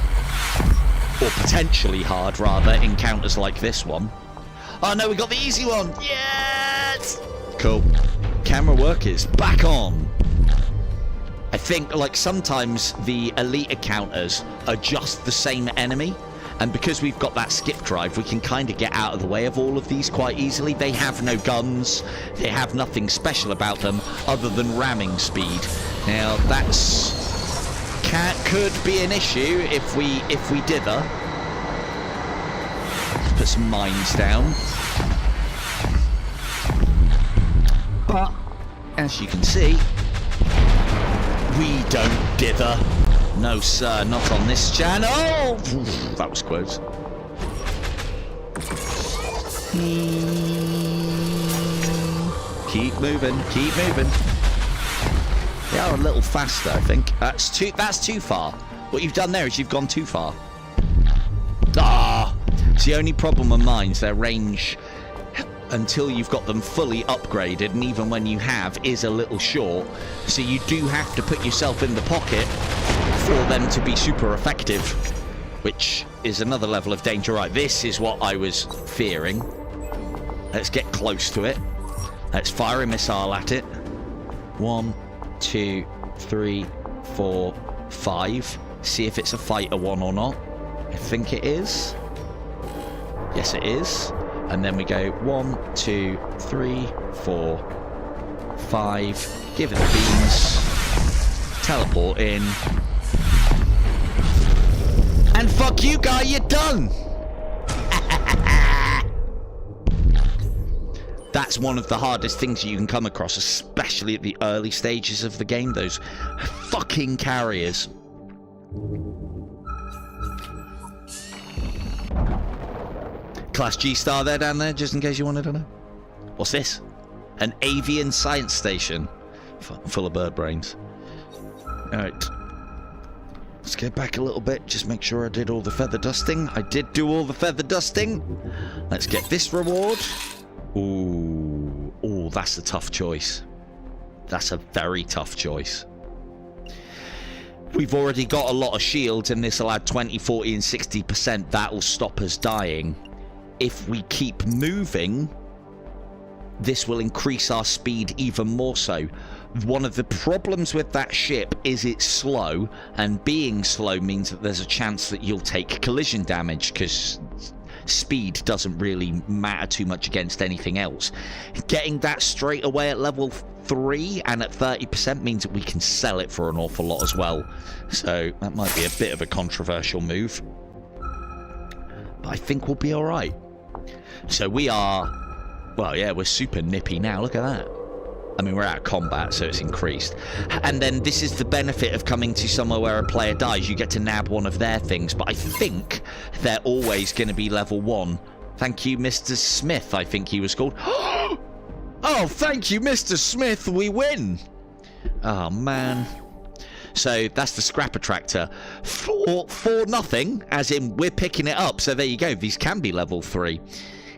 or potentially hard rather, encounters like this one. Oh no, we got the easy one. Yes! Cool. Camera work is back on. I think like sometimes the elite encounters are just the same enemy. And because we've got that skip drive, we can kind of get out of the way of all of these quite easily. They have no guns. They have nothing special about them other than ramming speed. Now, could be an issue if we dither. Let's put some mines down. But, as you can see, we don't dither. No, sir, not on this channel. Oof, that was close. Keep moving, keep moving. They are a little faster, I think. That's too far. What you've done there is you've gone too far. It's the only problem of mine is their range until you've got them fully upgraded, and even when you have, is a little short. So you do have to put yourself in the pocket for them to be super effective, which is another level of danger. Right, this is what I was fearing. Let's get close to it. Let's fire a missile at it. 1, 2, 3, 4, 5. See if it's a fighter one or not. I think it is. Yes, it is. And then we go 1, 2, 3, 4, 5. Give it the beams. Teleport in. And fuck you, guy, you're done! That's one of the hardest things you can come across, especially at the early stages of the game. Those fucking carriers. Class G star there down there, just in case you wanted to know. What's this? An avian science station. Full of bird brains. Alright. Let's get back a little bit, just make sure I did all the feather dusting. I did do all the feather dusting. Let's get this reward. Ooh, that's a tough choice. That's a very tough choice. We've already got a lot of shields, and this will add 20, 40, and 60%. That'll stop us dying. If we keep moving, this will increase our speed even more so. One of the problems with that ship is it's slow, and being slow means that there's a chance that you'll take collision damage, because speed doesn't really matter too much against anything else. Getting that straight away at level 3 and at 30% means that we can sell it for an awful lot as well. So that might be a bit of a controversial move, but I think we'll be alright. So we are, well, yeah, we're super nippy now. Look at that. I mean, we're out of combat, so it's increased. And then this is the benefit of coming to somewhere where a player dies. You get to nab one of their things, but I think they're always going to be level 1. Thank you, Mr. Smith, I think he was called. Oh, thank you, Mr. Smith. We win. Oh, man. So that's the scrap attractor. For nothing, as in we're picking it up. So there you go. These can be level 3.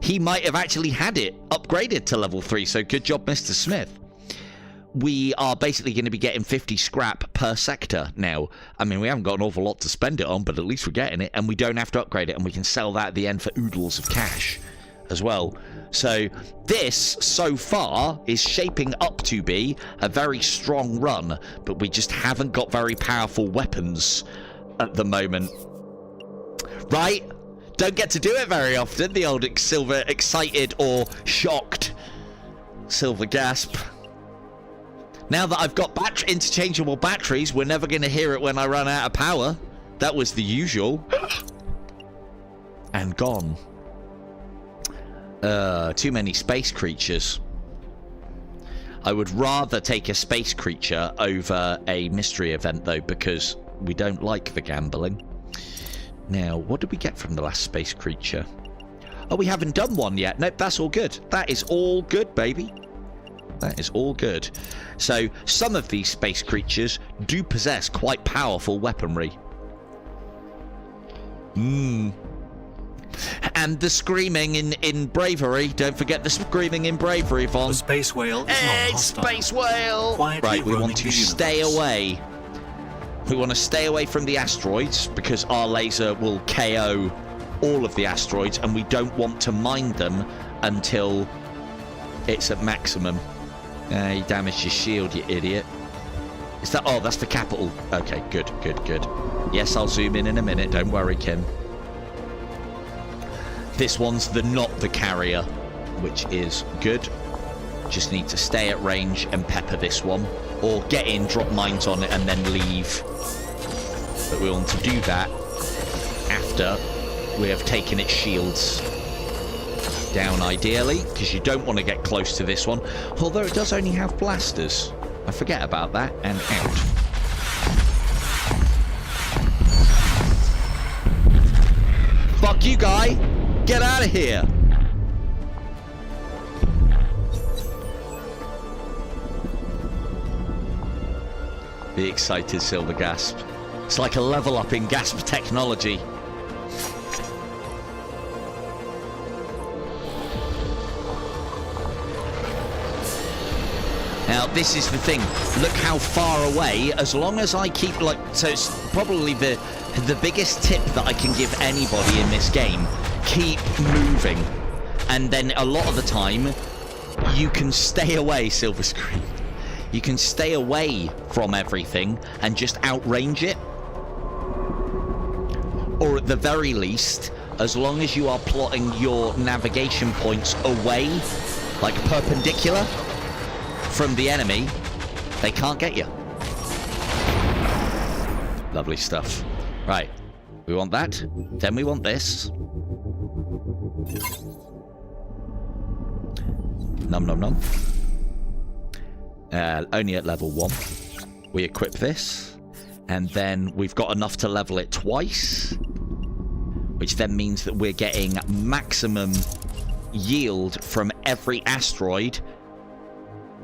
He might have actually had it upgraded to level 3. So good job, Mr. Smith. We are basically going to be getting 50 scrap per sector now. I mean, we haven't got an awful lot to spend it on, but at least we're getting it, and we don't have to upgrade it, and we can sell that at the end for oodles of cash as well. So this, so far, is shaping up to be a very strong run, but we just haven't got very powerful weapons at the moment. Right? Don't get to do it very often, the old silver excited or shocked silver gasp. Now that I've got interchangeable batteries, we're never going to hear it when I run out of power. That was the usual. And gone. Too many space creatures. I would rather take a space creature over a mystery event, though, because we don't like the gambling. Now, what did we get from the last space creature? Oh, we haven't done one yet. Nope, that's all good. That is all good, baby. That is all good. So, some of these space creatures do possess quite powerful weaponry. And the screaming in bravery. Don't forget the screaming in bravery, Von. The space whale is not hostile. Space whale! Quietly Right, we roaming want to the stay universe. away. We want to stay away from the asteroids because our laser will KO all of the asteroids, and we don't want to mine them until it's at maximum. You damaged your shield, you idiot. Is that... Oh, that's the capital. Okay, good, good, good. Yes, I'll zoom in a minute. Don't worry, Kim. This one's not the carrier, which is good. Just need to stay at range and pepper this one. Or get in, drop mines on it, and then leave. But we want to do that after we have taken its shields down, ideally, because you don't want to get close to this one. Although it does only have blasters. I forget about that, and out. Fuck you, guy! Get out of here! The excited silver gasp. It's like a level up in gasp technology. Now, this is the thing. Look how far away, as long as I keep, like... So it's probably the biggest tip that I can give anybody in this game. Keep moving. And then a lot of the time, you can stay away, Silver Screen. You can stay away from everything and just outrange it. Or at the very least, as long as you are plotting your navigation points away, like perpendicular, from the enemy, they can't get you. Lovely stuff. Right. We want that. Then we want this. Num num num. Only at level 1. We equip this. And then we've got enough to level it twice. Which then means that we're getting maximum yield from every asteroid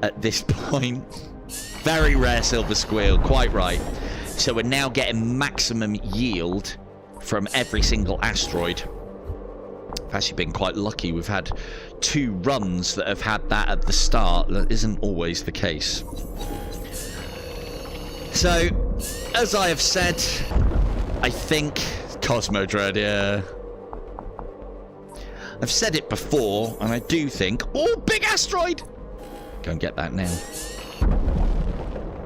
at this point. Very rare silver squeal, quite right. So we're now getting maximum yield from every single asteroid. I've actually been quite lucky. We've had 2 runs that have had that at the start. That isn't always the case. So, as I have said, I think Cosmo Dread, yeah. I've said it before, and I do think... Oh, big asteroid! Go and get that now.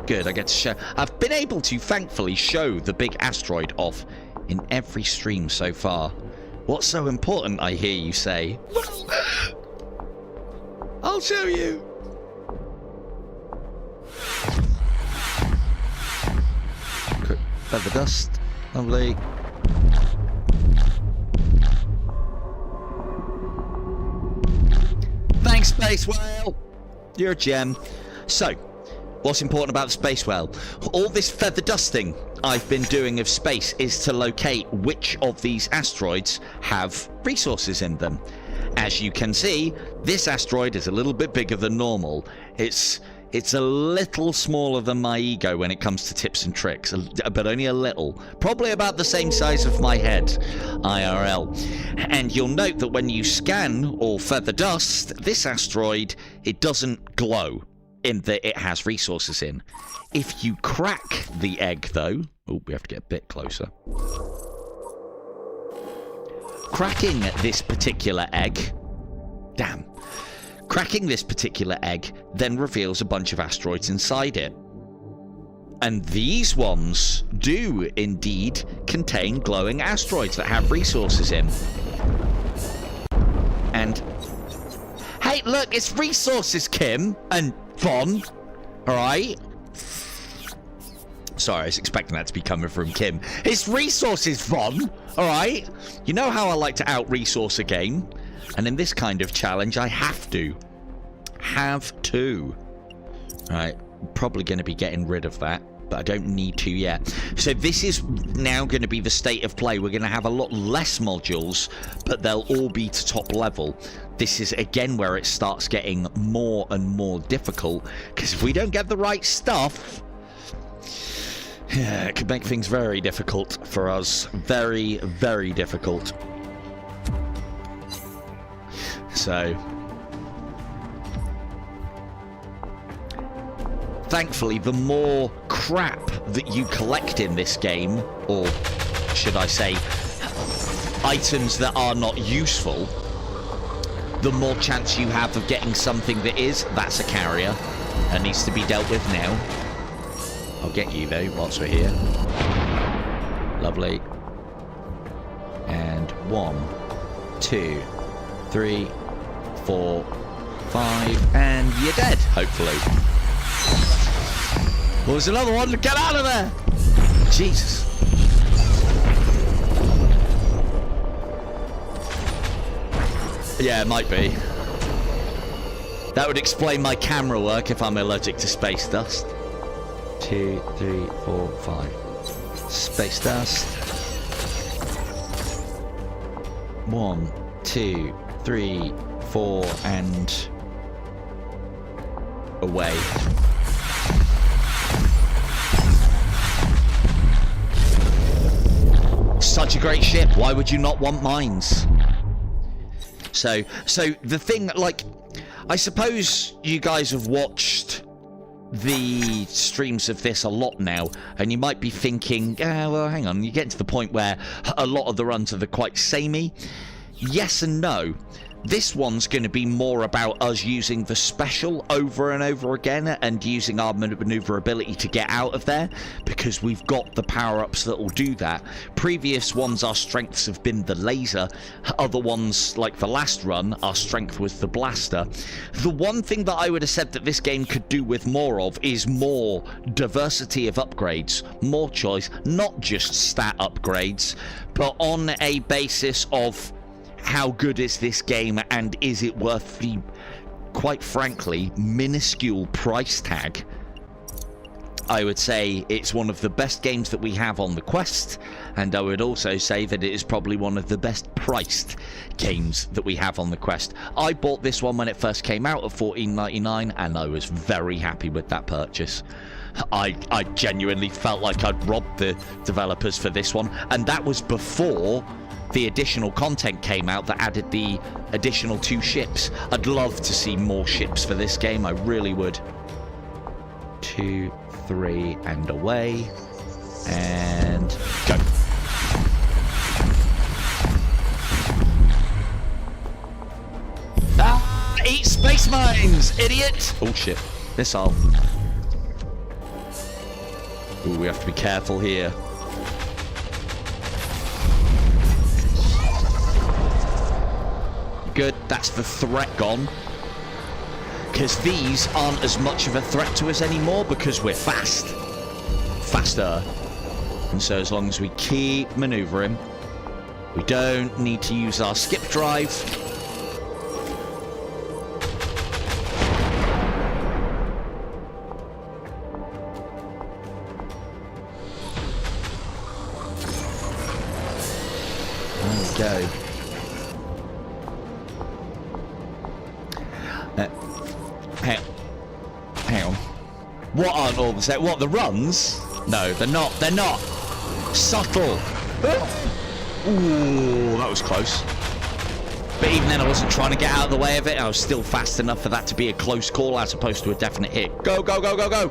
Good, I get to show... I've been able to, thankfully, show the big asteroid off in every stream so far. What's so important, I hear you say? I'll show you. Quick feather dust. Lovely. Thanks, Space Whale. You're a gem. So, what's important about the Space Whale? All this feather dusting I've been doing of space is to locate which of these asteroids have resources in them. As you can see, this asteroid is a little bit bigger than normal. It's It's a little smaller than my ego when it comes to tips and tricks, but only a little. Probably about the same size of my head, IRL. And you'll note that when you scan or feather dust this asteroid, it doesn't glow in that it has resources in. If you crack the egg, though... Oh, we have to get a bit closer. Cracking this particular egg... Damn. Cracking this particular egg then reveals a bunch of asteroids inside it. And these ones do indeed contain glowing asteroids that have resources in. And... Hey, look, it's resources, Kim and Von. Alright? Sorry, I was expecting that to be coming from Kim. It's resources, Von. Alright? You know how I like to out-resource a game? And in this kind of challenge, I have to. Right, probably going to be getting rid of that, but I don't need to yet. So this is now going to be the state of play. We're going to have a lot less modules, but they'll all be to top level. This is, again, where it starts getting more and more difficult, because if we don't get the right stuff... Yeah, it could make things very difficult for us. Very, very difficult. So, thankfully, the more crap that you collect in this game, or should I say, items that are not useful, the more chance you have of getting something that is. That's a carrier and needs to be dealt with now. I'll get you, though, whilst we're here. Lovely. And 1, 2, 3, 4, 5, and you're dead, hopefully. Well, there's another one. Get out of there! Jesus. Yeah, it might be. That would explain my camera work if I'm allergic to space dust. 2, 3, 4, 5. Space dust. 1, 2, 3, 4, and away. Such a great ship. Why would you not want mines? So the thing, like, I suppose you guys have watched the streams of this a lot now, and you might be thinking, well, hang on, you get to the point where a lot of the runs are quite samey. Yes and no. This one's going to be more about us using the special over and over again and using our maneuverability to get out of there, because we've got the power-ups that will do that. Previous ones, our strengths have been the laser. Other ones, like the last run, our strength was the blaster. The one thing that I would have said that this game could do with more of is more diversity of upgrades, more choice, not just stat upgrades, but on a basis of how good is this game, and is it worth the, quite frankly, minuscule price tag. I would say it's one of the best games that we have on the Quest, and I would also say that it is probably one of the best priced games that we have on the Quest. I bought this one when it first came out at $14.99, and I was very happy with that purchase. I genuinely felt like I'd robbed the developers for this one, and that was before the additional content came out that added the additional 2 ships. I'd love to see more ships for this game, I really would. 2, 3, and away. And go. Ah! Eat space mines, idiot! Oh shit. Missile. Ooh, we have to be careful here. Good, that's the threat gone. Because these aren't as much of a threat to us anymore because we're fast. Faster. And so as long as we keep maneuvering, we don't need to use our skip drive. There we go. Hang on. What aren't all the same? What, the runs? No, they're not. They're not. Subtle. Ooh, that was close. But even then, I wasn't trying to get out of the way of it. I was still fast enough for that to be a close call as opposed to a definite hit. Go, go, go, go, go.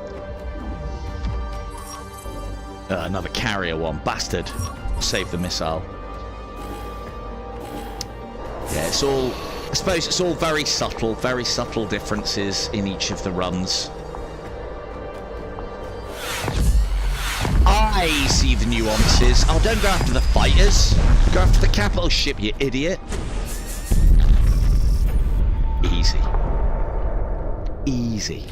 Another carrier one. Bastard. Save the missile. Yeah, it's all... I suppose it's all very subtle differences in each of the runs. I see the nuances. Oh, don't go after the fighters. Go after the capital ship, you idiot. Easy. Easy.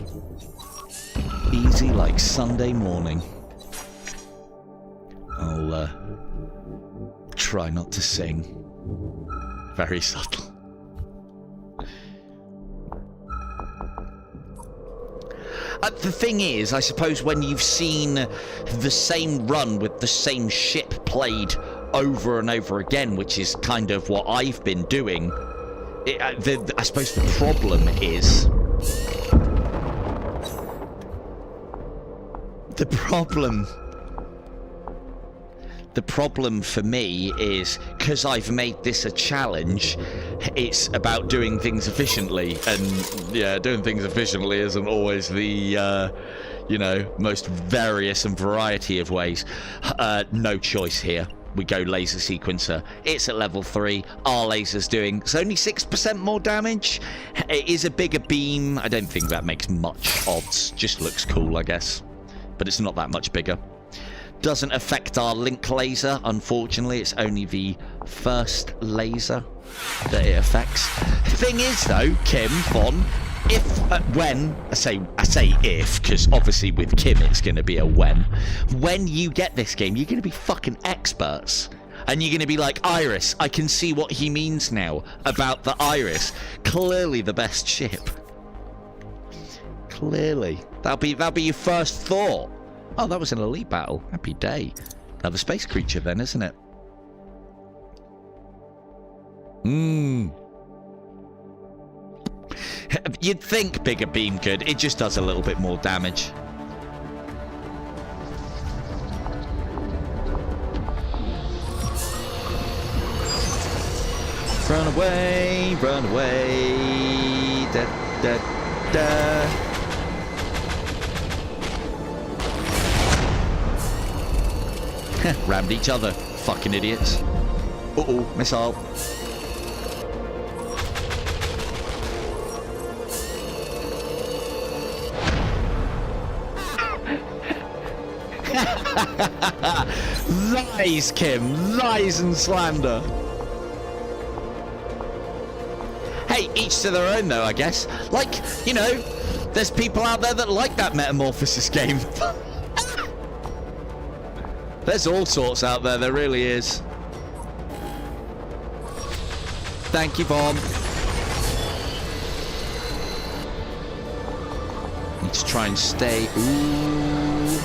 Easy like Sunday morning. I'll try not to sing. Very subtle. The thing is, I suppose when you've seen the same run with the same ship played over and over again, which is kind of what I've been doing, I suppose the problem is... The problem for me is, because I've made this a challenge, it's about doing things efficiently. And, yeah, doing things efficiently isn't always the, you know, most various and variety of ways. No choice here. We go laser sequencer. It's at level 3. Our laser's doing... It's only 6% more damage. It is a bigger beam. I don't think that makes much odds. Just looks cool, I guess. But it's not that much bigger. Doesn't affect our link laser, unfortunately. It's only the first laser that it affects. Thing is, though, Kim, Von, if, when, I say if, because obviously with Kim it's going to be a when you get this game, you're going to be fucking experts. And you're going to be like, Iris, I can see what he means now about the Iris. Clearly the best ship. Clearly. That'll be your first thought. Oh, that was an elite battle. Happy day. Another space creature then, isn't it? You'd think bigger beam could. It just does a little bit more damage. Run away, run away. Da, da, da. Rammed each other, fucking idiots. Uh-oh, missile. Lies, Kim. Lies and slander. Hey, each to their own, though, I guess. Like, you know, there's people out there that like that Metamorphosis game. There's all sorts out there, there really is. Thank you, Bomb. Need to try and stay... Ooh.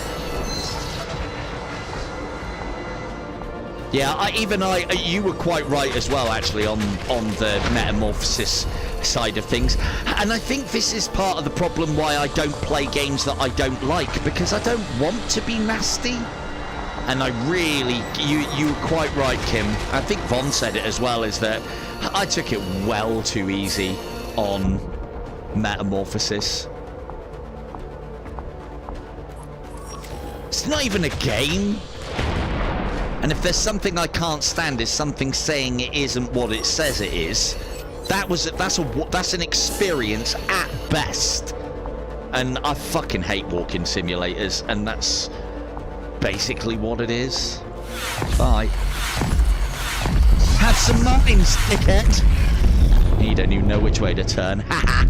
Yeah, you were quite right as well, actually, on the Metamorphosis side of things. And I think this is part of the problem why I don't play games that I don't like, because I don't want to be nasty. And I really, you were quite right, Kim. I think Von said it as well, is that I took it well too easy on Metamorphosis. It's not even a game. And if there's something I can't stand, is something saying it isn't what it says it is. That's an experience at best. And I fucking hate walking simulators, and that's basically what it is. Bye. Have some minds, dickhead. You don't even know which way to turn. Haha.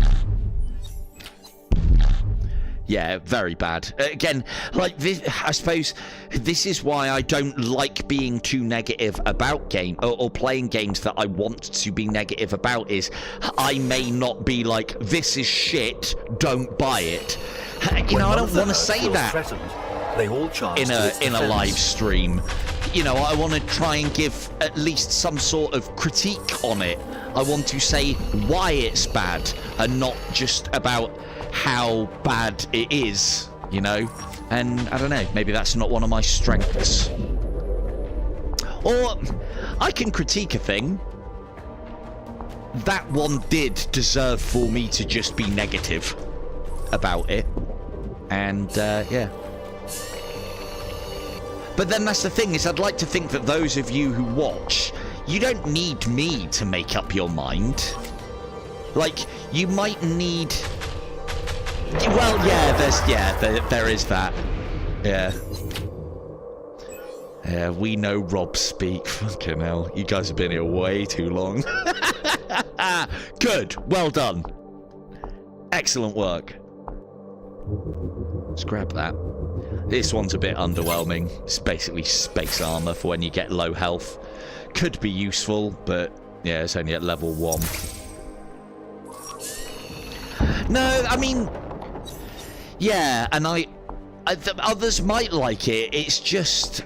Yeah, very bad. Again, like this, I suppose this is why I don't like being too negative about game or playing games that I want to be negative about. Is I may not be like, this is shit, don't buy it. You know, I don't want to say that. They all charge in a live stream. You know, I want to try and give at least some sort of critique on it. I want to say why it's bad and not just about how bad it is. you know? And I don't know, maybe that's not one of my strengths. Or I can critique a thing. That one did deserve for me to just be negative about it. And, yeah. But then that's the thing, is I'd like to think that those of you who watch, you don't need me to make up your mind. Like, you might need... Well, yeah, there is that. Yeah. Yeah, we know Rob speak. Fucking hell. You guys have been here way too long. Good. Well done. Excellent work. Let's grab that. This one's a bit underwhelming. It's basically space armor for when you get low health. Could be useful, but yeah, it's only at level 1. No, I mean... Yeah, and others might like it. It's just...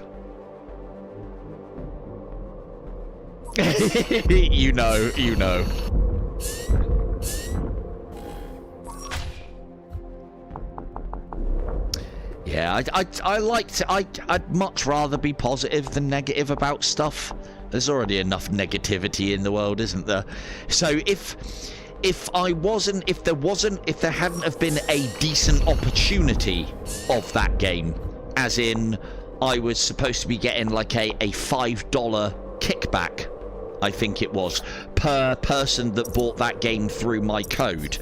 you know. Yeah, I'd much rather be positive than negative about stuff. There's already enough negativity in the world, isn't there? So if there hadn't have been a decent opportunity of that game, as in I was supposed to be getting like a $5 kickback, I think it was, per person that bought that game through my code,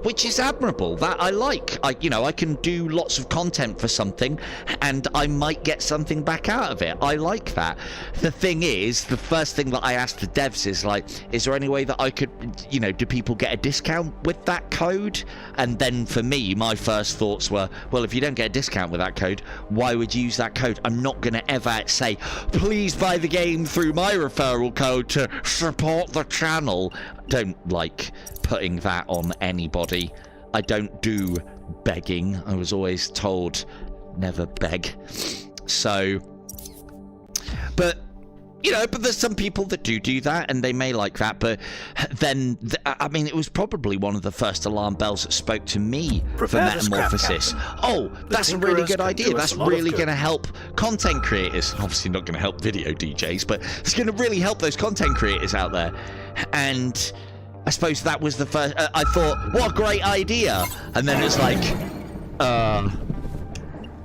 which is admirable. That I like. I can do lots of content for something and I might get something back out of it. I like that. The thing is, the first thing that I asked the devs is like, is there any way that I could, do people get a discount with that code? And then for me, my first thoughts were, well, if you don't get a discount with that code, why would you use that code? I'm not going to ever say, please buy the game through my referral code to support the channel. Don't like putting that on anybody. I don't do begging. I was always told never beg. So, but there's some people that do that, and they may like that. But then, I mean, it was probably one of the first alarm bells that spoke to me for Metamorphosis. Oh, that's a really good idea. That's really going to help content creators. Obviously not going to help video DJs, but it's going to really help those content creators out there. And I suppose that was the first... I thought, what a great idea. And then it's like,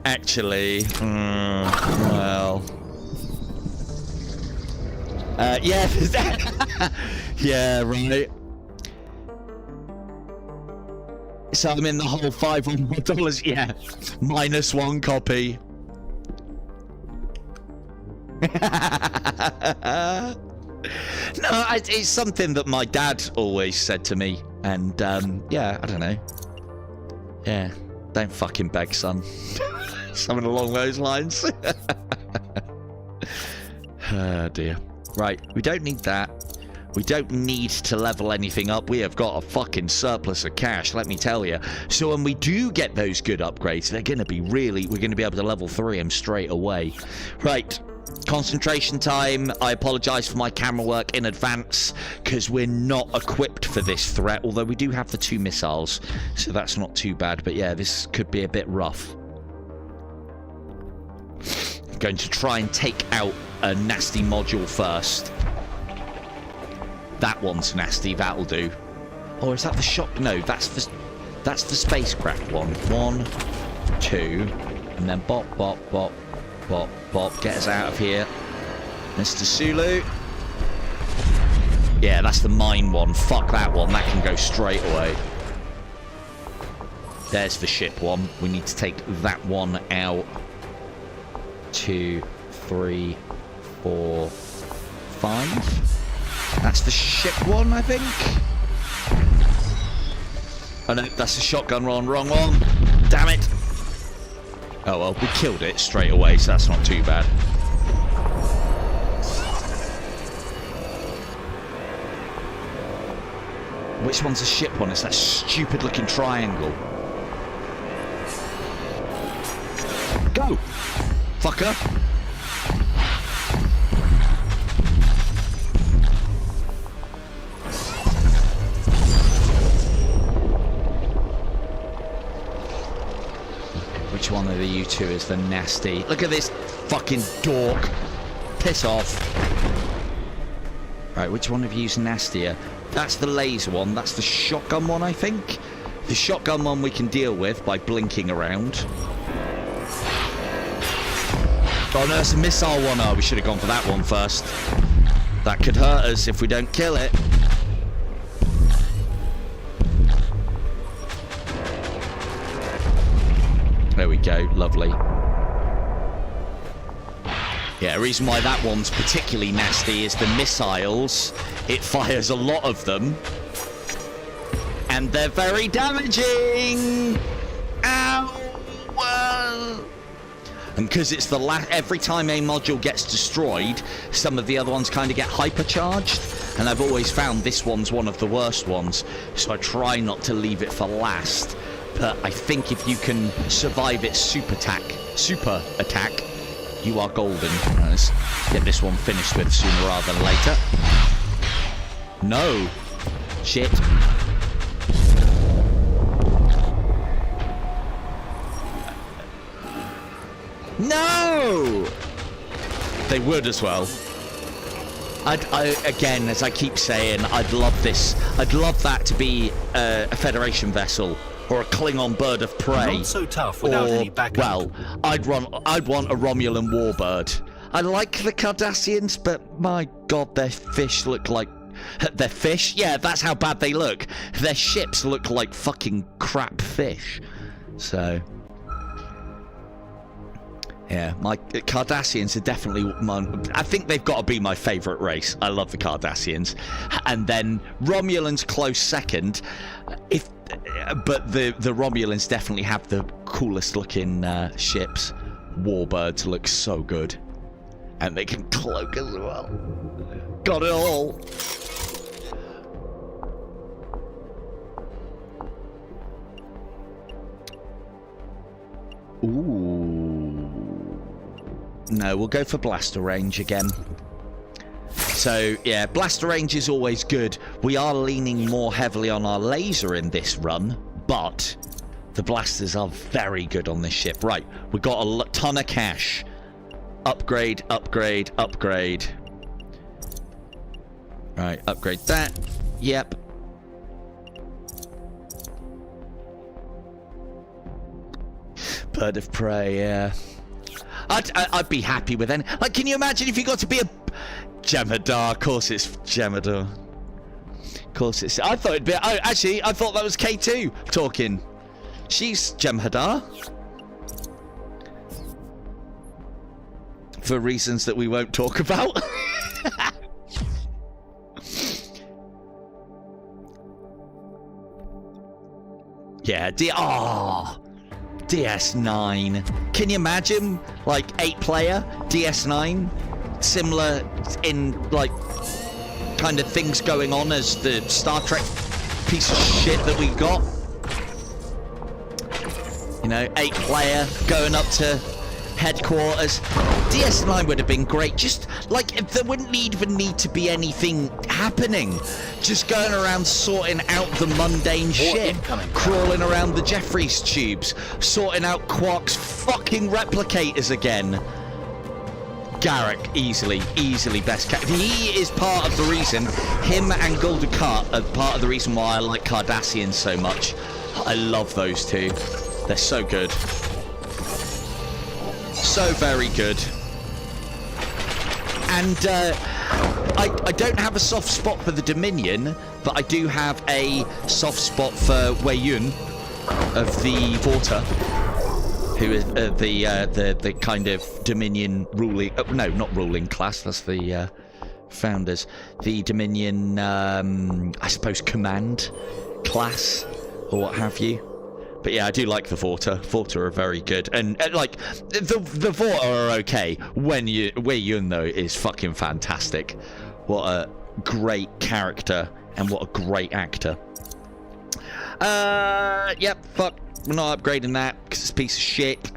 actually, well... yeah, yeah, right. So I'm in the whole $500. Yeah, -1 copy. No, it's something that my dad always said to me, and yeah, I don't know. Yeah, don't fucking beg, son. Something along those lines. Oh dear. Right, we don't need that. We don't need to level anything up. We have got a fucking surplus of cash, let me tell you. So when we do get those good upgrades, they're going to be we're going to be able to level 3 them straight away. Right, concentration time. I apologise for my camera work in advance, because we're not equipped for this threat, although we do have the 2 missiles, so that's not too bad. But yeah, this could be a bit rough. I'm going to try and take out a nasty module first. That one's nasty, that'll do. Or is that the shock? No, that's the spacecraft one. 1, 2, and then bop, bop, bop, bop, bop. Get us out of here, Mr. Sulu. Yeah, that's the mine one. Fuck that one. That can go straight away. There's the ship one. We need to take that one out. 2, 3, 4, 5. That's the ship one, I think. Oh no, that's the shotgun one. Wrong one. Damn it. Oh well, we killed it straight away, so that's not too bad. Which one's the ship one? It's that stupid looking triangle. Go! Fucker! Which which one of you two is the nasty. Look at this fucking dork. Piss off. Right, which one of you's nastier? That's the laser one. That's the shotgun one, I think. The shotgun one we can deal with by blinking around. Oh no, it's a missile one. Oh, we should have gone for that one first. That could hurt us if we don't kill it. There we go, lovely. Yeah, the reason why that one's particularly nasty is the missiles. It fires a lot of them. And they're very damaging! Ow! Whoa. And because it's the every time a module gets destroyed, some of the other ones kind of get hypercharged. And I've always found this one's one of the worst ones. So I try not to leave it for last. But I think if you can survive its super attack, you are golden. Let's get this one finished with sooner rather than later. No. Shit. No! They would as well. Again, as I keep saying, I'd love this. I'd love that to be a Federation vessel. Or a Klingon bird of prey. Not so tough without any backup. Well, I'd want a Romulan warbird. I like the Cardassians, but my god, their fish look like... Their fish? Yeah, that's how bad they look. Their ships look like fucking crap fish. So... yeah, my Cardassians are definitely I think they've got to be my favourite race. I love the Cardassians. And then Romulans close second. But the Romulans definitely have the coolest looking ships. Warbirds look so good. And they can cloak as well. Got it all. Ooh. No, we'll go for blaster range again. So, yeah, blaster range is always good. We are leaning more heavily on our laser in this run, but the blasters are very good on this ship. Right, we got a ton of cash. Upgrade, upgrade, upgrade. Right, upgrade that. Yep. Bird of prey, yeah. I'd be happy with any. Like, can you imagine if you got to be a Jem'Hadar? Of course it's Jem'Hadar. Of course it's... I thought it'd be... Oh, actually, I thought that was K2 talking. She's Jem'Hadar. For reasons that we won't talk about. Yeah, DS9. Can you imagine, like, 8-player DS9? Similar in, like, kind of things going on as the Star Trek piece of shit that we got. You know, 8-player going up to headquarters. DS9 would have been great. Just, like, if there wouldn't even need to be anything happening. Just going around sorting out the mundane shit. Crawling around the Jeffries tubes. Sorting out Quark's fucking replicators again. Garrick, easily best character. He is part of the reason, him and Gul Dukat are part of the reason why I like Cardassians so much. I love those two. They're so good. So very good. And I don't have a soft spot for the Dominion, but I do have a soft spot for Wei Yun of the Vorta, who is the kind of Dominion ruling... no, not ruling class. That's the founders. The Dominion, I suppose, command class, or what have you. But yeah, I do like the Vorta. Vorta are very good, and like the Vorta are okay. Wei Yun though is fucking fantastic. What a great character and what a great actor. Yep, fuck. We're not upgrading that because it's a piece of shit.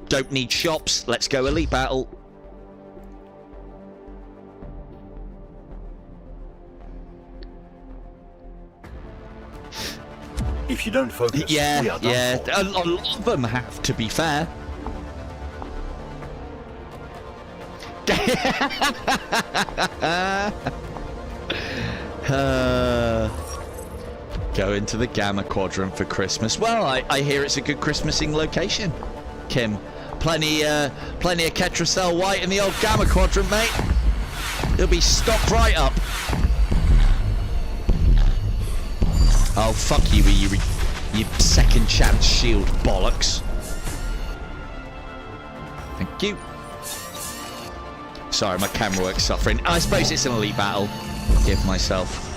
Don't need shops. Let's go elite battle. If you don't focus, yeah, we are done for. A lot of them have, to be fair. Go into the Gamma Quadrant for Christmas. Well, I hear it's a good Christmasing location, Kim. Plenty of Ketracel White in the old Gamma Quadrant, mate. It'll be stocked right up. Oh, fuck you, you second chance shield bollocks. Thank you. Sorry, my camera work's suffering. I suppose it's an elite battle. Give myself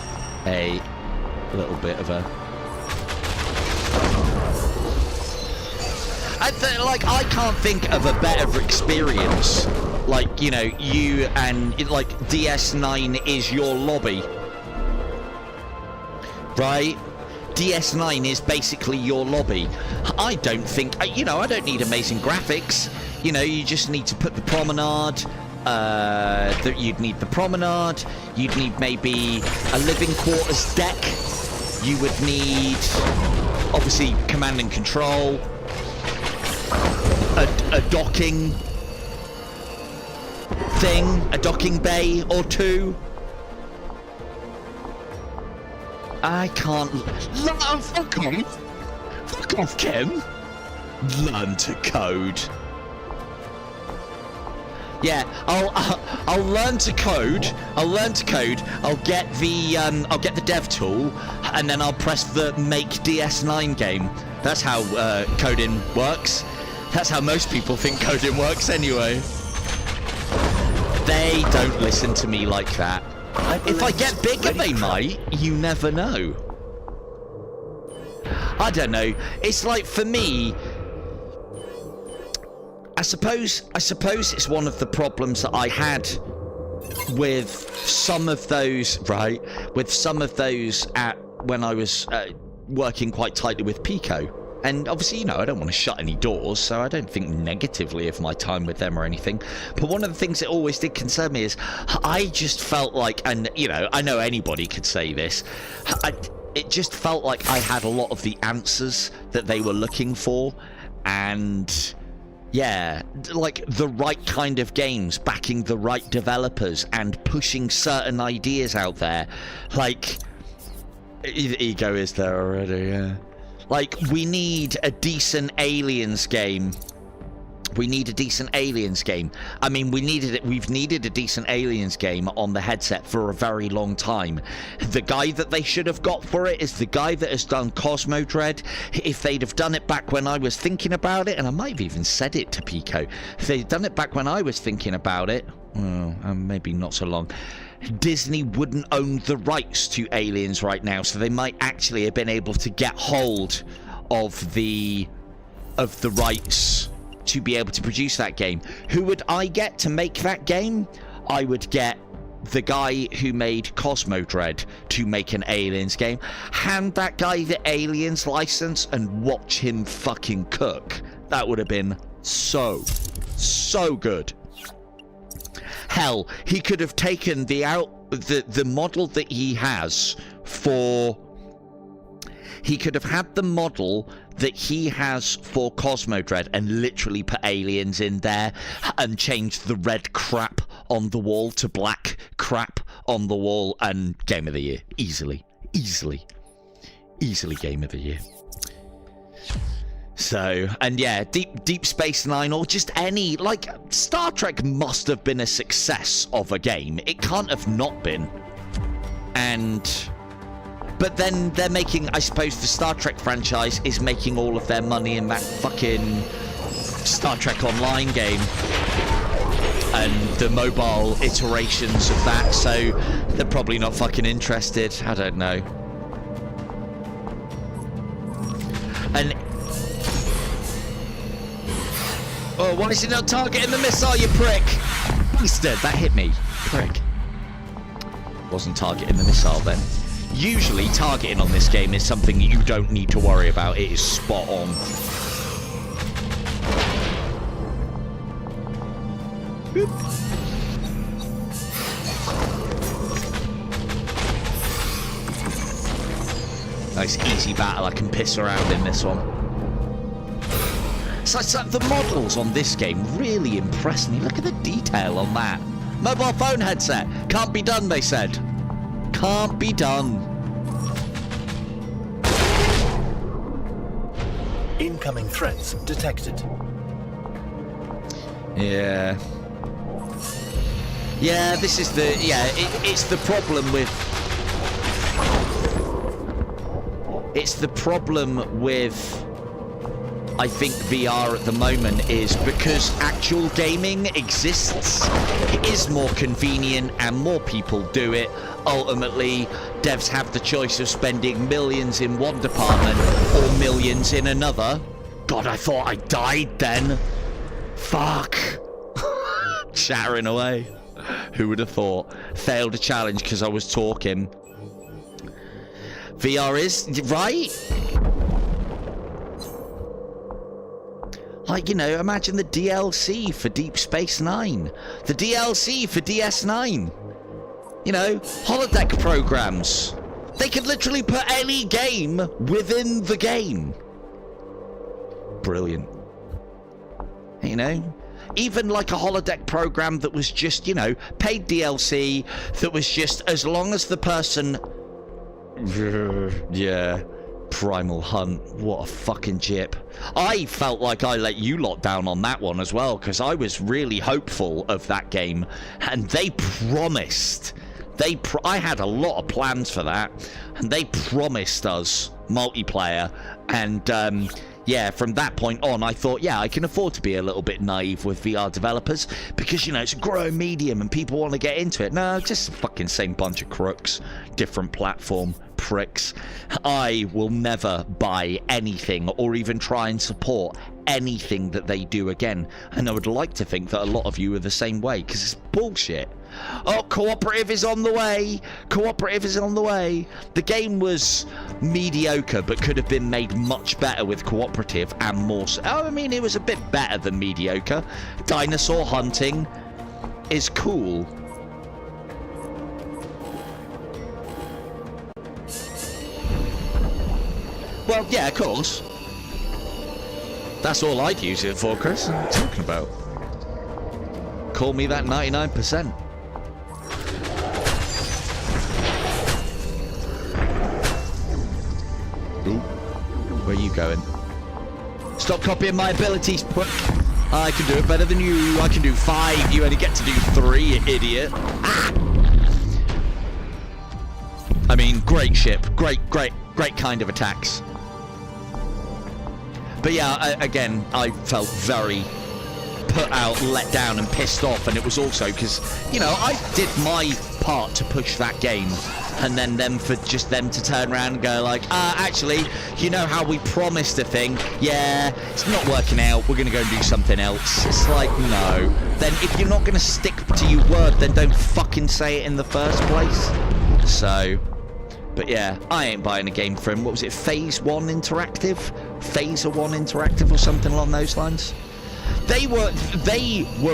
a little bit of a... I can't think of a better experience. Like, you know, you and, like, DS9 is your lobby. Right? DS9 is basically your lobby. I don't think, you know, I don't need amazing graphics. You know, you just need to put the promenade. You'd need the promenade. You'd need maybe a living quarters deck. You would need, obviously, command and control. A docking thing, a docking bay or two. I can't. Fuck off, Kim. Learn to code. Yeah, I'll learn to code. I'll get the dev tool, and then I'll press the make DS9 game. That's how coding works. That's how most people think coding works anyway. They don't listen to me like that. If I get bigger, they might. You never know. I don't know. It's like, for me, I suppose it's one of the problems that I had with some of those, right? With some of those when I was working quite tightly with Pico. And obviously, you know, I don't want to shut any doors, so I don't think negatively of my time with them or anything. But one of the things that always did concern me is I just felt like, and, you know, I know anybody could say this, it just felt like I had a lot of the answers that they were looking for. And, yeah, like the right kind of games, backing the right developers and pushing certain ideas out there. Like, ego is there already, yeah. Like, we need a decent Aliens game. We need a decent Aliens game. I mean, we've needed a decent Aliens game on the headset for a very long time. The guy that they should have got for it is the guy that has done Cosmo Dread. If they'd have done it back when I was thinking about it, and I might have even said it to Pico, if they'd done it back when I was thinking about it, well, maybe not so long, Disney wouldn't own the rights to Aliens right now, so they might actually have been able to get hold of the rights to be able to produce that game. Who would I get to make that game? I would get the guy who made Cosmo Dread to make an Aliens game. Hand that guy the Aliens license and watch him fucking cook. That would have been so good. Hell, he could have taken the model that he has for... He could have had the model that he has for Cosmo Dread and literally put Aliens in there and changed the red crap on the wall to black crap on the wall, and Game of the Year. Easily Game of the Year. So, and yeah, Deep Space Nine, or just any, like, Star Trek must have been a success of a game. It can't have not been. But then they're making, I suppose the Star Trek franchise is making all of their money in that fucking Star Trek Online game and the mobile iterations of that, so they're probably not fucking interested. I don't know. And oh, why is it not targeting the missile, you prick? Bastard, that hit me. Prick. Wasn't targeting the missile then. Usually, targeting on this game is something you don't need to worry about. It is spot on. Boop. Nice easy battle. I can piss around in this one. So the models on this game really impress me. Look at the detail on that. Mobile phone headset. Can't be done, they said. Can't be done. Incoming threats detected. Yeah. Yeah, this is the... Yeah, it's the problem with... It's the problem with... I think VR at the moment is because actual gaming exists, it is more convenient and more people do it. Ultimately, devs have the choice of spending millions in one department or millions in another. God, I thought I died then. Fuck. Chattering away. Who would have thought? Failed a challenge because I was talking. VR is... right? Like, you know, imagine the DLC for Deep Space Nine. The DLC for DS9. You know, holodeck programs. They could literally put any game within the game. Brilliant. You know? Even like a holodeck program that was just, you know, paid DLC, that was just as long as the person... yeah... Primal Hunt, what a fucking jip. I felt like I let you lot down on that one as well, because I was really hopeful of that game, and they promised, I had a lot of plans for that, and they promised us multiplayer, and yeah, from that point on, I thought, yeah, I can afford to be a little bit naive with VR developers, because, you know, it's a growing medium and people want to get into it. No, just the fucking same bunch of crooks, different platform, pricks. I will never buy anything or even try and support anything that they do again. And I would like to think that a lot of you are the same way, because it's bullshit. Oh, cooperative is on the way. Cooperative is on the way. The game was mediocre, but could have been made much better with cooperative and more. Oh, I mean, it was a bit better than mediocre. Dinosaur hunting is cool. Well, yeah, of course. That's all I'd use it for, Chris. What are you talking about? Call me that 99%. Ooh. Where are you going? Stop copying my abilities, prick. I can do it better than you. I can do 5. You only get to do 3, you idiot. Ah! I mean, great ship. Great kind of attacks. But yeah, again, I felt very put out, let down, and pissed off. And it was also because, you know, I did my part to push that game. And then for just them to turn around and go like, actually, you know how we promised a thing? Yeah, it's not working out. We're going to go and do something else. It's like, no. Then if you're not going to stick to your word, then don't fucking say it in the first place. So, but yeah, I ain't buying a game from, what was it, Phase 1 Interactive? Phaser 1 Interactive or something along those lines? They were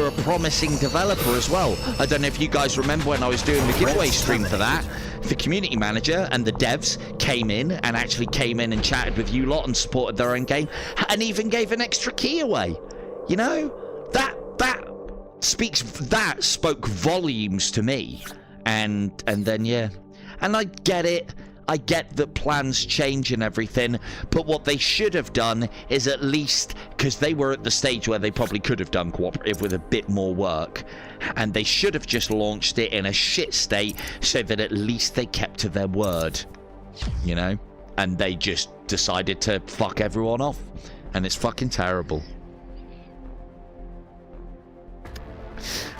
a promising developer as well. I don't know if you guys remember when I was doing the giveaway stream for that. The community manager and the devs came in and chatted with you lot and supported their own game, and even gave an extra key away. You know, that spoke volumes to me. And then yeah, and I get it. I get that plans change and everything, but what they should have done is at least, because they were at the stage where they probably could have done cooperative with a bit more work, and they should have just launched it in a shit state so that at least they kept to their word, you know? And they just decided to fuck everyone off, and it's fucking terrible.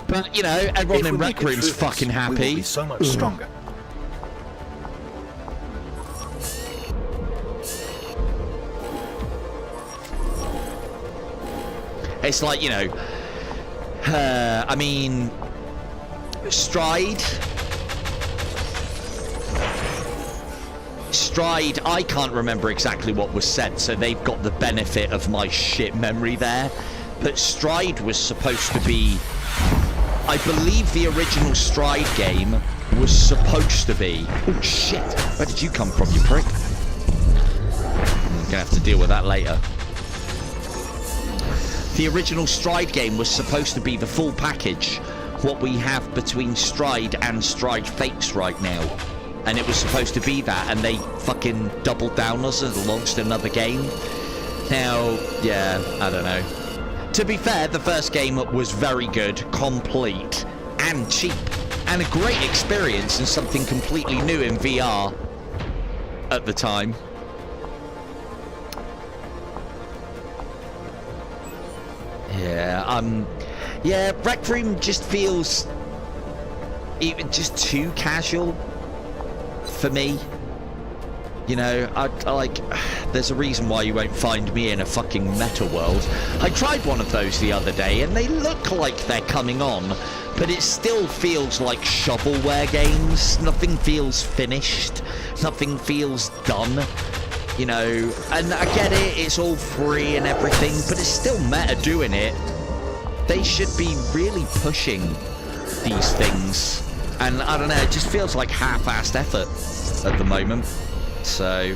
But, you know, everyone in Rec Room's fucking happy. We will be so much stronger. It's like, you know, I mean, Stride, I can't remember exactly what was said, so they've got the benefit of my shit memory there. But Stride was supposed to be, I believe the original Stride game was supposed to be, oh shit, where did you come from, you prick? I'm gonna have to deal with that later. The original Stride game was supposed to be the full package what we have between Stride and Stride Fates right now. And it was supposed to be that, and they fucking doubled down us and launched another game. Now, yeah, I don't know. To be fair, the first game was very good, complete, and cheap. And a great experience and something completely new in VR at the time. Yeah, Rec Room just feels even just too casual for me. You know, I like, there's a reason why you won't find me in a fucking meta world. I tried one of those the other day and they look like they're coming on, but it still feels like shovelware games. Nothing feels finished. Nothing feels done. You know, and I get it, it's all free and everything, but it's still meta doing it. They should be really pushing these things. And I don't know, it just feels like half-assed effort at the moment. So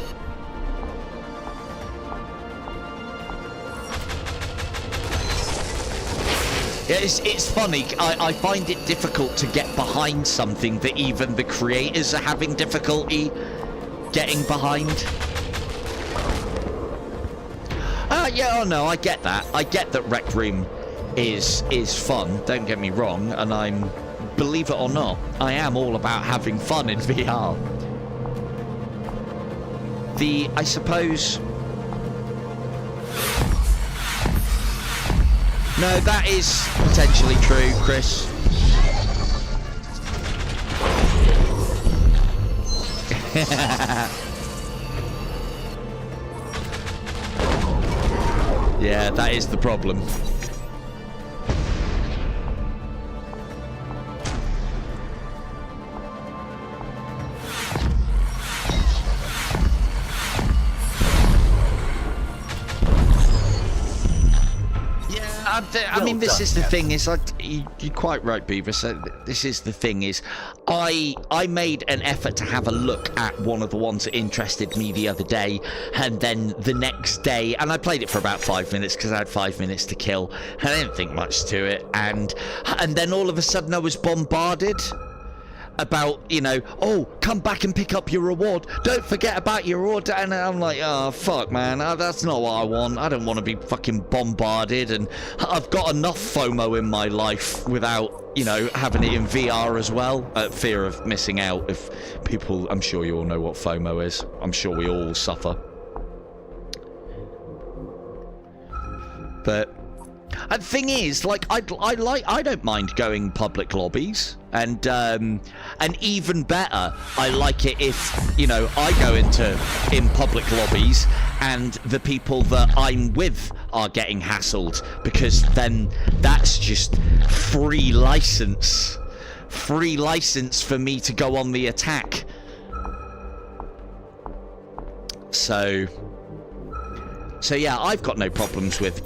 yeah, it's funny. I find it difficult to get behind something that even the creators are having difficulty getting behind. Yeah, oh no, I get that. I get that Rec Room is fun, don't get me wrong, and I'm, believe it or not, I am all about having fun in VR. I suppose... No, that is potentially true, Chris. Yeah, that is the problem. I mean, this is the thing, is you're quite right, Beaver. So this is the thing, is I made an effort to have a look at one of the ones that interested me the other day, and then the next day, and I played it for about 5 minutes because I had 5 minutes to kill, and I didn't think much to it, and then all of a sudden I was bombarded about, you know, oh, come back and pick up your reward, don't forget about your reward, and I'm like, oh fuck man, that's not what I want. I don't want to be fucking bombarded, and I've got enough FOMO in my life without, you know, having it in VR as well. Fear of missing out. If people, I'm sure you all know what FOMO is. I'm sure we all suffer. But the thing is, like, I don't mind going public lobbies, and even better, I like it if, you know, I go in public lobbies and the people that I'm with are getting hassled, because then that's just free license for me to go on the attack. So yeah, I've got no problems with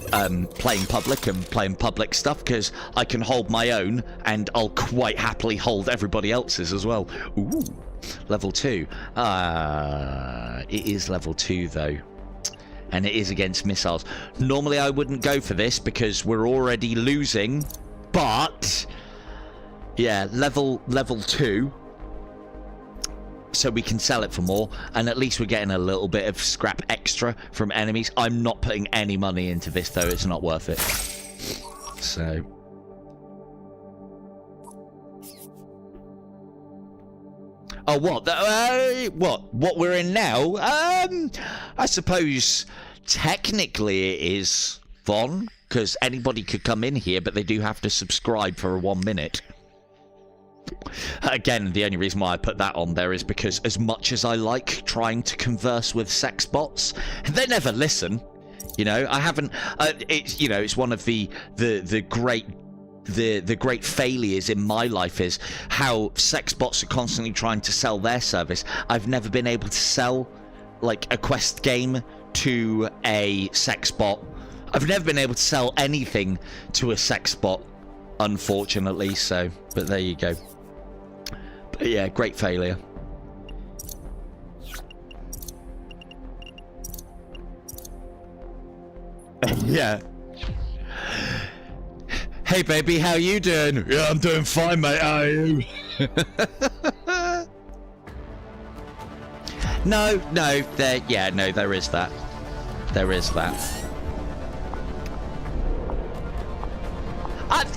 playing public and playing public stuff, because I can hold my own, and I'll quite happily hold everybody else's as well. Ooh, level 2. It is level 2 though, and it is against missiles. Normally I wouldn't go for this because we're already losing, but yeah, level 2. So we can sell it for more, and at least we're getting a little bit of scrap extra from enemies. I'm not putting any money into this though, it's not worth it. So oh, what we're in now? I suppose technically it is fun, because anybody could come in here, but they do have to subscribe for 1 minute. Again, the only reason why I put that on there is because, as much as I like trying to converse with sex bots, they never listen. You know, I haven't. It's, you know, it's one of the great failures in my life is how sex bots are constantly trying to sell their service. I've never been able to sell like a quest game to a sex bot. I've never been able to sell anything to a sex bot, unfortunately. So, but there you go. But yeah, great failure. Yeah. Hey baby, how you doing? Yeah, I'm doing fine, mate. How are you? No, there is that. There is that.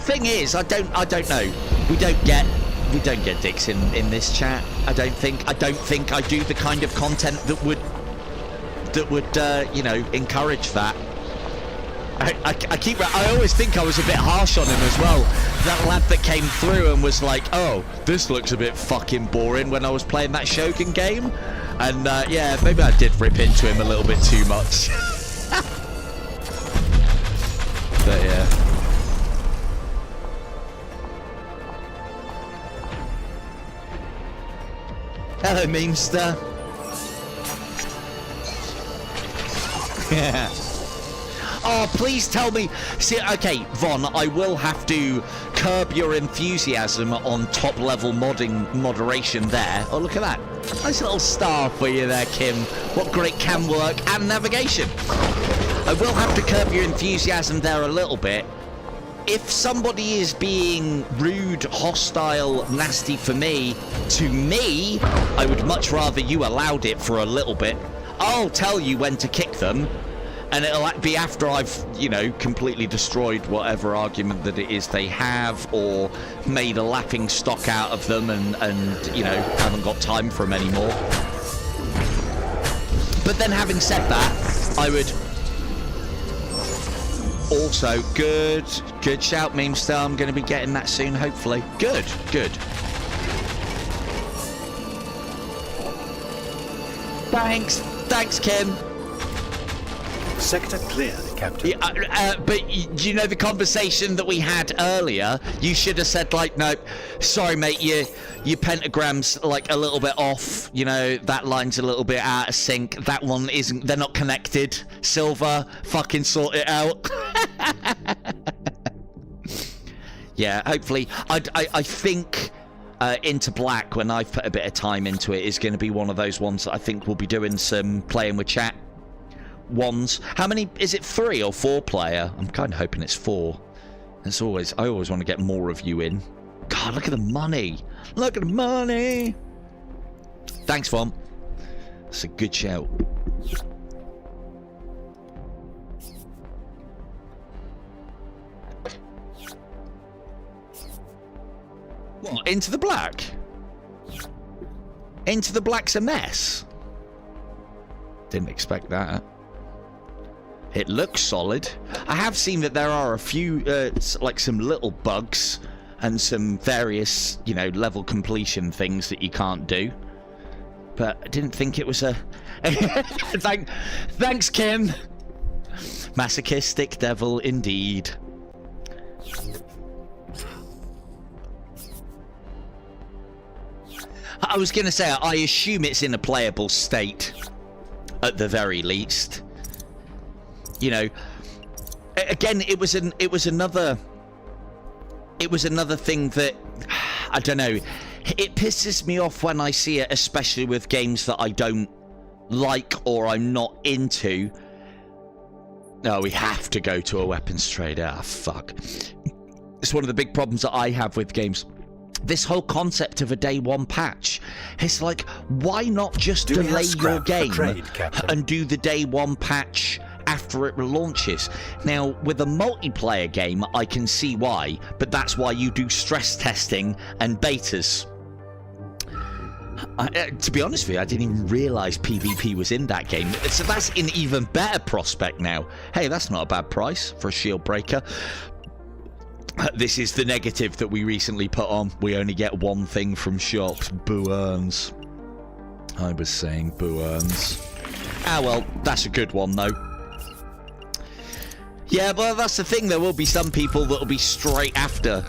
Thing is, I don't know. We don't get dicks in this chat. I don't think I do the kind of content that would you know, encourage that. I always think I was a bit harsh on him as well. That lad that came through and was like, oh, this looks a bit fucking boring when I was playing that Shogun game. And yeah, maybe I did rip into him a little bit too much. But yeah. Hello, Memester. Yeah. Oh, please tell me. See, okay, Von, I will have to curb your enthusiasm on top-level moderation there. Oh, look at that. Nice little star for you there, Kim. What great cam work and navigation. I will have to curb your enthusiasm there a little bit. If somebody is being rude, hostile, nasty to me, I would much rather you allowed it for a little bit. I'll tell you when to kick them, and it'll be after I've, you know, completely destroyed whatever argument that it is they have, or made a laughing stock out of them and you know, haven't got time for them anymore. But then having said that, I would... Also, good shout, Memester. I'm going to be getting that soon, hopefully. Good. Thanks, Kim. Sector cleared, Captain. Yeah, but you know the conversation that we had earlier? You should have said, like, no, sorry, mate, your pentagram's, like, a little bit off. You know, that line's a little bit out of sync. That one isn't, they're not connected. Silver, fucking sort it out. Yeah, hopefully. I think Into Black, when I've put a bit of time into it, is going to be one of those ones that I think we'll be doing some playing with chat ones. How many is it? 3 or 4 player? I'm kind of hoping it's 4. As always, I always want to get more of you in. God, look at the money. Look at the money. Thanks, Vom. That's a good shout. What? Into the Black? Into the Black's a mess. Didn't expect that. It looks solid. I have seen that there are a few, like some little bugs and some various, you know, level completion things that you can't do. But I didn't think it was a... Thanks, Kim. Masochistic devil indeed. I was going to say, I assume it's in a playable state, at the very least. You know, again, it was another thing that, I don't know, it pisses me off when I see it, especially with games that I don't like or I'm not into. No, we have to go to a weapons trader. Ah, fuck. It's one of the big problems that I have with games. This whole concept of a day one patch. It's like, why not just delay your game and do the day one patch after it launches? Now, with a multiplayer game, I can see why, but that's why you do stress testing and betas. To be honest with you, I didn't even realise PvP was in that game, so that's an even better prospect now. Hey, that's not a bad price for a shield breaker. This is the negative that we recently put on. We only get one thing from shops. Boo earns. I was saying boo earns. Ah, well, that's a good one, though. Yeah, well, that's the thing. There will be some people that will be straight after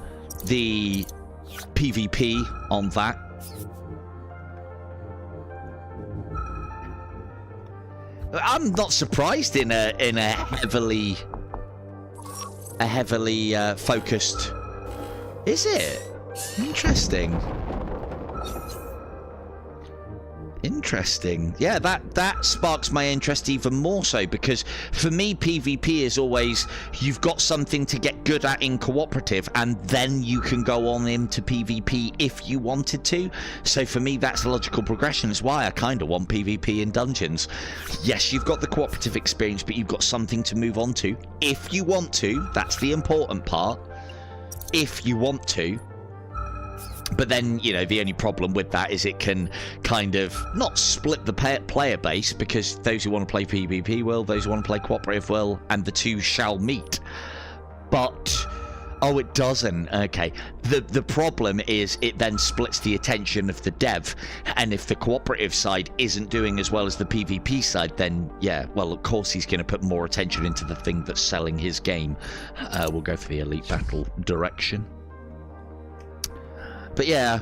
the PvP on that. I'm not surprised in a heavily focused. Is it? Interesting. Interesting. Yeah, that sparks my interest even more so, because for me PvP is always you've got something to get good at in cooperative and then you can go on into PvP if you wanted to. So for me that's a logical progression. It's why I kind of want PvP in dungeons. Yes, you've got the cooperative experience, but you've got something to move on to if you want to. That's the important part. If you want to. But then, you know, the only problem with that is it can kind of not split the player base, because those who want to play PvP will, those who want to play cooperative will, and the two shall meet. But, oh, it doesn't. Okay. The problem is it then splits the attention of the dev, and if the cooperative side isn't doing as well as the PvP side, then, yeah, well, of course he's going to put more attention into the thing that's selling his game. We'll go for the elite battle direction. But yeah.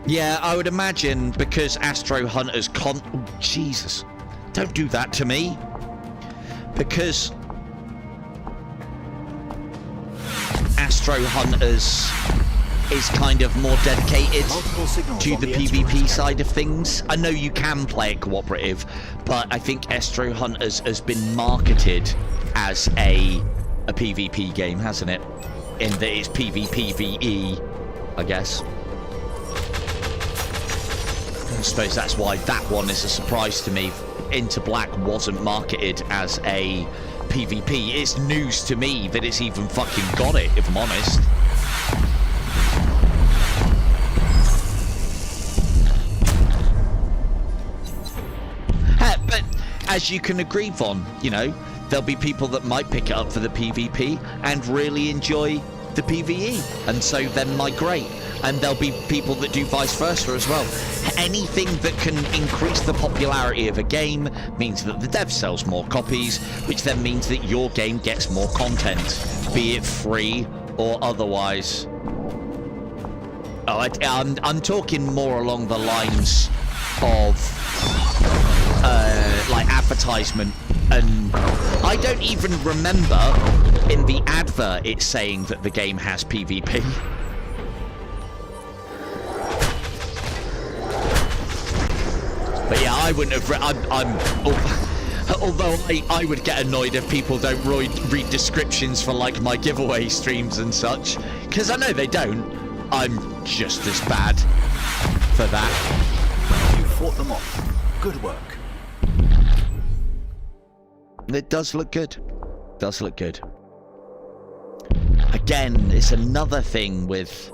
Yeah, I would imagine because Astro Hunters oh, Jesus. Don't do that to me. Because Astro Hunters is kind of more dedicated to the PvP side of things. I know you can play it cooperative, but I think Astro Hunters has been marketed as a PvP game, hasn't it? In that it's PvPvE, I guess. I suppose that's why that one is a surprise to me. Into Black wasn't marketed as a PvP. It's news to me that it's even fucking got it, if I'm honest. But as you can agree, Von, you know, there'll be people that might pick it up for the PvP and really enjoy the PvE, and so then migrate. And there'll be people that do vice versa as well. Anything that can increase the popularity of a game means that the dev sells more copies, which then means that your game gets more content, be it free or otherwise. Oh, I'm talking more along the lines of like advertisement, and I don't even remember in the advert it's saying that the game has PvP. But yeah, I wouldn't have. Although I would get annoyed if people don't read descriptions for like my giveaway streams and such, because I know they don't. I'm just as bad for that. You fought them off. Good work. It does look good. Does look good. Again, it's another thing with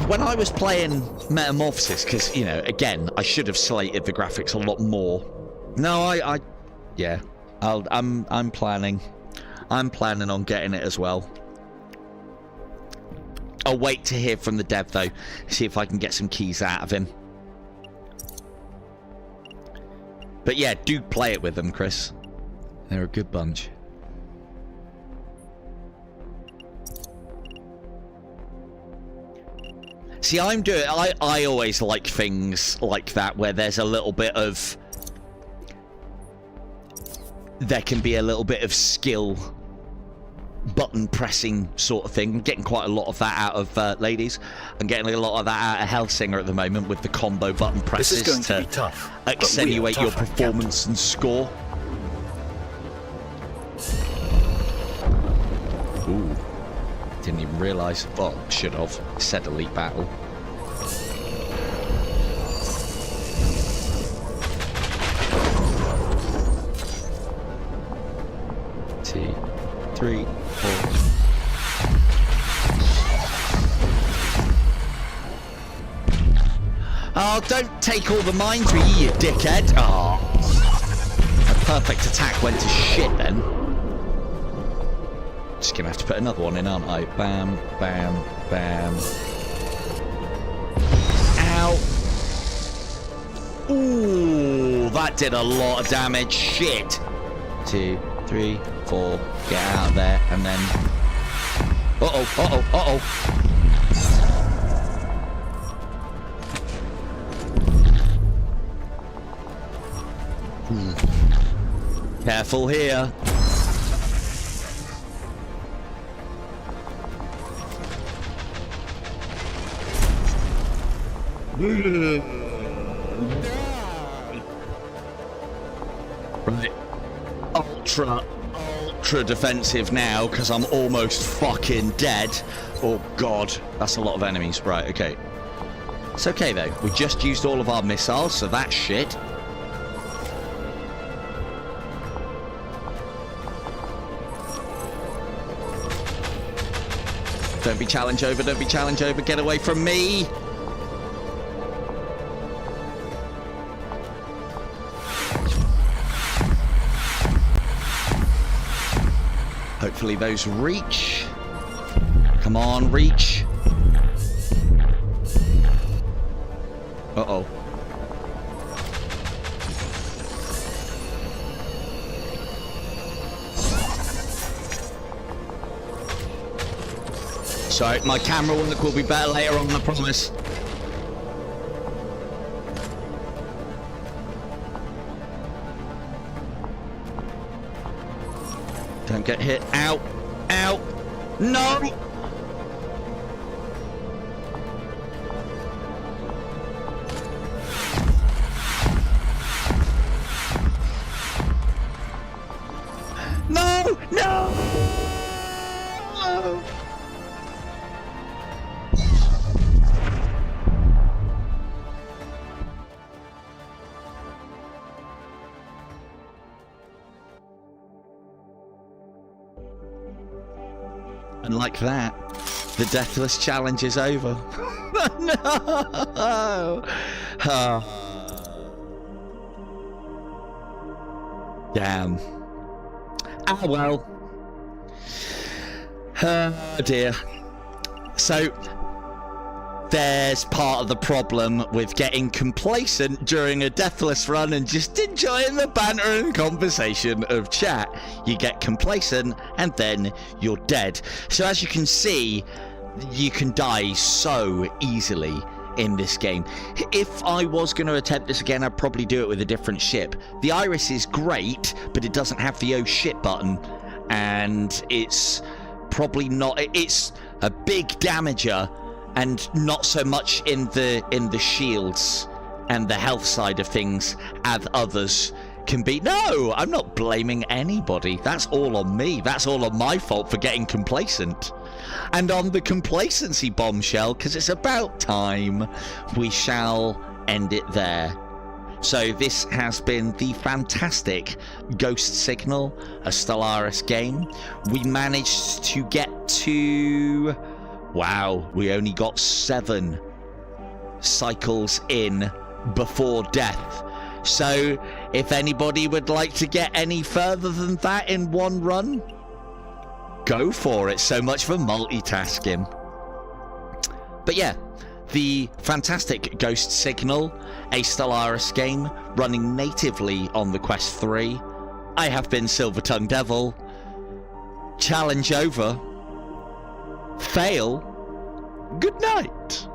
when I was playing Metamorphosis, because, you know, again, I should have slated the graphics a lot more. No, yeah, I'm planning on getting it as well. I'll wait to hear from the dev though, see if I can get some keys out of him. But yeah, do play it with them, Chris. They're a good bunch. See, I always like things like that where there's a little bit of... There can be a little bit of skill button pressing sort of thing. I'm getting quite a lot of that out of ladies. I'm getting a lot of that out of Hellsinger at the moment with the combo button presses to tough, accentuate your performance and score. Ooh. Didn't even realise. Oh, should have said elite battle. Two, three, four. Oh, don't take all the mines with you, dickhead. Oh. A perfect attack went to shit then. Just gonna have to put another one in, aren't I? Bam, bam, bam. Ow. Ooh, that did a lot of damage. Shit. 2, 3, 4. Get out of there, and then... Uh-oh, uh-oh, uh-oh. Careful here. Right. Ultra defensive now, because I'm almost fucking dead. Oh, God. That's a lot of enemies. Right, okay. It's okay, though. We just used all of our missiles, so that's shit. Don't be challenge over, don't be challenge over. Get away from me. Hopefully those reach. Come on, reach. Uh-oh. Sorry, my camera work will be better later on, I promise. Don't get hit. Ow! Ow! No! No! No! And like that, the Deathless challenge is over. No! Oh. Damn. Ah, well. Oh, dear. So, there's part of the problem with getting complacent during a Deathless run and just enjoying the banter and conversation of chat. You get complacent and then you're dead. So as you can see, you can die so easily in this game. If I was going to attempt this again, I'd probably do it with a different ship. The Iris is great, but it doesn't have the oh shit button, and it's probably not, it's a big damager and not so much in the shields and the health side of things as others can be. No, I'm not blaming anybody. That's all on me. That's all on my fault for getting complacent. And on the complacency bombshell, because it's about time, we shall end it there. So this has been the fantastic Ghost Signal, a Stellaris game. We managed to get to... Wow, we only got 7 cycles in before death. So if anybody would like to get any further than that in one run, go for it. So much for multitasking. But yeah, the fantastic Ghost Signal, a Stellaris game running natively on the Quest 3. I have been Silver Tongue Devil. Challenge over. Fail. Good night.